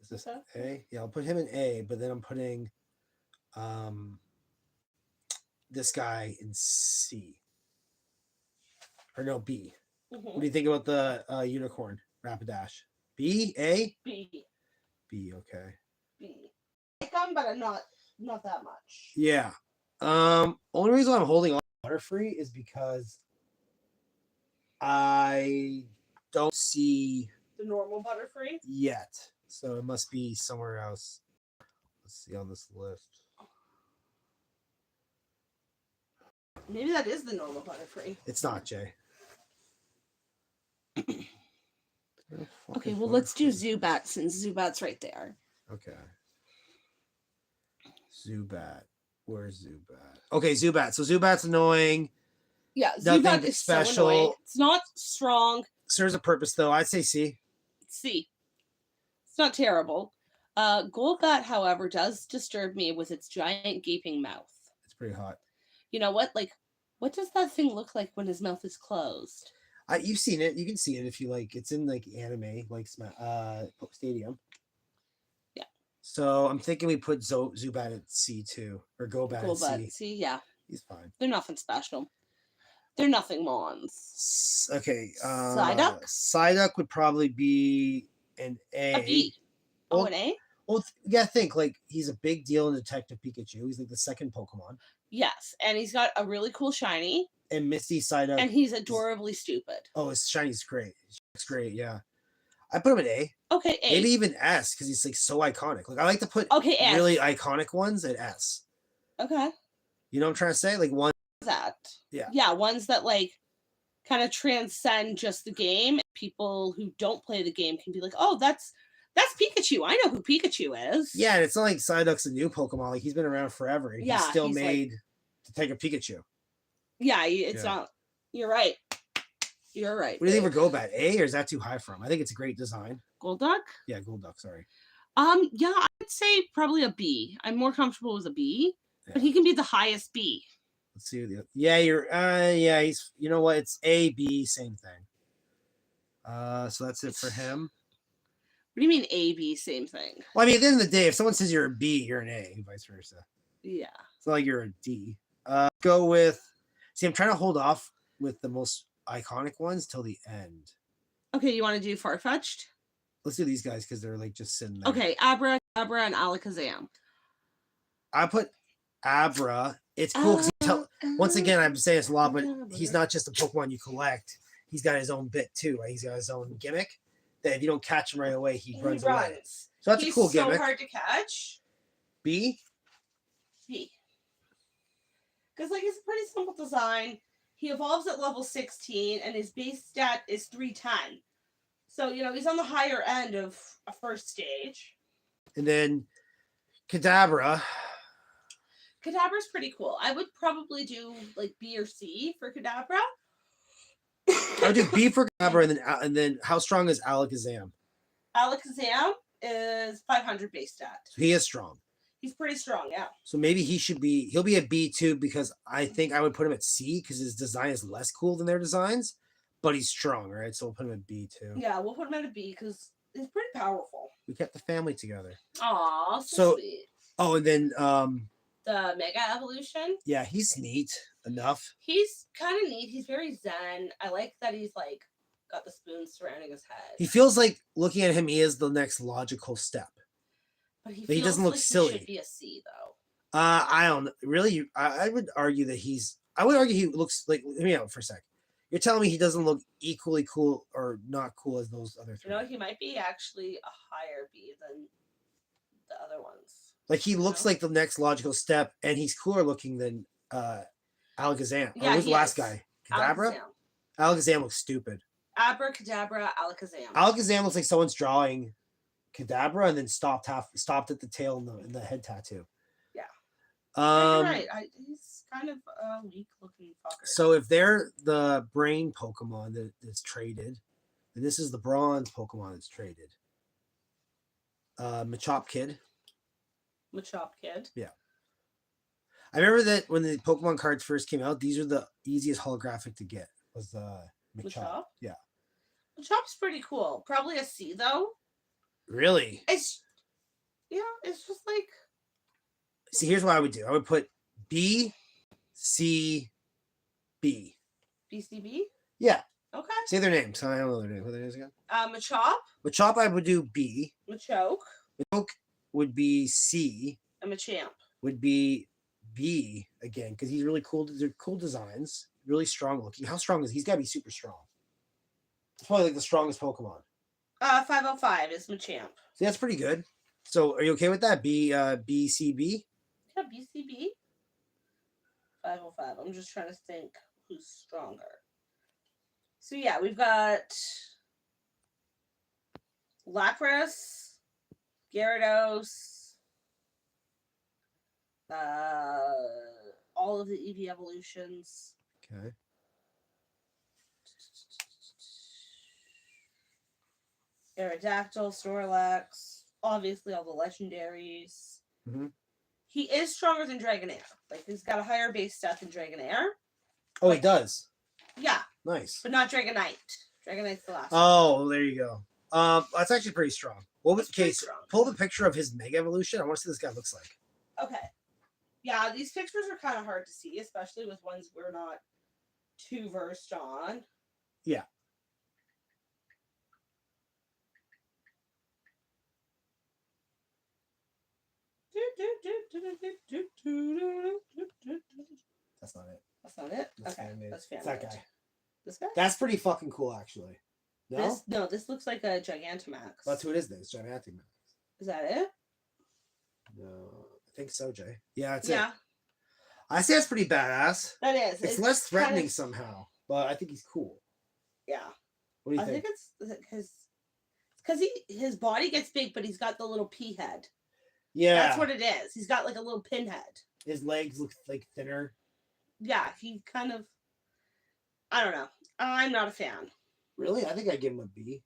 Is this A? Yeah, I'll put him in A, but then I'm putting this guy in C. Or no, B. Mm-hmm. What do you think about the Unicorn Rapidash? B, A? B. B, okay. B. I like them, but not that much. Yeah. Only reason I'm holding on to Butterfree is because I don't see the normal Butterfree yet. So it must be somewhere else. Let's see on this list. Maybe that is the normal Butterfree. It's not, Jay. Okay, well, let's do Zubat since Zubat's right there. Okay. Zubat. Where's Zubat? Okay, Zubat. So Zubat's annoying. Yeah, Zubat is special. So annoying. It's not strong. Serves a purpose, though. I'd say C. C. It's not terrible. Golbat, however, does disturb me with its giant gaping mouth. It's pretty hot. You know what? Like, what does that thing look like when his mouth is closed? You've seen it. You can see it if you like. It's in like anime, like Stadium. Yeah. So I'm thinking we put Zubat at C too, or Golbat at C. C, yeah. He's fine. They're nothing special. They're nothing mons. Okay. Psyduck? Psyduck would probably be an A. A B. Well, an A? Well, yeah, think like he's a big deal in Detective Pikachu. He's like the second Pokemon. Yes, and he's got a really cool shiny. And Misty Psyduck. And he's adorably stupid. Oh, his shiny's great. It's great, yeah. I put him at A. Okay, A. Maybe even S because he's like so iconic. Like I like to put S. really iconic ones at S. Okay. You know what I'm trying to say? Like one that. Yeah. Yeah, ones that like kind of transcend just the game. People who don't play the game can be like, oh, that's Pikachu. I know who Pikachu is. Yeah, and it's not like Psyduck's a new Pokemon. Like he's been around forever. And he's still made to take a Pikachu. Yeah, it's not. You're right. You're right. What do you think for Golbat? A, or is that too high for him? I think it's a great design. Golduck? Yeah, Golduck. Sorry. Yeah, I'd say probably a B. I'm more comfortable with a B, but he can be the highest B. Let's see. Yeah, he's. You know what? It's A, B, same thing. So that's it for him. What do you mean A, B, same thing? Well, I mean, at the end of the day, if someone says you're a B, you're an A, vice versa. Yeah. It's not like you're a D. Go with. See, I'm trying to hold off with the most iconic ones till the end. Okay, you want to do Farfetch'd? Let's do these guys because they're like just sitting there. Okay, Abra, and Alakazam. I put Abra. It's cool because once again, I'm saying this a lot, but he's not just a Pokemon you collect. He's got his own bit too, right? He's got his own gimmick that if you don't catch him right away, he runs away. So that's a cool gimmick. He's so hard to catch. B? B. Because like it's a pretty simple design. He evolves at level 16 and his base stat is 310. So, you know, he's on the higher end of a first stage. And then Kadabra. Kadabra's pretty cool. I would probably do like B or C for Kadabra. I would do B for Kadabra and then how strong is Alakazam? Alakazam is 500 base stat. So he is strong. He's pretty strong, yeah. So maybe he'll be a B2 because I think I would put him at C because his design is less cool than their designs, but he's strong, right? So we'll put him at B2. Yeah, we'll put him at a B because he's pretty powerful. We kept the family together. Aw, So sweet. Oh, and then The Mega Evolution. yeah, he's neat enough. He's kind of neat. He's very zen. I like that he's like got the spoons surrounding his head. He feels like looking at him, he is the next logical step. But he But he doesn't look like silly. He should be a C though. I don't really. I would argue that I would argue he looks like. Let me out for a sec. You're telling me he doesn't look equally cool or not cool as those other three? You know, he might be actually a higher B than the other ones. Like he looks like the next logical step, and he's cooler looking than Alakazam. Yeah, who's the last guy? Kadabra. Alakazam looks stupid. Abracadabra, Alakazam. Alakazam looks like someone's drawing Kadabra and then stopped at the tail in the head tattoo. Yeah. You're right. He's kind of a weak looking fucker. So if they're the brain Pokemon that's traded, then this is the bronze Pokemon that's traded. Machop Kid. Yeah. I remember that when the Pokemon cards first came out, these are the easiest holographic to get. Was Machop. Yeah. Machop's pretty cool. Probably a C though. Really? It's just like. See, here's what I would do. I would put B, C, B. BCB? Yeah. Okay. Say their names. I don't know their name. What are their names again? Machop. Machop, I would do B. Machoke. Machoke would be C. And Machamp would be B again because he's really cool. They're cool designs, really strong looking. How strong is he? He's got to be super strong. It's probably like the strongest Pokemon. 505 is Machamp. See, that's pretty good. So, are you okay with that? BCB? Yeah, BCB. 505. I'm just trying to think who's stronger. So yeah, we've got Lapras, Gyarados, all of the Eeveelutions. Okay. Aerodactyl, Snorlax, obviously all the legendaries. Mm-hmm. He is stronger than Dragonair. Like, he's got a higher base stat than Dragonair. Oh, he does? Yeah. Nice. But not Dragonite. Dragonite's the last one. Oh, there you go. That's actually pretty strong. What was the case? Strong. Pull the picture of his Mega Evolution. I want to see what this guy looks like. Okay. Yeah, these pictures are kind of hard to see, especially with ones we're not too versed on. Yeah. That's not it. That's not it? That's okay. fan-made. That's It's that guy. This guy? That's pretty fucking cool, actually. No? This looks like a Gigantamax. That's who it is then. It's Gigantic Max. Is that it? No, I think so, Jay. Yeah, that's yeah. it. I say that's pretty badass. That is. It's less threatening somehow, but I think he's cool. Yeah. What do you I think? think it's because his body gets big, but he's got the little pea head. Yeah. That's what it is. He's got like a little pinhead. His legs look like thinner. Yeah, he kind of. I don't know. I'm not a fan. Really? I think I'd give him a B.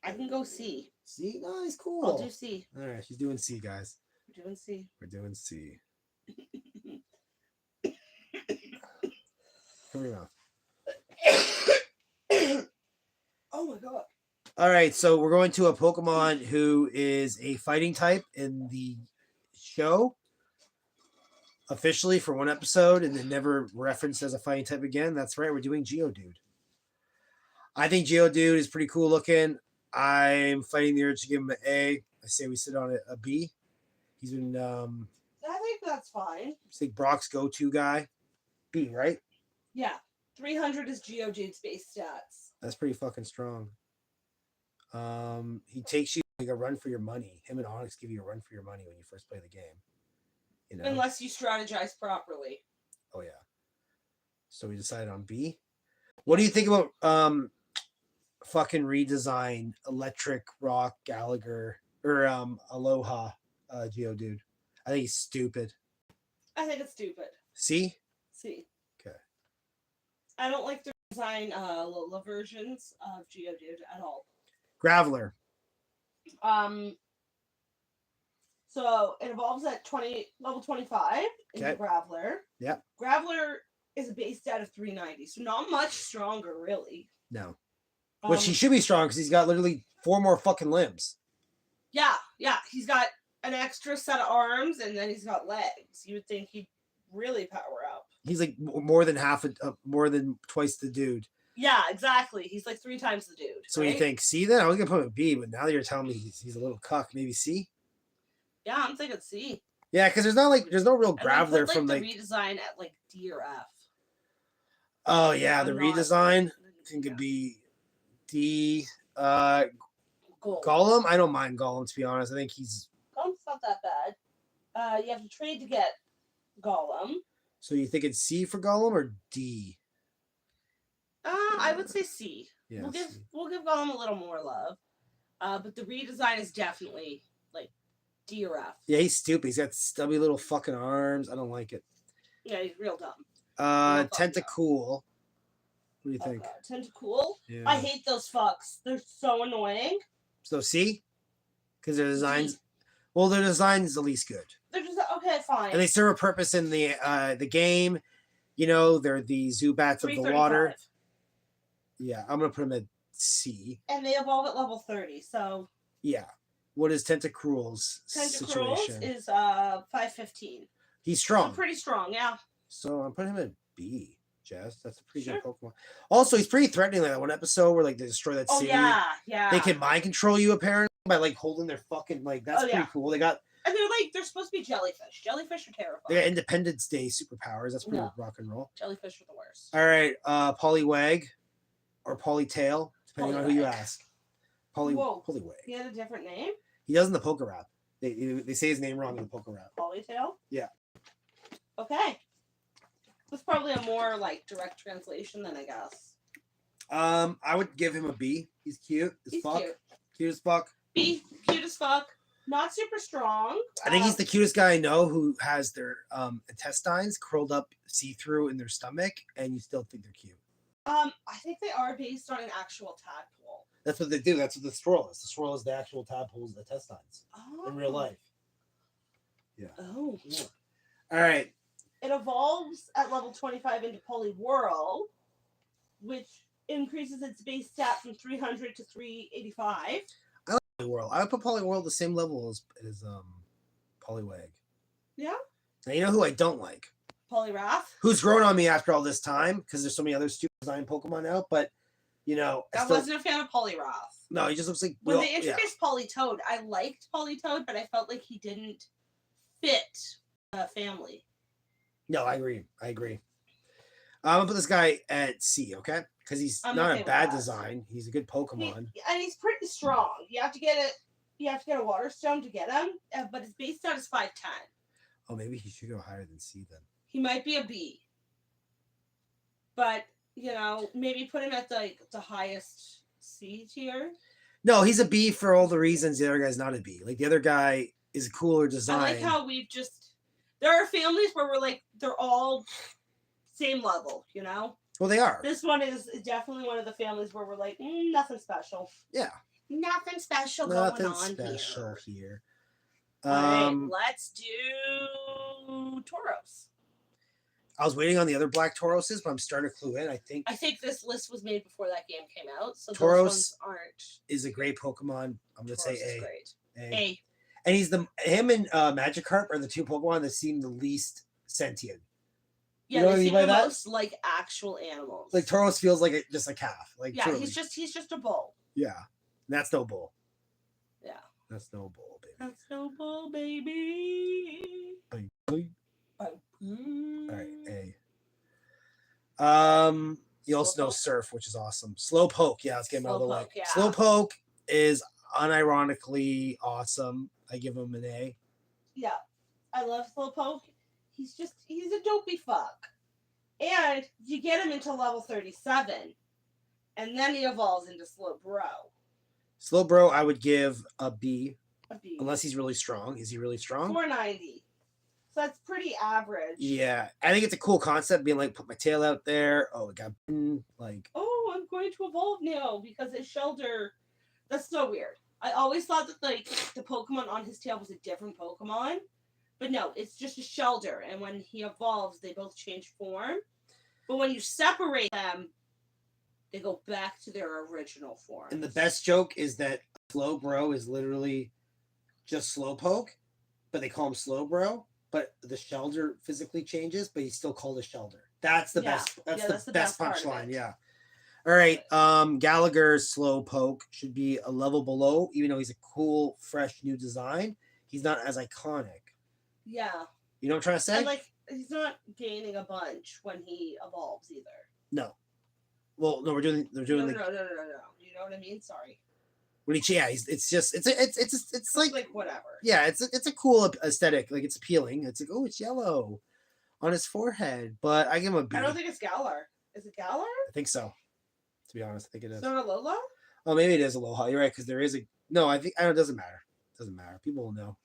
I can go C. C? No, he's cool. I'll do C. All right, she's doing C, guys. We're doing C. We're doing C. Come here now. Oh my god. All right, so we're going to a Pokemon who is a fighting type in the show officially for one episode and then never referenced as a fighting type again. That's right, we're doing Geodude. I think Geodude is pretty cool looking. I'm fighting the urge to give him an A. I say we sit on a B. He's been I think that's fine. I think Brock's go-to guy. B, right? Yeah. 300 is Geodude's base stats. That's pretty fucking strong. He takes you like a run for your money. Him and Onyx give you a run for your money when you first play the game. You know? Unless you strategize properly. Oh yeah. So we decided on B. What do you think about fucking redesign Electric Rock Gallagher or Aloha Geodude? I think he's stupid. I think it's stupid. C? C. Okay. I don't like the design Lola versions of Geodude at all. Graveler. So it evolves at level 25 into Okay. Graveler. Yep. Graveler is a base stat of 390, so not much stronger, really. No. Which he should be strong because he's got literally 4 more fucking limbs. Yeah. He's got an extra set of arms, and then he's got legs. You would think he'd really power up. He's like more than more than twice the dude. Yeah, exactly. He's like 3 times the dude. So right? you think C then? I was gonna put him at B, but now that you're telling me he's a little cuck, maybe C. Yeah, I'm thinking C. Yeah, because there's no real Graveler put, from the like redesign at like D or F. Oh yeah, the redesign. I think it'd be D. Golem. I don't mind Golem, to be honest. I think he's Golem's not that bad. You have to trade to get Golem. So you think it's C for Golem or D? I would say C. Yeah, we'll give Golem a little more love. But the redesign is definitely like D or F. Yeah, he's stupid. He's got stubby little fucking arms. I don't like it. Yeah, he's real dumb. Tentacool. What do you think? Tentacool? Yeah. I hate those fucks. They're so annoying. So C? Because their designs their design's the least good. They're just okay, fine. And they serve a purpose in the game. You know, they're the Zubats of the water. Yeah, I'm gonna put them at C. And they evolve at level 30, so yeah. What is Tentacruel's situation? Is 515. He's strong. So pretty strong, yeah. So I'm putting him at B, Jess. That's a pretty good Pokemon. Also, he's pretty threatening. Like that one episode where like they destroy that city. Yeah. They can mind control you apparently by like holding their fucking like that's pretty cool. They got and they're supposed to be jellyfish. Jellyfish are terrifying. They got Independence Day superpowers. That's pretty rock and roll. Jellyfish are the worst. All right, Poliwag or Polytail, depending on who you ask. Poliwag. He had a different name? He does in the Poke Rap. They say his name wrong in the Poke Rap. Polytail? Yeah. Okay. That's probably a more like direct translation then, I guess. I would give him a B. He's cute as fuck. Cute as fuck. B, cute as fuck. Not super strong. I think he's the cutest guy I know who has their intestines curled up see-through in their stomach, and you still think they're cute. I think they are based on an actual tadpole. That's what they do. That's what the swirl is. The swirl is the actual tadpole's intestines in real life. Yeah. Oh. Yeah. All right. It evolves at level 25 into Poliwhirl, which increases its base stat from 300 to 385. I like Poliwhirl. I would put Poliwhirl the same level as Poliwag. Yeah. Now you know who I don't like? Poliwrath. Who's grown on me after all this time because there's so many other stupid design Pokemon out, but you know, I wasn't a fan of Poliwrath. No, he just looks like when they introduced Politoed. I liked Politoed, but I felt like he didn't fit a family. No, I agree. I'm gonna put this guy at C, okay? Because he's not a bad design. He's a good Pokemon, and he's pretty strong. You have to get a Water Stone to get him, but his base stat is 5'10". Oh, maybe he should go higher than C then. He might be a B, but maybe put him at the highest C tier. No, he's a B for all the reasons the other guy's not a B. Like the other guy is a cooler design. I like how there are families where we're like they're all same level, Well, they are. This one is definitely one of the families where we're like nothing special. Yeah. Nothing special going on here. All right, let's do Tauros. I was waiting on the other black Tauroses, but I'm starting to clue in. I think this list was made before that game came out, so Tauros those ones aren't. Is a great Pokemon. I'm gonna say A. Great. A. And him and Magikarp are the two Pokemon that seem the least sentient. Yeah, they seem the most like actual animals. Like Tauros feels like just a calf. Like yeah, truly. he's just a bull. Yeah, that's no bull. Yeah, that's no bull, baby. That's no bull, baby. All right, A. You also know Surf, which is awesome. Slowpoke, yeah, let's get him out of the way. Yeah. Slowpoke is unironically awesome. I give him an A. Yeah, I love Slowpoke. He's a dopey fuck. And you get him into level 37, and then he evolves into Slowbro. Slowbro, I would give a B. A B. Unless he's really strong. Is he really strong? 490. So that's pretty average. Yeah. I think it's a cool concept being like, put my tail out there. Oh, it got like. Oh, I'm going to evolve now because his shelter. That's so weird. I always thought that like the Pokemon on his tail was a different Pokemon, but no, it's just a Shelder. And when he evolves, they both change form. But when you separate them, they go back to their original form. And the best joke is that Slowbro is literally just Slowpoke, but they call him Slowbro. But the Shelder physically changes, but he's still called a Shelder. That's the best. That's the best punchline. Yeah. All right. Gallagher's Slowpoke should be a level below, even though he's a cool, fresh new design. He's not as iconic. Yeah. You know what I'm trying to say? And like he's not gaining a bunch when he evolves either. No. Well, no, they're doing No. You know what I mean? Sorry. When it's like whatever. Yeah, it's a cool aesthetic. Like it's appealing. It's like, oh, it's yellow on his forehead. But I give him a B. I don't think it's Galar. Is it Galar? I think so. To be honest, I think it is. It's not Alola? Oh, maybe it is Aloha. You're right, because there is a no. I don't. It doesn't matter. It doesn't matter. People will know.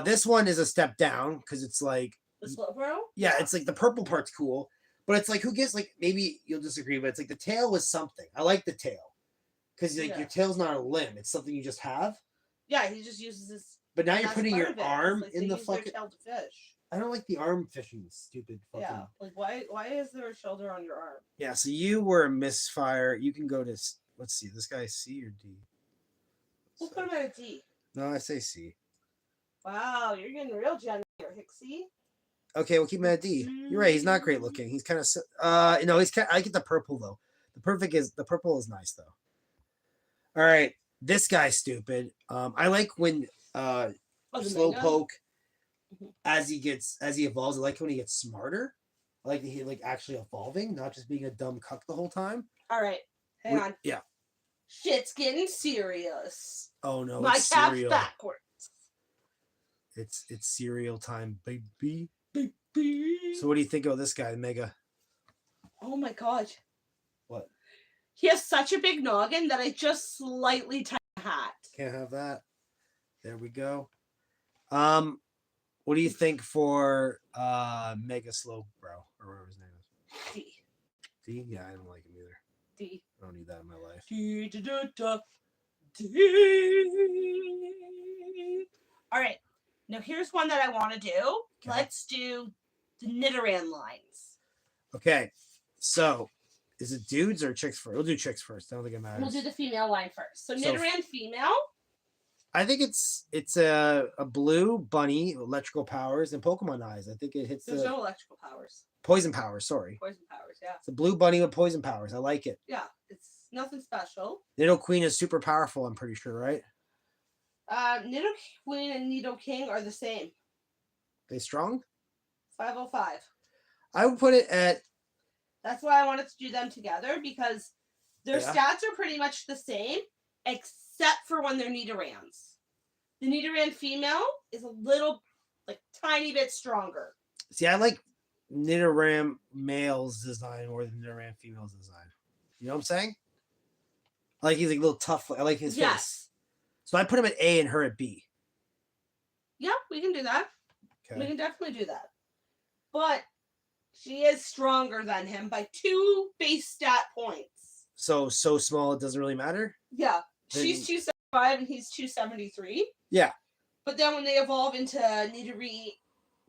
This one is a step down because it's like the Slowbro. Yeah, it's like the purple part's cool, but it's like who gets like maybe you'll disagree, but it's like the tail was something. I like the tail because like your tail's not a limb; it's something you just have. Yeah, he just uses this. But now you're putting your arm like in the fucking tail to fish. I don't like the arm fishing. Stupid fucking. Yeah, like why is there a shoulder on your arm? Yeah, so you were a misfire. You can go to let's see. This guy C or D? We'll put him at a D. No, I say C. Wow, you're getting real generous here, Hixie. Okay, we'll keep him at D. You're right. He's not great looking. He's kind of he's kind. I get the purple though. The purple is nice though. All right, this guy's stupid. I like when Slowpoke as he evolves. I like when he gets smarter. I like that he like actually evolving, not just being a dumb cuck the whole time. All right, hang on. Yeah. Shit's getting serious. Oh no, my it's cap's cereal. backwards. It's cereal time, baby. Baby. So what do you think of this guy, Mega? Oh my god. What? He has such a big noggin that I just slightly tie the hat. Can't have that. There we go. What do you think for Mega Slow Bro or whatever his name is? D. D? Yeah, I don't like him either. D. I don't need that in my life. D. All right. Now here's one that I want to do. Okay. Let's do the Nidoran lines. Okay. So is it dudes or chicks first? We'll do chicks first. I don't think it matters. We'll do the female line first. So Nidoran female. I think it's a blue bunny, electrical powers, and Pokemon eyes. I think it hits There's no electrical powers. Poison powers, sorry. Poison powers, yeah. It's a blue bunny with poison powers. I like it. Yeah, it's nothing special. Nidoqueen is super powerful, I'm pretty sure, right? Nidoqueen and Nidoking are the same. They strong? 505. I would put it at... That's why I wanted to do them together, because their stats are pretty much the same, except for when they're Nidorans. The Nidoran female is a little, like, tiny bit stronger. See, I like Nidoran male's design more than Nidoran female's design. You know what I'm saying? I like he's like a little tough. I like his face. So I put him at A and her at B. Yeah, we can do that. Okay. We can definitely do that. But she is stronger than him by 2 base stat points. So small it doesn't really matter? Yeah. She's 275 and he's 273. Yeah. But then when they evolve into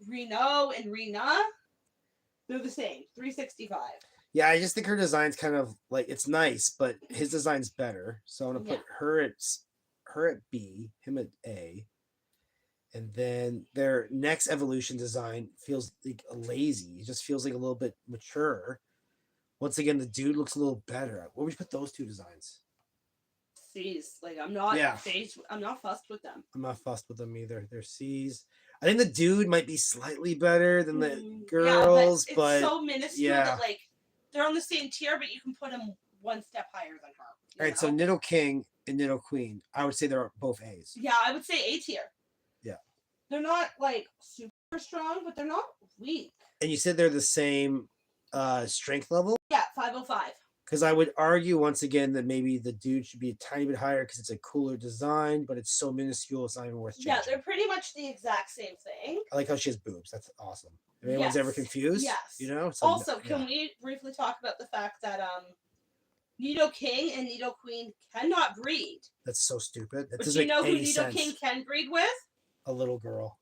Reno and Rena, they're the same. 365. Yeah, I just think her design's kind of like it's nice, but his design's better. So I'm gonna put her at B, him at A. And then their next evolution design feels like lazy. It just feels like a little bit mature. Once again, the dude looks a little better. Where would you put those two designs? C's. Like I'm not I'm not fussed with them. I'm not fussed with them either. They're C's. I think the dude might be slightly better than the girls, but it's so minuscule that like they're on the same tier, but you can put them 1 step higher than her. All right, so Nidoking and Nidoqueen, I would say they're both A's. Yeah, I would say A tier. Yeah. They're not like super strong, but they're not weak. And you said they're the same strength level? Yeah, 505. Because I would argue once again that maybe the dude should be a tiny bit higher because it's a cooler design, but it's so minuscule it's not even worth changing. Yeah, they're pretty much the exact same thing. I like how she has boobs. That's awesome. If anyone's ever confused, you know. Also, can we briefly talk about the fact that Nidoking and Nidoqueen cannot breed. That's so stupid. That But doesn't do you know make who any sense. Nidoking can breed with? A little girl.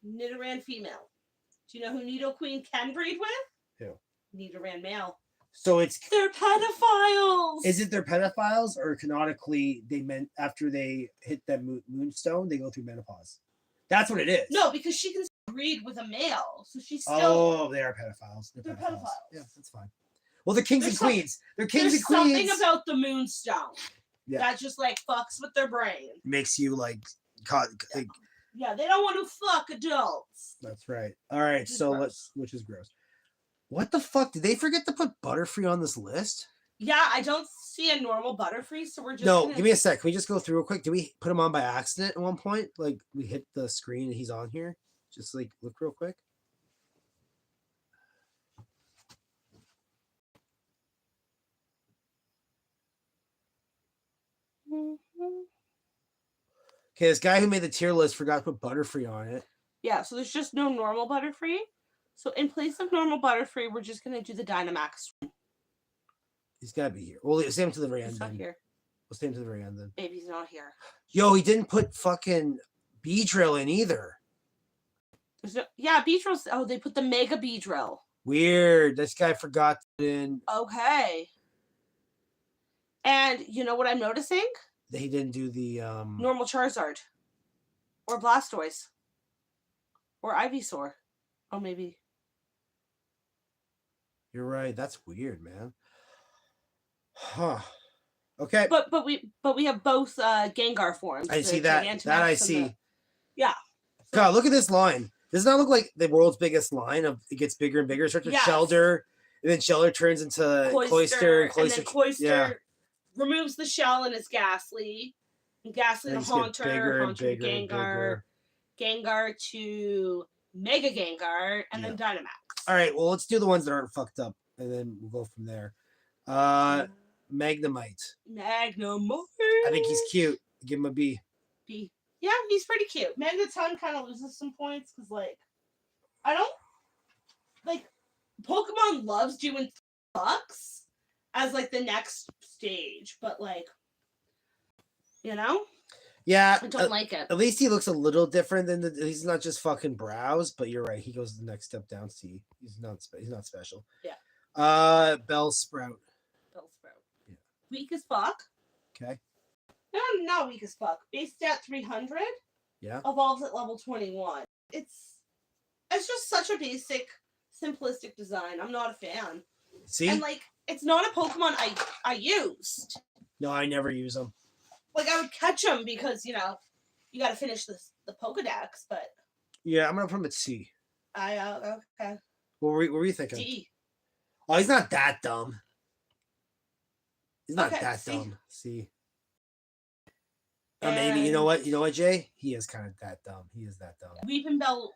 Nidoran female. Do you know who Nidoqueen can breed with? Who? Nidoran male. So They're pedophiles. Is it they're pedophiles, or canonically they meant after they hit that moonstone they go through menopause? That's what it is. No, because she can breed with a male, so she's still. Oh, they are pedophiles. They're pedophiles. Yeah, that's fine. Well, they're kings and queens. They're kings and There's queens. something about the moonstone that just like fucks with their brain. Makes you like, yeah, they don't want to fuck adults. That's right. All right, so which is gross. What the fuck? Did they forget to put Butterfree on this list? Yeah, I don't see a normal Butterfree, so we're just. No, give me a sec. Can we just go through real quick? Did we put him on by accident at one point? Like we hit the screen and he's on here? Just like look real quick. Okay, this guy who made the tier list forgot to put Butterfree on it. Yeah, so there's just no normal Butterfree. So in place of normal Butterfree, we're just gonna do the Dynamax. He's gotta be here. Well, let's stay him to the very end. He's not here. We'll stay him to the very end then. Maybe he's not here. Yo, he didn't put fucking Beedrill in either. There's no, yeah, Beedrill. Oh, they put the Mega Beedrill. Weird. This guy forgot in. Okay. And you know what I'm noticing? That he didn't do the normal Charizard. Or Blastoise. Or Ivysaur. Oh, maybe. You're right. That's weird, man. Huh. Okay. But we have both Gengar forms. I see that. That I see. Yeah. God, look at this line. Does not look like the world's biggest line of it gets bigger and bigger. It starts with Shelter, and then Shelter turns into Cloyster, and then Cloyster removes the shell and is Ghastly. And Ghastly to Haunter, Haunter to Gengar, Gengar to Mega Gengar, and then Dynamax. All right, well, let's do the ones that aren't fucked up, and then we'll go from there. Magnemite. I think he's cute. Give him a B. B. Yeah, he's pretty cute. Magneton kind of loses some points because, like, I don't like Pokemon loves doing fucks as like the next stage, but like, you know, yeah, I don't like it. At least he looks a little different than he's not just fucking brows, but you're right. He goes the next step down. C. He's not special. Yeah. Bellsprout. Yeah. Weak as fuck. Okay. No, not weak as fuck. Base stat 300. Yeah. Evolves at level 21. It's just such a basic, simplistic design. I'm not a fan. See? And like, it's not a Pokemon I used. No, I never use them. Like, I would catch them because, you know, you got to finish the Pokedex, but... Yeah, I'm going to put him at C. Okay. What were you thinking? D. Oh, he's not that dumb. He's not that C. dumb. C. Maybe, you know what, Jay? He is kind of that dumb. He is that dumb. Weeping Bell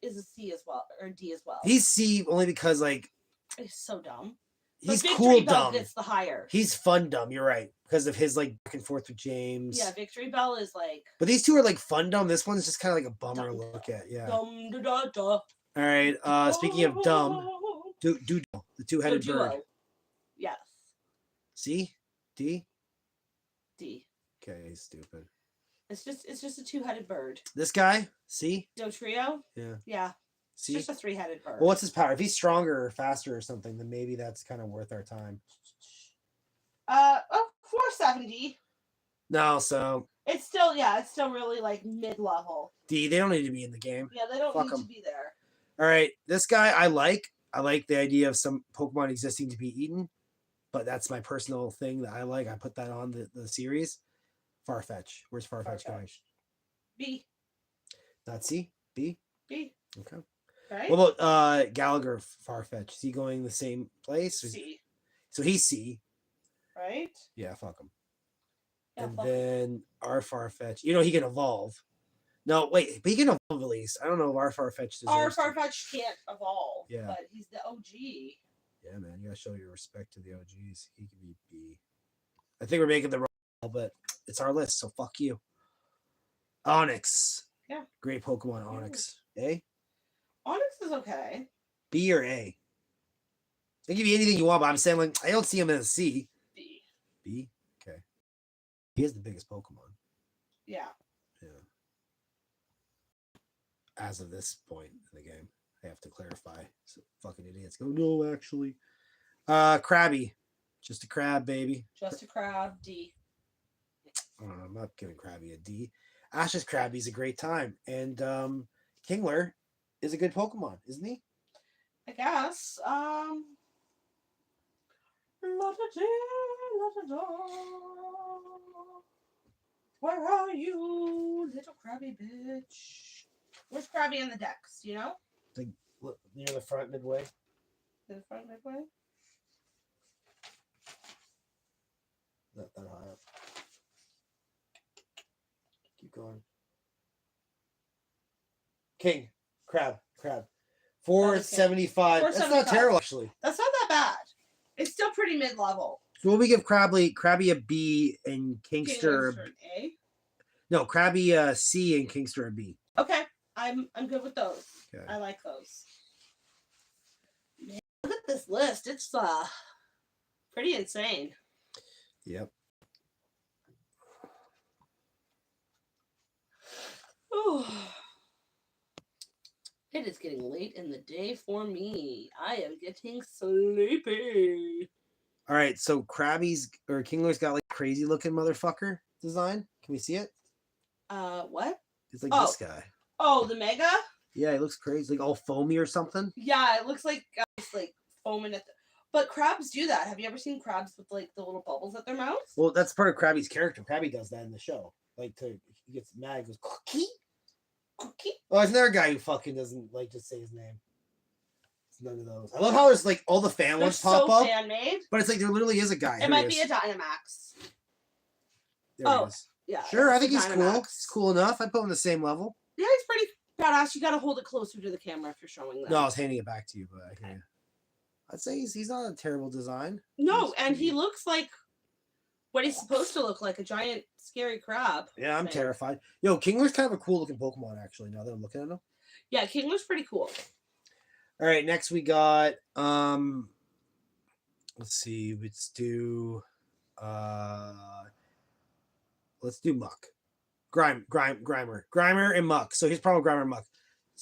is a C as well, or D as well. He's C only because, like... He's so dumb. He's but cool Victory Bell dumb. gets the higher. He's fun dumb, you're right. Because of his, like, back and forth with James. Yeah, Victory Bell is, like... But these two are, like, fun dumb. This one's just kind of like a bummer to look at, yeah. Dum, da, da, da. All right, speaking of dumb, Doodle, the two-headed bird. Yes. C? D? D. Okay, he's stupid. It's just a two-headed bird. This guy? C? Dotrio? Yeah. Yeah. C? It's just a three-headed bird. Well, what's his power? If he's stronger or faster or something, then maybe that's kind of worth our time. 470. No, so... It's still really, like, mid-level. D, they don't need to be in the game. Yeah, they don't need to be there. All right, this guy I like. I like the idea of some Pokemon existing to be eaten, but that's my personal thing that I like. I put that on the series. Farfetch. Where's Farfetch going? B. Not C? B? B. Okay. Right? What about Gallagher Farfetch? Is he going the same place? C. So he's C. Right? Yeah, fuck him. Yeah, and then our Farfetch. You know, he can evolve. No, wait, but he can evolve at least. I don't know if our Farfetch deserves Our Farfetch can't evolve. Yeah. But he's the OG. Yeah, man. You gotta show your respect to the OGs. He can be B. I think we're making the wrong call, but it's our list, so fuck you. Onyx. Yeah. Great Pokemon, Onyx. A? Onyx is okay. B or A? They give you anything you want, but I'm saying, like, I don't see him in a C. B. B? Okay. He is the biggest Pokemon. Yeah. Yeah. As of this point in the game, I have to clarify. So fucking idiots go, no, actually. Krabby. Just a crab, baby. Just a crab. D. I'm not giving Krabby a D. Ash's Krabby's a great time. And Kingler is a good Pokemon, isn't he? I guess. Where are you, little crabby bitch? Where's Krabby in the decks? Do you know? Like near the front midway. In the front midway? Not that high up. Keep going. King. Crab. 475. That's not 475. terrible, actually. That's not that bad. It's still pretty mid-level. So what we give Krabby a B and Kingster an A. No, Krabby a C and Kingster a B. Okay, I'm good with those. Okay. I like those. Man, look at this list. It's pretty insane. Yep. Ooh. It is getting late in the day for me. I am getting sleepy. All right, so Krabby's or Kingler's got like crazy looking motherfucker design. Can we see it? What? It's like this guy. Oh, the Mega? Yeah, it looks crazy, like all foamy or something. Yeah, it looks like it's like foaming at the... But crabs do that. Have you ever seen crabs with like the little bubbles at their mouths? Well, that's part of Krabby's character. Krabby does that in the show. Like he gets mad, goes cookie. Oh, isn't there a guy who fucking doesn't like just say his name? It's none of those. I love how there's like all the fan ones pop up. Fan-made. But it's like there literally is a guy. It might be a Dynamax. There he is. Yeah. Sure, I think he's Dynamax. cool. He's cool enough. I'd put him on the same level. Yeah, he's pretty badass. You gotta hold it closer to the camera if you're showing that. No, I was handing it back to you, but I hear you. I'd say he's not a terrible design. No, and he looks like what he's supposed to look like, a giant scary crab. Yeah, I'm terrified. Yo, Kingler's kind of a cool looking Pokemon, actually, now that I'm looking at him. Yeah, Kingler's pretty cool. All right, next we got let's see, let's do Muck. Grimer and Muck. So here's probably Grimer and Muck.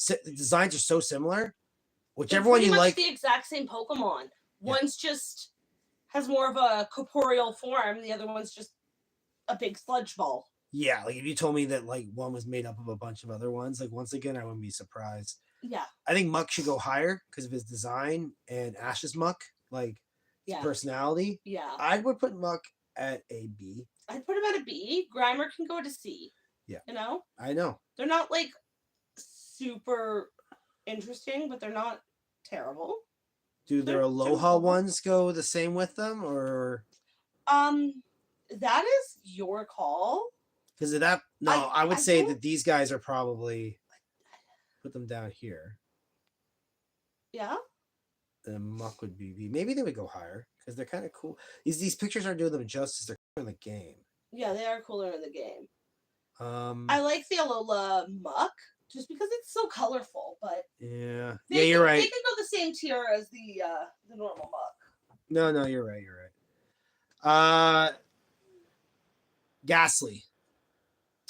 The designs are so similar. Whichever one you like. The exact same Pokemon. Yeah. One's just has more of a corporeal form. The other one's just a big sludge ball. Yeah, like if you told me that like one was made up of a bunch of other ones, like once again, I wouldn't be surprised. Yeah. I think Muck should go higher because of his design and Ash's Muck, like his personality. Yeah. I would put Muck at a B. I'd put him at a B. Grimer can go to C. Yeah. You know? I know. They're not like super interesting, but they're not terrible. Do their Aloha ones go the same with them, or? That is your call. Because of that, no, I would say that these guys are probably put them down here. Yeah. And Muck would be B. Maybe they would go higher because they're kind of cool. These pictures aren't doing them justice. They're in the game. Yeah, they are cooler in the game. I like the Alola Muck just because it's so colorful, but yeah, you're right. They can go the same tier as the normal Muck. No, you're right. Ghastly.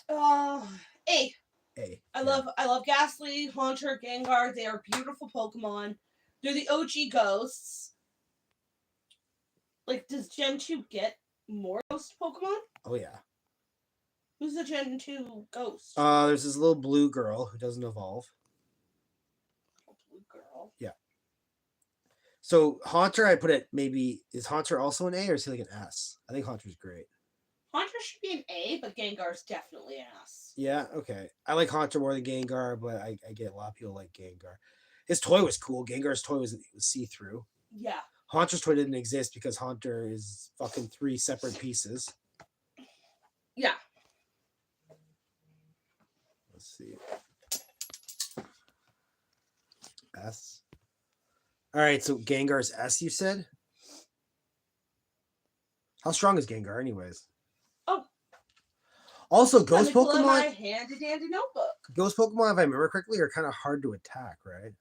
A. I love Ghastly, Haunter, Gengar. They are beautiful Pokemon. They're the OG ghosts. Like, does Gen 2 get more ghost Pokemon? Oh yeah. Who's the Gen 2 ghost? There's this little blue girl who doesn't evolve. Blue girl. Yeah. So Haunter, I put it maybe, is Haunter also an A or is he like an S? I think Haunter's great. Haunter should be an A, but Gengar's definitely an S. Yeah, okay. I like Haunter more than Gengar, but I get a lot of people like Gengar. His toy was cool. Gengar's toy was see-through. Yeah. Haunter's toy didn't exist because Haunter is fucking 3 separate pieces. Yeah. Let's see. S. All right, so Gengar's S, you said? How strong is Gengar anyways? Oh. Also, ghost Pokemon. My handy-dandy notebook. Ghost Pokemon, if I remember correctly, are kind of hard to attack, right?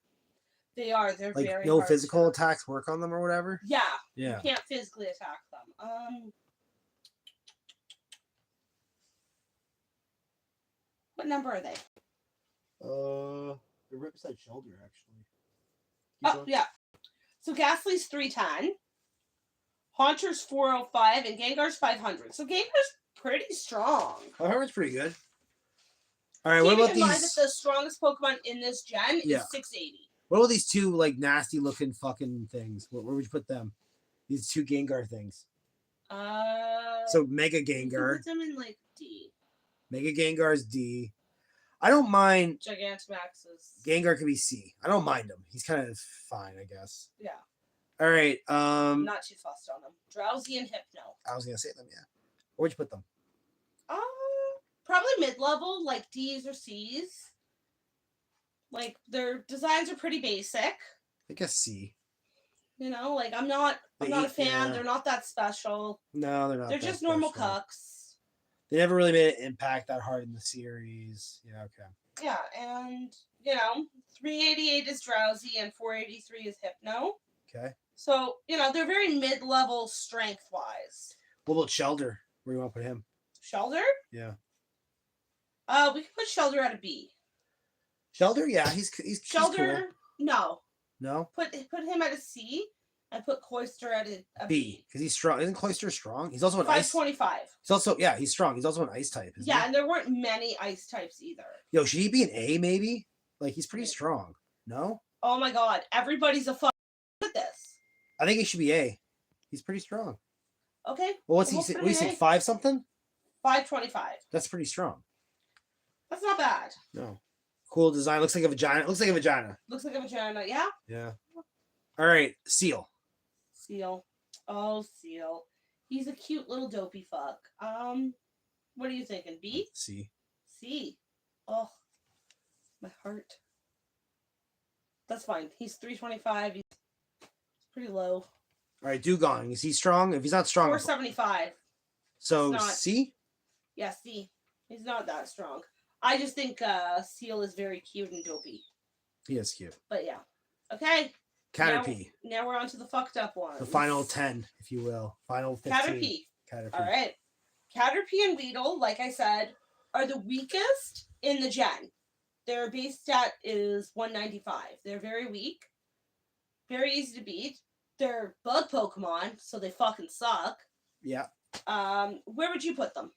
They are. They're like very physical attacks work on them or whatever. Yeah. Yeah. You can't physically attack them. What number are they? They're right beside shoulder, actually. Oh, yeah. So Ghastly's 310. Haunter's 405 and Gengar's 500. So Gengar's pretty strong. Oh, Hermit's pretty good. All right, what Keeping about in mind that these? the strongest Pokemon in this gen is Yeah. 680. What about these two like nasty looking fucking things? Where would you put them? These two Gengar things. So Mega You can Gengar. put them in like D. Mega Gengar's D. I don't mind. Gigantamax is. Gengar can be C. I don't mind him. He's kind of fine, I guess. Yeah. All right. I'm not too fussed on them. Drowsy and Hypno. I was gonna say them. Yeah. Where'd you put them? Probably mid-level, like D's or C's. Like their designs are pretty basic. I guess C. You know, like I'm not a fan. Yeah. They're not that special. No, they're not. They're that just normal special. cucks. They never really made an impact that hard in the series. Yeah. Okay. Yeah, and you know, 388 is Drowsy and 483 is Hypno. Okay. So, you know, they're very mid-level strength-wise. What about Shelder? Where do you want to put him? Shelder? Yeah. We can put Shelder at a B. Shelder? Yeah, he's Shelder? cool. No. No. Put him at a C and put Cloyster at a B because he's strong. Isn't Cloyster strong? He's also an ice. 525. He's also he's strong. He's also an ice type. Isn't Yeah, he? and there weren't many ice types either. Yo, should he be an A maybe? Like he's pretty strong. No. Oh my god, everybody's a fuck at this. I think he should be A. He's pretty strong. Okay. Well, what's we'll he? put What do you him say? A. 5 something? 525. That's pretty strong. That's not bad. No. Cool design. Looks like a vagina. Looks like a vagina. Looks like a vagina. Yeah. Yeah. All right. Seal. Seal. Oh, Seal. He's a cute little dopey fuck. What are you thinking? B? C. C. Oh, my heart. That's fine. He's 325. He's pretty low. All right. Dugong. Is he strong? If he's not strong, 475. so It's not. C. Yeah, C. He's not that strong. I just think Seal is very cute and dopey. He is cute. But yeah. Okay. Caterpie. Now we're on to the fucked up ones. The final 10, if you will. Final 15. Caterpie. All right. Caterpie and Weedle, like I said, are the weakest in the gen. Their base stat is 195. They're very weak. Very easy to beat. They're bug Pokemon, so they fucking suck. Yeah. Where would you put them?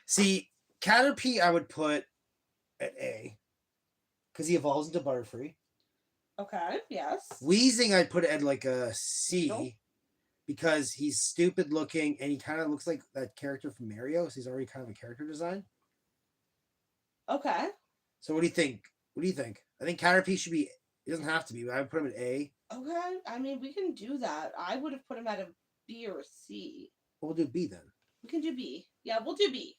See, Caterpie I would put at A. Because he evolves into Butterfree. Okay, yes. Weezing I'd put at like a C. Nope. Because he's stupid looking and he kind of looks like that character from Mario. So he's already kind of a character design. Okay. So what do you think? What do you think? I think Caterpie should be, it doesn't have to be, but I would put him at A. Okay. I mean, we can do that. I would have put him at a B or a C. We'll do B then. We can do B. Yeah, we'll do B.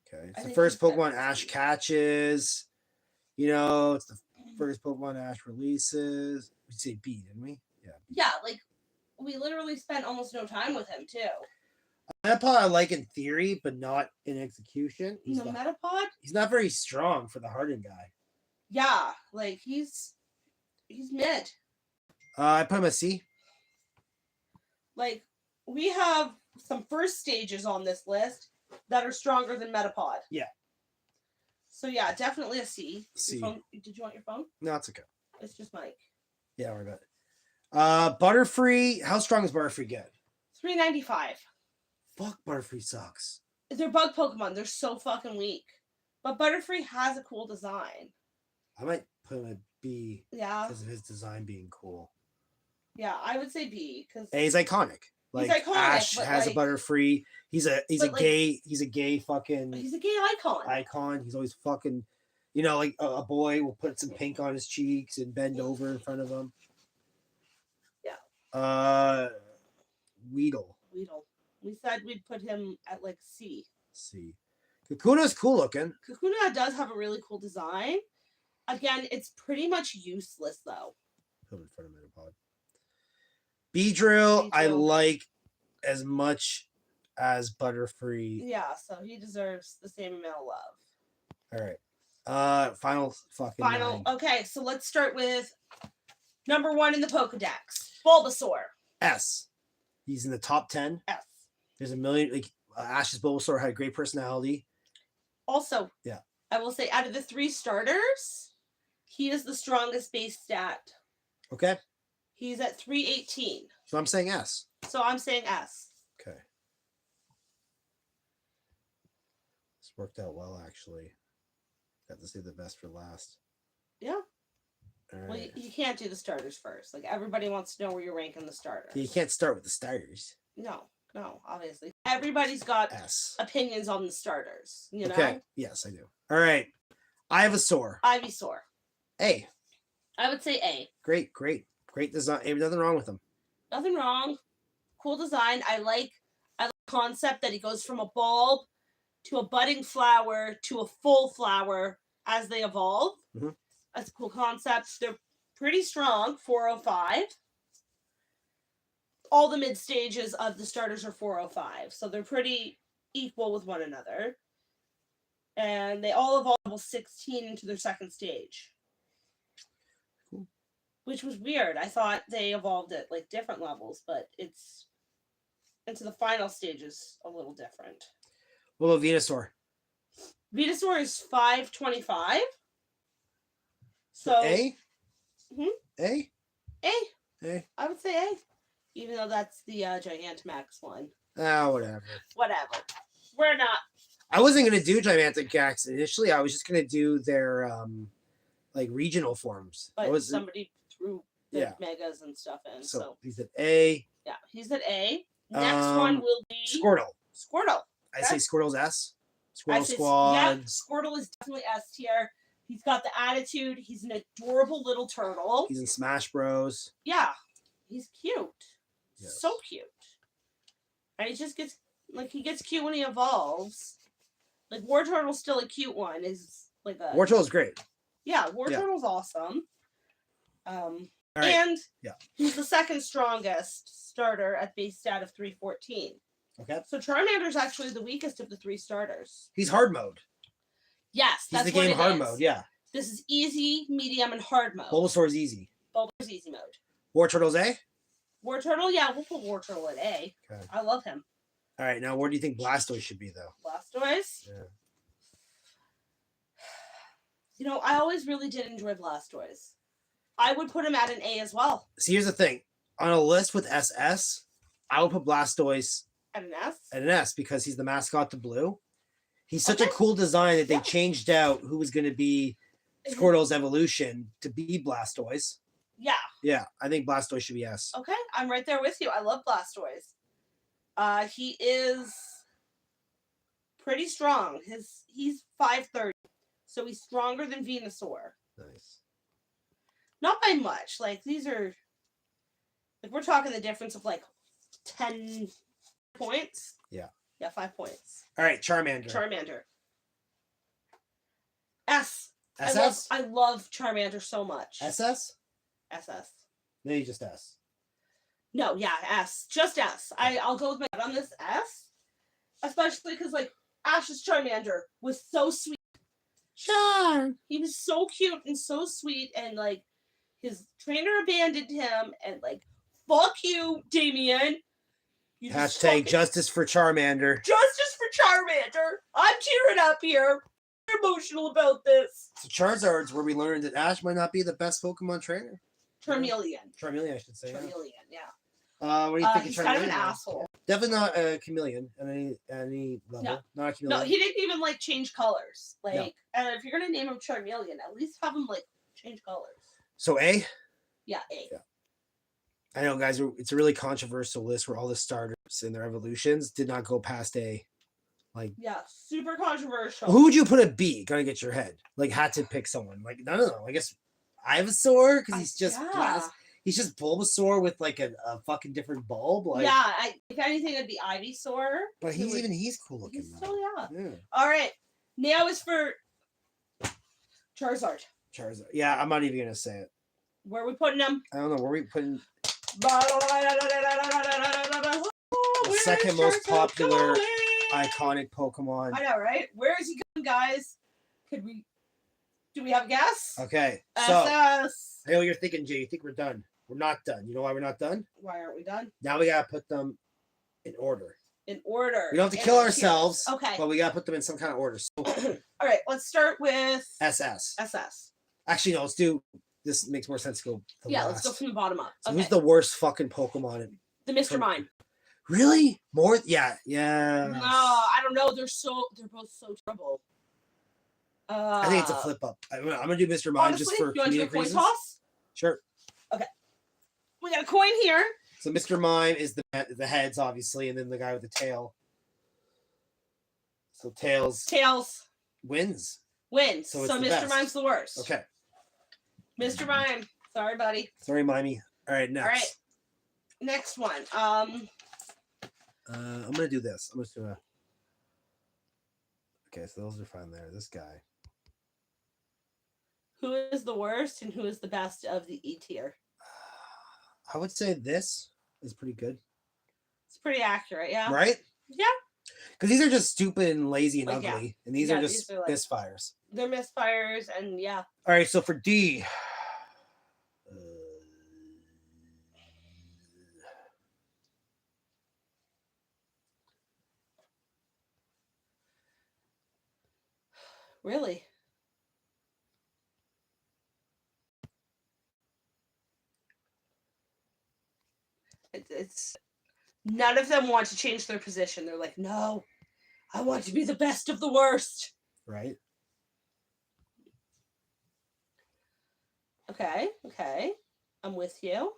Okay. I It's the think first he's better Pokemon than Ash C. catches. You know, it's the first Pokemon Ash releases. We say B, didn't we? Yeah. B. Yeah, like, we literally spent almost no time with him, too. Metapod I like in theory, but not in execution. The Metapod? He's not very strong for the hardened guy. Yeah, like, he's mid. I put him at C. Like, we have some first stages on this list that are stronger than Metapod. Yeah. So, yeah, definitely a C. C. Your phone, did you want your phone? No, it's okay. It's just Mike. Yeah, worry about it. Butterfree. How strong does Butterfree get? 395. Fuck, Butterfree sucks. They're bug Pokemon. They're so fucking weak. But Butterfree has a cool design. I might put him at B Yeah. because of his design being cool. Yeah, I would say B because And he's iconic. Like iconic, Ash but, has like- a Butterfree. He's a but, gay fucking he's a gay icon. icon. He's always fucking, you know, like a boy will put some pink on his cheeks and bend over in front of him. Yeah. Weedle. We said we'd put him at like C. C. Kakuna's cool looking. Kakuna does have a really cool design. Again, it's pretty much useless though. Put him in front of Metapod. Beedrill, I Beedrill. like as much as Butterfree. Yeah, so he deserves the same amount of love. All right. Final fucking Final. 9. Okay, so let's start with number 1 in the Pokedex. Bulbasaur. S. He's in the top 10. S. There's a million. Like Ash's Bulbasaur had a great personality. Also, Yeah. I will say out of the 3 starters, he is the strongest base stat. Okay. He's at 318. So I'm saying S. So I'm saying S. Okay. This worked out well, actually. Got to save the best for last. Yeah. All right. Well, you can't do the starters first. Like, everybody wants to know where you're ranking the starters. You can't start with the starters. No, obviously. Everybody's got S. opinions on the starters, you know? Okay. Yes, I do. All right. Ivysaur. Ivysaur. A. I would say A. Great design. Ain't nothing wrong with him. Nothing wrong. Cool design. I like the concept that he goes from a bulb to a budding flower to a full flower as they evolve. Mm-hmm. That's a cool concept. They're pretty strong, 405. All the mid stages of the starters are 405, so they're pretty equal with one another. And they all evolve level 16 into their second stage. Cool. Which was weird. I thought they evolved at like different levels, but it's into the final stages a little different. What about Venusaur? Venusaur is 525. So A? Mhm. A? A. I would say A. Even though that's the Gigantamax one. Ah, whatever. Whatever. We're not. I wasn't gonna do Gigantamax initially. I was just gonna do their like regional forms. But somebody threw the megas and stuff in. So he's at A. Yeah, he's at A. Next one will be Squirtle. Squirtle. I say Squirtle's S. Squirtle Say, Squad. Yeah, Squirtle is definitely S tier. He's got the attitude. He's an adorable little turtle. He's in Smash Bros. Yeah, he's cute. Yes. So cute. And he just gets he gets cute when he evolves. Like Wartortle's still a cute one. Is like a Wartortle's great. Yeah, Wartortle's awesome. Right. And he's the second strongest starter at base stat of 314. Okay. So Charmander's actually the weakest of the 3 starters. He's hard mode. Yes, he's that's the game what it hard is. mode. Yeah. This is easy, medium, and hard mode. Bulbasaur's easy. Bulbasaur's easy mode. Wartortle's A. Wartortle, yeah, we'll put Wartortle at A. Okay. I love him. All right, now where do you think Blastoise should be, though? Blastoise? Yeah. You know, I always really did enjoy Blastoise. I would put him at an A as well. See, here's the thing. On a list with SS, I would put Blastoise at an S? At an S because he's the mascot to Blue. He's such a cool design that they changed out who was going to be Squirtle's evolution to be Blastoise. Yeah. Yeah, I think Blastoise should be S. Okay, I'm right there with you. I love Blastoise. He is pretty strong. He's 530, so he's stronger than Venusaur. Nice. Not by much. Like these are, like we're talking the difference of like 10 points. Yeah. Yeah, 5 points. All right, Charmander. Charmander. S. SS? I love Charmander so much. SS? SS. Maybe just S. No, yeah, S. Just S. I'll go with my on this S. Especially because like Ash's Charmander was so sweet. Char. He was so cute and so sweet, and like his trainer abandoned him, and like fuck you, Damien. You Hashtag justice for Charmander. Justice for Charmander. I'm tearing up here. I'm emotional about this. So Charizard's where we learned that Ash might not be the best Pokemon trainer. Charmeleon. Charmeleon, I should say. Charmeleon, yeah. What do you think he's of Charmeleon? kind of an asshole. Definitely not a chameleon at any level. No. Not a chameleon. No, he didn't even like change colors. Like, No. and if you're gonna name him Charmeleon, at least have him like change colors. So A? Yeah, A. Yeah. I know, guys. It's a really controversial list where all the starters and their evolutions did not go past A. Like, yeah, super controversial. Who would you put at B? Gotta get your head. Like, had to pick someone. Like, I don't know. I guess Ivysaur because he's just he's just Bulbasaur with like a fucking different bulb. Like, yeah, if anything, it'd be Ivysaur. But he's cool looking. He's still yeah. All right, now is for Charizard. Charizard. Yeah, I'm not even gonna say it. Where are we putting him? I don't know. Where are we putting? The second most popular iconic Pokemon. I know, right? Where is he going, guys? Do we have a guess? Okay. SS. So, I know what you're thinking, Jay. You think we're done. We're not done. You know why we're not done? Why aren't we done? Now we gotta put them in order. In order. We don't have to in kill our ourselves. tiers. Okay. But we gotta put them in some kind of order. So All right, let's start with SS. SS. Actually, no, let's do this. Makes more sense to go the Yeah, last. let's go from the bottom up. So Okay. who's the worst fucking Pokemon? The Mr. Mime. Really? More? Yeah. Yeah. No, I don't know. They're both so trouble. I think it's a flip up. I'm gonna do Mr. Mime Honestly, just for you want to do a comedic coin reasons. toss? Sure. Okay. We got a coin here. So Mr. Mime is the heads, obviously, and then the guy with the tail. So Tails wins. So Mr. best. Mime's the worst. Okay. Mr. Mime. Sorry, buddy. Sorry, Mimey. All right, next. All right. Next one. I'm gonna do this. I'm just gonna. Okay, so those are fine there. This guy. Who is the worst and who is the best of the E tier? I would say this is pretty good. It's pretty accurate, yeah. Right? Yeah. Because these are just stupid and lazy and ugly, yeah. and these Yeah, are just these are misfires. They're misfires, and yeah. All right, so for D. Really? It's none of them want to change their position. They're like, no, I want to be the best of the worst. Right? Okay. I'm with you.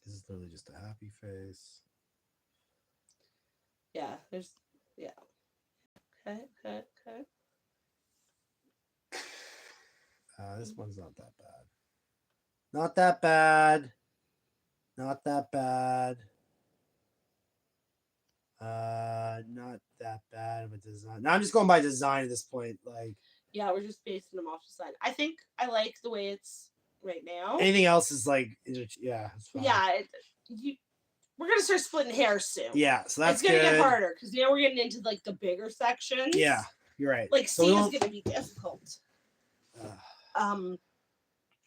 This is literally just a happy face. Yeah, yeah. Okay. This one's not that bad. Not that bad. Not that bad. Not that bad of a design. Now I'm just going by design at this point. Like, yeah, we're just basing them off design. I think I like the way it's right now. Anything else is like, yeah, it's fine. Yeah, we're gonna start splitting hairs soon. Yeah, so that's it's gonna good. get harder because now we're getting into like the bigger sections. Yeah, you're right. Like C is gonna be difficult.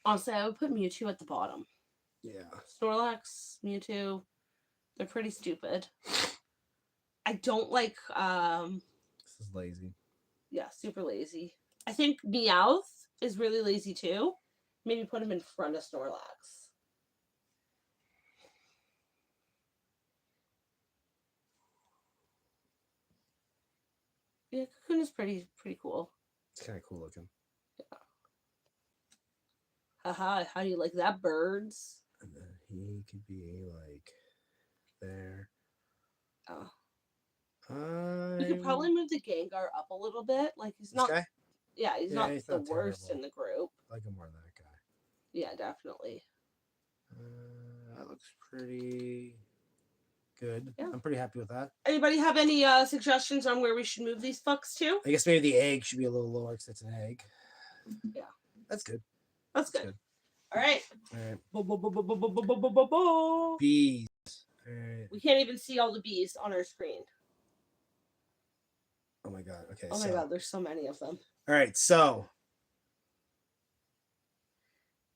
Honestly, I would put Mewtwo at the bottom. Yeah. Snorlax, Mewtwo, they're pretty stupid. I don't like. This is lazy. Yeah, super lazy. I think Meowth is really lazy too. Maybe put him in front of Snorlax. Yeah, Cocoon is pretty cool. It's kind of cool looking. Yeah. Haha, how do you like that, birds? And then he could be like there. Oh. We could probably move the Gengar up a little bit. Like he's not. Guy? Yeah, he's not the worst terrible. in the group. I like him more than that guy. Yeah, definitely. That looks pretty good. Yeah. I'm pretty happy with that. Anybody have any suggestions on where we should move these fucks to? I guess maybe the egg should be a little lower because it's an egg. Yeah. That's good. That's good. All right. Bees. All right. We can't even see all the bees on our screen. Oh my god. Okay. Oh my god, there's so many of them. All right, so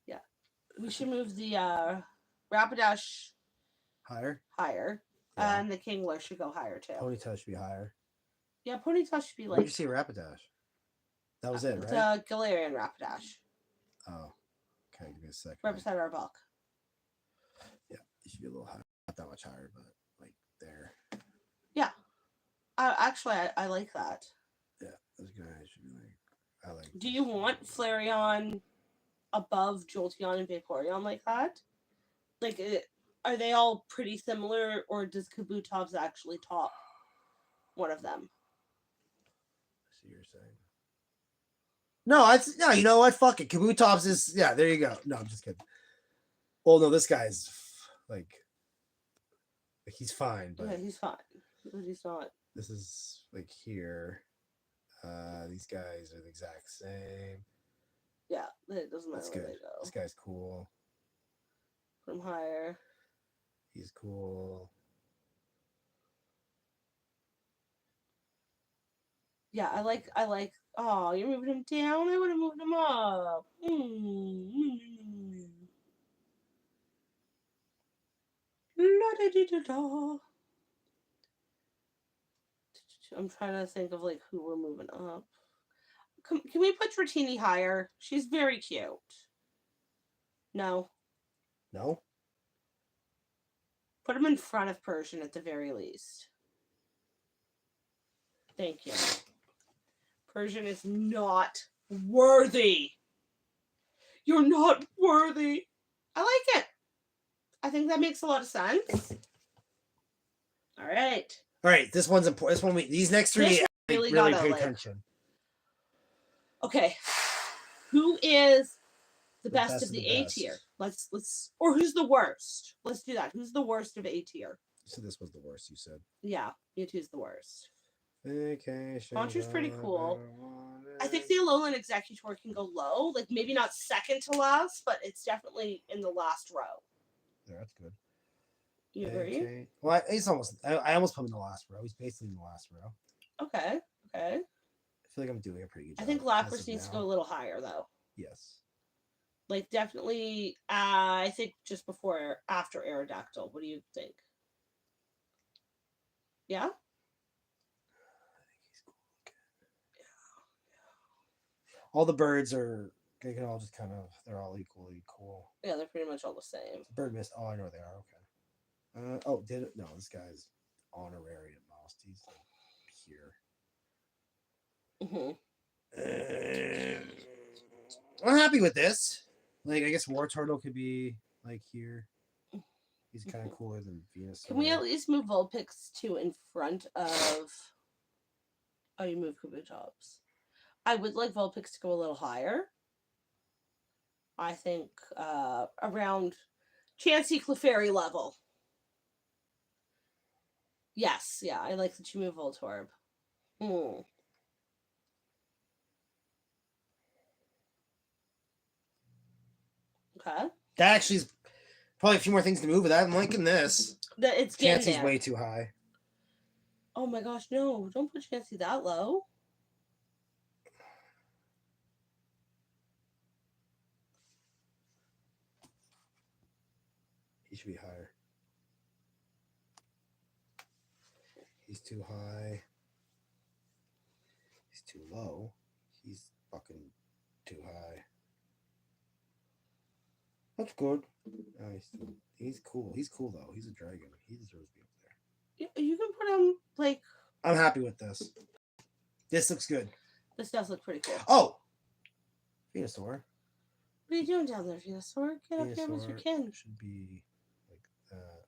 yeah, we should move the Rapidash higher, yeah. And the Kingler should go higher too. Ponyta should be higher. Yeah, Ponyta should be like. Where'd you see Rapidash? That was it, right? The Galarian Rapidash. Oh, okay. Give me a second. Right beside our buck. Yeah, it should be a little higher. Not that much higher, but like there. Yeah. Actually, I like that. Yeah, those guys should be like. I like. Do you want Flareon above Jolteon and Vaporeon like that? Like, are they all pretty similar, or does Kabutops actually top one of them? I see what you're saying. No, you know what? Fuck it. Kabutops is there you go. No, I'm just kidding. Well, no, this guy's like he's fine, but yeah, he's fine. But he's not. This is like here. These guys are the exact same. Yeah, it doesn't matter. That's where good. they go. This guy's cool. Put him higher. He's cool. Yeah, I like. Oh, you're moving him down. I would have moved him up. La-da-dee-da-da. I'm trying to think of like who we're moving up. Can we put Dratini higher? She's very cute. No. No? Put him in front of Persian at the very least. Thank you. Persian is not worthy. You're not worthy. I like it. I think that makes a lot of sense. All right. All right, this one's important. These next three This really gotta, pay like- attention. Okay. Who is the The best of the A tier? Let's or who's the worst? Let's do that. Who's the worst of A tier? So this was the worst, you said. Yeah, Mewtwo's the worst. Vacation. Launcher's pretty cool. I think the Alolan Exeggutor can go low. Like, maybe not second to last, but it's definitely in the last row. Yeah, that's good. You agree? Okay. Well, he's almost. I almost put him in the last row. He's basically in the last row. Okay. Okay. I feel like I'm doing a pretty good job. I think Lapras needs to go a little higher, though. Yes. Like, definitely, I think just after Aerodactyl. What do you think? Yeah? I think he's cool looking. Yeah. All the birds are. They can all just kind of. They're all equally cool. Yeah, they're pretty much all the same. Bird mist. Oh, I know they are. Okay. Oh, did it? No, this guy's honorary at most. He's like here. I'm happy with this. Like, I guess Wartortle could be like here. He's kind of cooler than Venus. Can we at least move Vulpix to in front of... Oh, you move Kabutops. I would like Vulpix to go a little higher. I think around Chansey Clefairy level. Yes, yeah, I like that you move Voltorb. Okay. That actually is probably a few more things to move with that. I'm liking this. It's getting Chansey's there. way too high. Oh my gosh, no. Don't put Chansey that low. He should be higher. He's too high. He's too low. He's fucking too high. That's good. Oh, he's cool. He's cool though. He's a dragon. He deserves to be up there. You can put him like... I'm happy with this. This looks good. This does look pretty cool. Oh! Venusaur. What are you doing down there, Venusaur? Get up here as you can. Should be like that.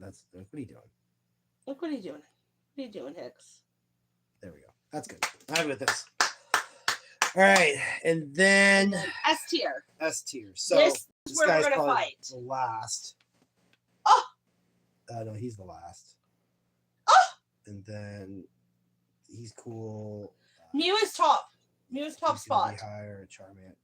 That's what are you doing? Look, what are you doing? What are you doing, Hicks? There we go. That's good. I'm happy with this. All right, and then S tier. S tier. So this is where guy's we're gonna probably fight. the last. Oh! No, he's the last. Oh! And then he's cool. Mew is top. Mew is top He's gonna spot. be higher, Charmander.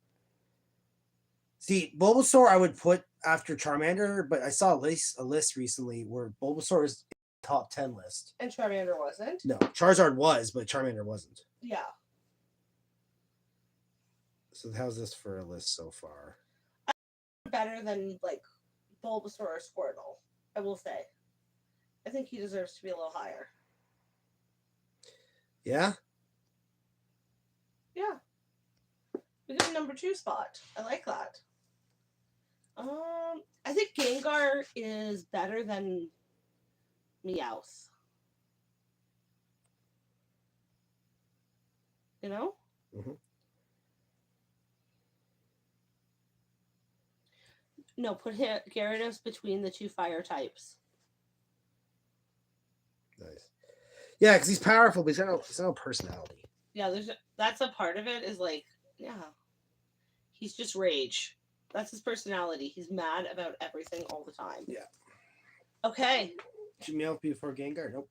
See, Bulbasaur I would put after Charmander, but I saw a list recently where Bulbasaur is top 10 list. And Charmander wasn't? No, Charizard was, but Charmander wasn't. Yeah. So how's this for a list so far? Better than like Bulbasaur or Squirtle, I will say. I think he deserves to be a little higher. Yeah? Yeah. We got a number 2 spot. I like that. I think Gengar is better than Meowth. You know? Mm-hmm. No, put Gyarados between the 2 fire types. Nice. Yeah, because he's powerful, but he's got no personality. Yeah, that's a part of it is like, yeah. He's just rage. That's his personality. He's mad about everything all the time. Yeah. Okay. Should Meowth be before Gengar? Nope.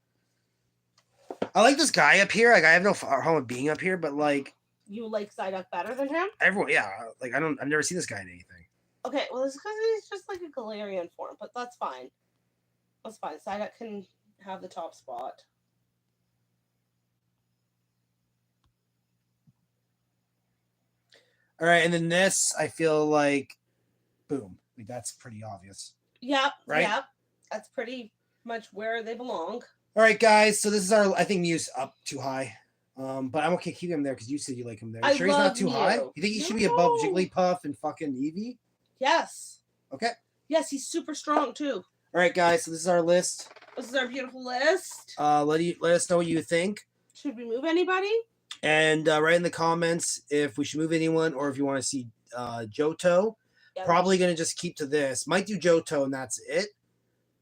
I like this guy up here. Like, I have no problem being up here, but like... You like Psyduck better than him? Everyone, yeah. Like, I've never seen this guy in anything. Okay, well, it's because he's just like a Galarian form, but that's fine. That's fine. Psyduck can have the top spot. All right, and then this, I feel like boom. Like, that's pretty obvious. Yep. Right? Yep. That's pretty much where they belong. All right, guys. So this is our. I think Mew's up too high. But I'm okay keeping him there because you said you like him there. I Sure he's not love too high? Mew. You think he should be above No. Jigglypuff and fucking Eevee? Yes. Okay. Yes, he's super strong too. All right, guys. So this is our list. This is our beautiful list. Let us know what you think. Should we move anybody? And write in the comments if we should move anyone or if you want to see Johto. Yeah, Probably going to just keep to this. Might do Johto and that's it.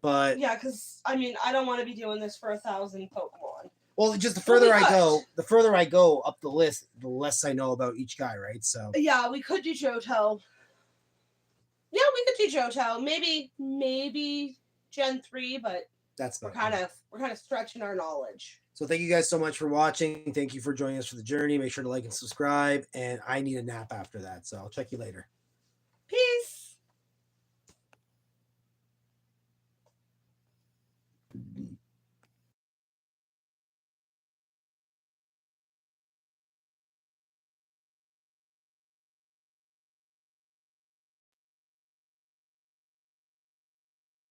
But yeah, because I mean, I don't want to be doing this for 1,000 Pokemon. well, just the further I go up the list, the less I know about each guy, right? So Yeah, we could do Johto. Yeah, we could do Johto. Maybe Gen 3, but that's we're about it. kind of stretching our knowledge. So thank you guys so much for watching. Thank you for joining us for the journey. Make sure to like and subscribe. And I need a nap after that. So I'll check you later.